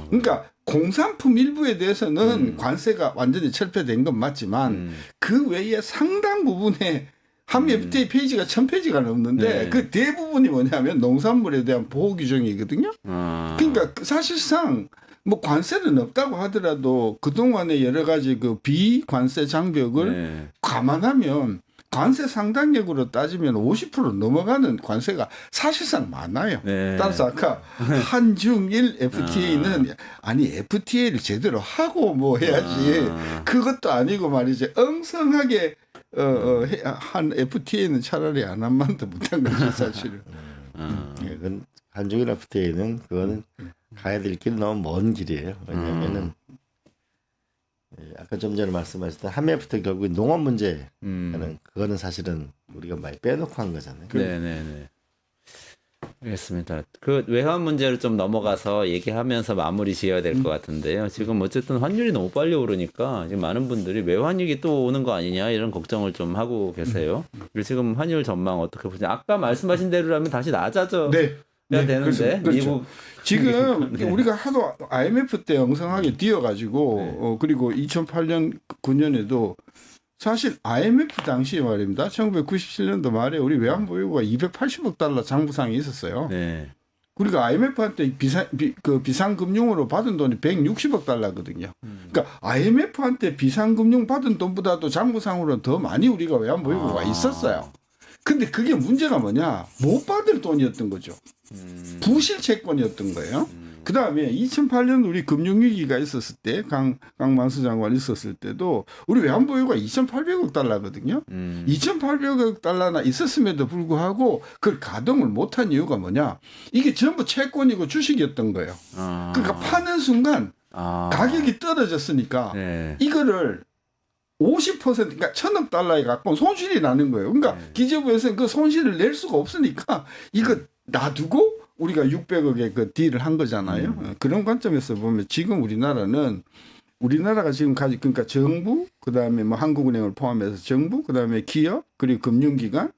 그러니까 공산품 일부에 대해서는 관세가 완전히 철폐된 건 맞지만 그 외에 상당 부분에 한미 FTA 페이지가 1000페이지가 넘는데 네. 그 대부분이 뭐냐면 농산물에 대한 보호 규정이거든요. 그러니까 사실상 뭐 관세는 없다고 하더라도 그동안의 여러 가지 그 비관세 장벽을 네. 감안하면 관세 상당액으로 따지면 50% 넘어가는 관세가 사실상 많아요. 네. 따라서 아까 한중일 FTA는 아니 FTA를 제대로 하고 뭐 해야지 그것도 아니고 말이지 엉성하게 한 FTA는 차라리 안 한 만도 못한 거지 사실은. 예, 그건 한중일 FTA는 그거는 가야 될 길 너무 먼 길이에요. 왜냐하면은 아까 좀 전에 말씀하셨던 한미 FTA 결국 농업 문제는 그거는 사실은 우리가 많이 빼놓고 한 거잖아요. 네네네. 알겠습니다. 그 외환 문제를 좀 넘어가서 얘기하면서 마무리 지어야 될 것 같은데요. 지금 어쨌든 환율이 너무 빨리 오르니까 지금 많은 분들이 외환위기 또 오는 거 아니냐 이런 걱정을 좀 하고 계세요. 그리고 지금 환율 전망 어떻게 보세요? 아까 말씀하신 대로라면 다시 낮아져. 네. 해야 되는데 그렇죠. 미국 지금 네. 우리가 하도 IMF 때 엉성하게 뛰어가지고 그리고 2008년 9년에도 사실 IMF 당시에 말입니다. 1997년도 말에 우리 외환보유고가 280억 달러 장부상이 있었어요. 네. 우리가 IMF한테 비상금융으로 받은 돈이 160억 달러거든요. 그러니까 IMF한테 비상금융 받은 돈보다도 장부상으로는 더 많이 우리가 외환보유고가 있었어요. 근데 그게 문제가 뭐냐? 못 받을 돈이었던 거죠. 부실 채권이었던 거예요. 그 다음에 2008년 우리 금융위기가 있었을 때 강만수 장관 있었을 때도 우리 외환보유고가 2,800억 달러거든요. 2,800억 달러나 있었음에도 불구하고 그걸 가동을 못한 이유가 뭐냐? 이게 전부 채권이고 주식이었던 거예요. 그러니까 파는 순간 가격이 떨어졌으니까 네. 이거를 50% 그러니까 1,000억 달러에 가까운 손실이 나는 거예요. 그러니까 기재부에서는 그 손실을 낼 수가 없으니까 이거 놔두고 우리가 600억의 그 딜을 한 거잖아요. 그런 관점에서 보면 지금 우리나라가 지금 그러니까 정부 그다음에 뭐 한국은행을 포함해서 정부 그다음에 기업 그리고 금융기관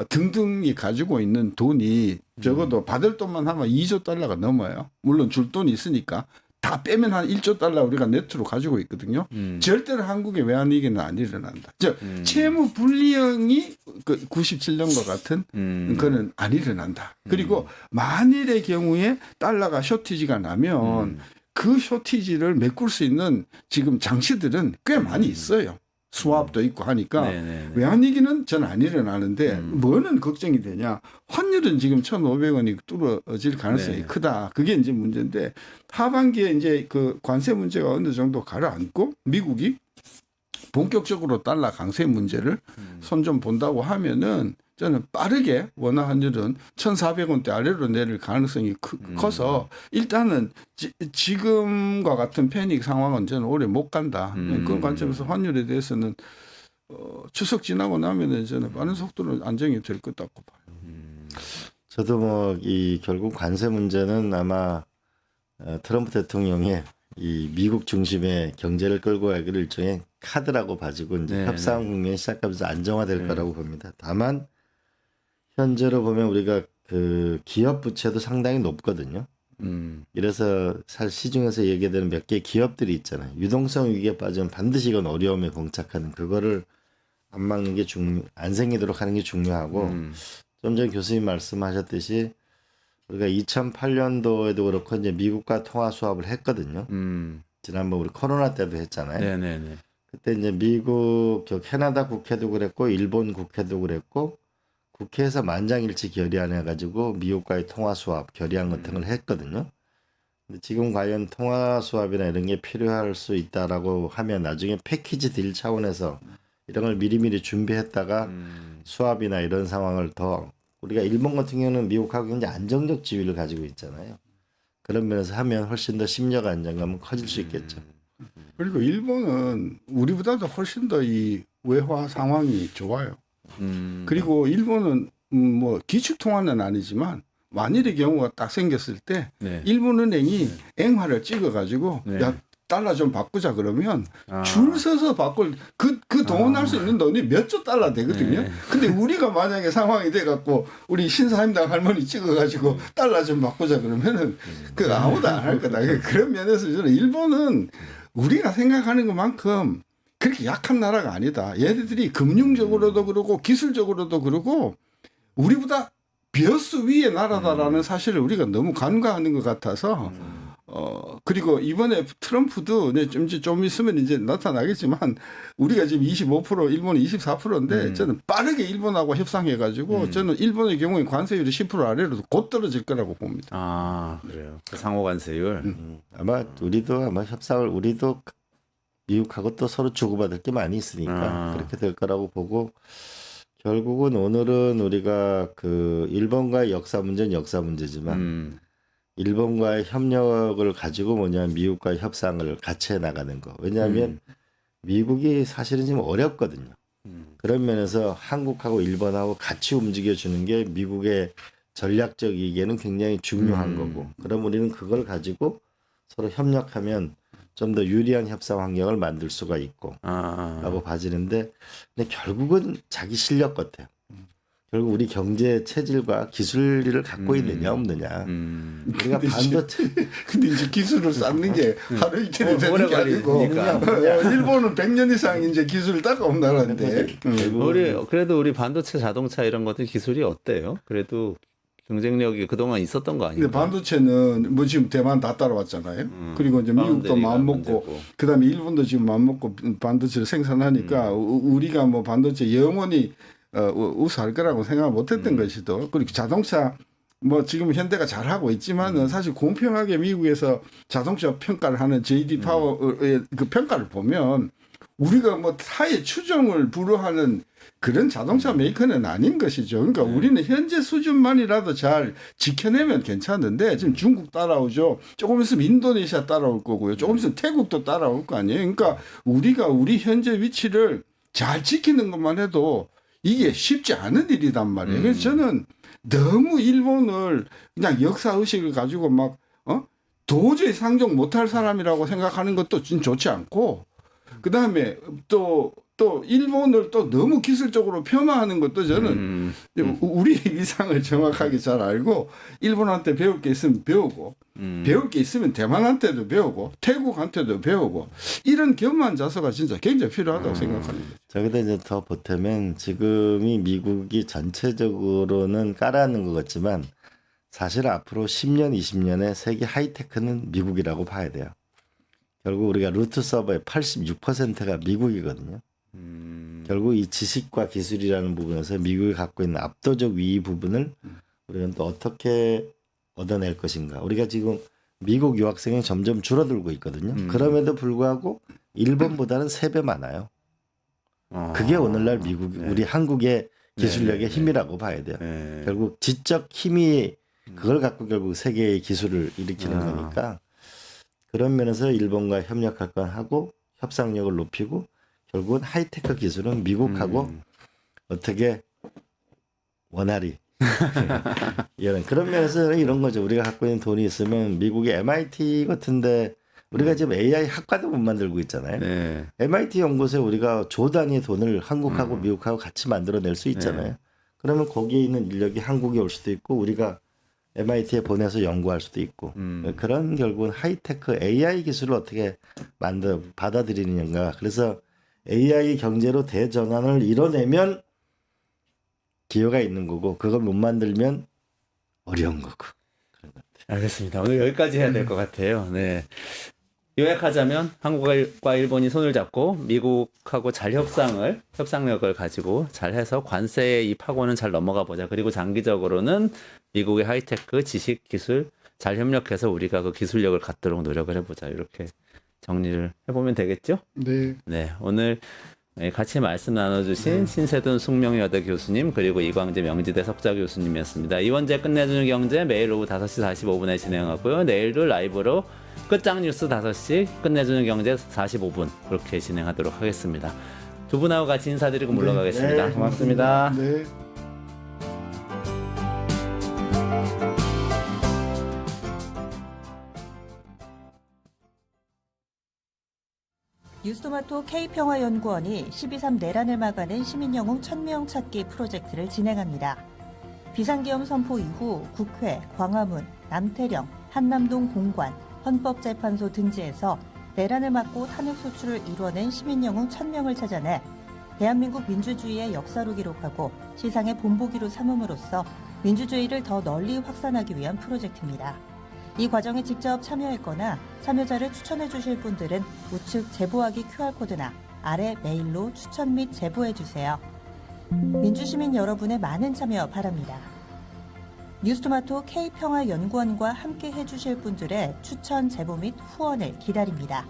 등등이 가지고 있는 돈이 적어도 받을 돈만 하면 2조 달러가 넘어요. 물론 줄 돈이 있으니까 다 빼면 한 1조 달러 우리가 네트로 가지고 있거든요. 절대로 한국의 외환위기는 안 일어난다. 즉 채무 불이행이 그 97년과 같은 그거는 안 일어난다. 그리고 만일의 경우에 달러가 쇼티지가 나면 그 쇼티지를 메꿀 수 있는 지금 장치들은 꽤 많이 있어요. 수압도 있고 하니까 외환위기는 저는 안 일어나는데 뭐는 걱정이 되냐. 환율은 지금 1,500원이 뚫어질 가능성이 크다. 그게 이제 문제인데 하반기에 이제 그 관세 문제가 어느 정도 가라앉고 미국이 본격적으로 달러 강세 문제를 손 좀 본다고 하면은 저는 빠르게 원화 환율은 1,400원대 아래로 내릴 가능성이 커서 일단은 지금과 같은 패닉 상황은 저는 오래 못 간다. 그런 관점에서 환율에 대해서는 추석 지나고 나면은 저는 빠른 속도로 안정이 될 것 같고 봐요. 저도 뭐 이 결국 관세 문제는 아마 트럼프 대통령의 이 미국 중심의 경제를 끌고 가기를 일종의 카드라고 봐지고 이제 협상 국면이 시작하면서 안정화될 거라고 봅니다. 다만 현재로 보면 우리가 그 기업 부채도 상당히 높거든요. 이래서 사실 시중에서 얘기되는 몇 개의 기업들이 있잖아요. 유동성 위기에 빠지면 반드시 이건 어려움에 봉착하는 그거를 안 막는 게 안 생기도록 하는 게 중요하고 좀 전에 교수님 말씀하셨듯이 우리가 2008년도에도 그렇고 이제 미국과 통화 수합을 했거든요. 지난번 우리 코로나 때도 했잖아요. 네네네. 그때 이제 미국 캐나다 국회도 그랬고 일본 국회도 그랬고 국회에서 만장일치 결의안해가지고 미국과의 통화 수합 결의안 같은 걸 했거든요. 근데 지금 과연 통화 수합이나 이런 게 필요할 수 있다라고 하면 나중에 패키지 딜 차원에서 이런 걸 미리미리 준비했다가 수합이나 이런 상황을 더 우리가 일본 같은 경우는 미국하고 굉장히 안정적 지위를 가지고 있잖아요. 그런 면에서 하면 훨씬 더 심리적 안정감은 커질 수 있겠죠. 그리고 일본은 우리보다도 훨씬 더 이 외화 상황이 좋아요. 그리고 일본은 뭐 기축통화는 아니지만 만일의 경우가 딱 생겼을 때 일본은행이 앵화를 찍어가지고 야 달러 좀 바꾸자 그러면 줄 서서 바꿀 그 동원할 수 있는 돈이 몇 조 달러 되거든요. 근데 우리가 만약에 상황이 돼갖고 우리 신사임당 할머니 찍어가지고 달러 좀 바꾸자 그러면은 그 아무도 안 할 거다. 그런 면에서 저는 일본은 우리가 생각하는 것만큼 그렇게 약한 나라가 아니다. 얘네들이 금융적으로도 그러고 기술적으로도 그러고 우리보다 벼스 위의 나라다라는 사실을 우리가 너무 간과하는 것 같아서 그리고 이번에 트럼프도 좀 있으면 이제 나타나겠지만 우리가 지금 25% 일본이 24%인데 저는 빠르게 일본하고 협상해가지고 저는 일본의 경우에 관세율이 10% 아래로 곧 떨어질 거라고 봅니다. 아 그래요. 그 상호 관세율. 아마 우리도 아마 협상을 우리도 미국하고 또 서로 주고받을 게 많이 있으니까 그렇게 될 거라고 보고 결국은 오늘은 우리가 그 일본과의 역사 문제는 역사 문제지만 일본과의 협력을 가지고 뭐냐면 미국과의 협상을 같이 해나가는 거. 왜냐하면 미국이 사실은 지금 어렵거든요. 그런 면에서 한국하고 일본하고 같이 움직여주는 게 미국의 전략적 이익에는 굉장히 중요한 거고. 그럼 우리는 그걸 가지고 서로 협력하면 좀 더 유리한 협상 환경을 만들 수가 있고 라고 봐지는데 근데 결국은 자기 실력 같아요. 결국 우리 경제 체질과 기술을 갖고 있느냐 없느냐. 우리가 반도체 근데 이제 기술을 쌓는 게 하루 이틀이 되는 게 아니고 일본은 100년 이상 이제 기술을 닦아온 나라인데 그래도 우리 반도체 자동차 이런 것들 기술이 어때요? 그래도 경쟁력이 그동안 있었던 거 아니에요? 근데 반도체는 뭐 지금 대만 다 따라왔잖아요. 그리고 이제 미국도 마음먹고 그다음에 일본도 지금 마음먹고 반도체를 생산하니까 우리가 뭐 반도체 영원히 우수할 거라고 생각 못했던 것이도 그리고 자동차 뭐 지금 현대가 잘하고 있지만은 사실 공평하게 미국에서 자동차 평가를 하는 J.D. 파워의 그 평가를 보면 우리가 뭐 타의 추종을 불허하는 그런 자동차 메이커는 아닌 것이죠. 그러니까 우리는 현재 수준만이라도 잘 지켜내면 괜찮은데 지금 중국 따라오죠. 조금 있으면 인도네시아 따라올 거고요. 조금 있으면 태국도 따라올 거 아니에요. 그러니까 우리가 우리 현재 위치를 잘 지키는 것만 해도 이게 쉽지 않은 일이단 말이에요. 그래서 저는 너무 일본을 그냥 역사 의식을 가지고 막 도저히 상종 못할 사람이라고 생각하는 것도 좀 좋지 않고, 그 다음에 또 일본을 또 너무 기술적으로 폄하하는 것도 저는 우리 위상을 정확하게 잘 알고 일본한테 배울 게 있으면 배우고 배울 게 있으면 대만한테도 배우고 태국한테도 배우고 이런 겸한 자세가 진짜 굉장히 필요하다고 생각합니다. 저기다 이제 더 보태면 지금이 미국이 전체적으로는 깔아놓은 것 같지만 사실 앞으로 10년, 20년에 세계 하이테크는 미국이라고 봐야 돼요. 결국 우리가 루트 서버의 86%가 미국이거든요. 결국 이 지식과 기술이라는 부분에서 미국이 갖고 있는 압도적 위위 부분을 우리는 또 어떻게 얻어낼 것인가. 우리가 지금 미국 유학생이 점점 줄어들고 있거든요. 그럼에도 불구하고 일본보다는 3배 많아요. 그게 오늘날 미국, 우리 한국의 기술력의 힘이라고 봐야 돼요. 결국 지적 힘이 그걸 갖고 결국 세계의 기술을 일으키는 거니까 그런 면에서 일본과 협력할 건 하고 협상력을 높이고 결국은 하이테크 기술은 미국하고 어떻게 원활히 이런 그런 면에서 이런 거죠. 우리가 갖고 있는 돈이 있으면 미국의 MIT 같은데 우리가 지금 AI 학과도 못 만들고 있잖아요. 네. MIT 연구소에 우리가 조 단위의 돈을 한국하고 미국하고 같이 만들어낼 수 있잖아요. 그러면 거기에 있는 인력이 한국에 올 수도 있고 우리가 MIT에 보내서 연구할 수도 있고 그런 결국은 하이테크 AI 기술을 어떻게 받아들이느냐. 그래서 AI 경제로 대전환을 이뤄내면 기회가 있는 거고 그걸 못 만들면 어려운 거고. 그런 것 같아요. 알겠습니다. 오늘 여기까지 해야 될 것 같아요. 네. 요약하자면 한국과 일본이 손을 잡고 미국하고 잘 협상력을 가지고 잘 해서 관세의 이 파고는 잘 넘어가 보자. 그리고 장기적으로는 미국의 하이테크, 지식, 기술 잘 협력해서 우리가 그 기술력을 갖도록 노력을 해보자. 이렇게 정리를 해보면 되겠죠? 네. 네. 오늘 같이 말씀 나눠주신 신세돈 숙명여대 교수님 그리고 이광재 명지대 석좌 교수님이었습니다. 이원재 끝내주는 경제 매일 오후 5시 45분에 진행하고요. 내일도 라이브로 끝장 뉴스 5시 끝내주는 경제 45분 그렇게 진행하도록 하겠습니다. 두 분하고 같이 인사드리고 물러가겠습니다. 네. 고맙습니다. 네. 뉴스토마토 K평화연구원이 12.3 내란을 막아낸 시민영웅 1000명 찾기 프로젝트를 진행합니다. 비상계엄 선포 이후 국회, 광화문, 남태령, 한남동 공관, 헌법재판소 등지에서 내란을 막고 탄핵소추를 이뤄낸 시민영웅 1000명을 찾아내 대한민국 민주주의의 역사로 기록하고 시상의 본보기로 삼음으로써 민주주의를 더 널리 확산하기 위한 프로젝트입니다. 이 과정에 직접 참여했거나 참여자를 추천해 주실 분들은 우측 제보하기 QR코드나 아래 메일로 추천 및 제보해 주세요. 민주시민 여러분의 많은 참여 바랍니다. 뉴스토마토 K평화연구원과 함께 해주실 분들의 추천 제보 및 후원을 기다립니다.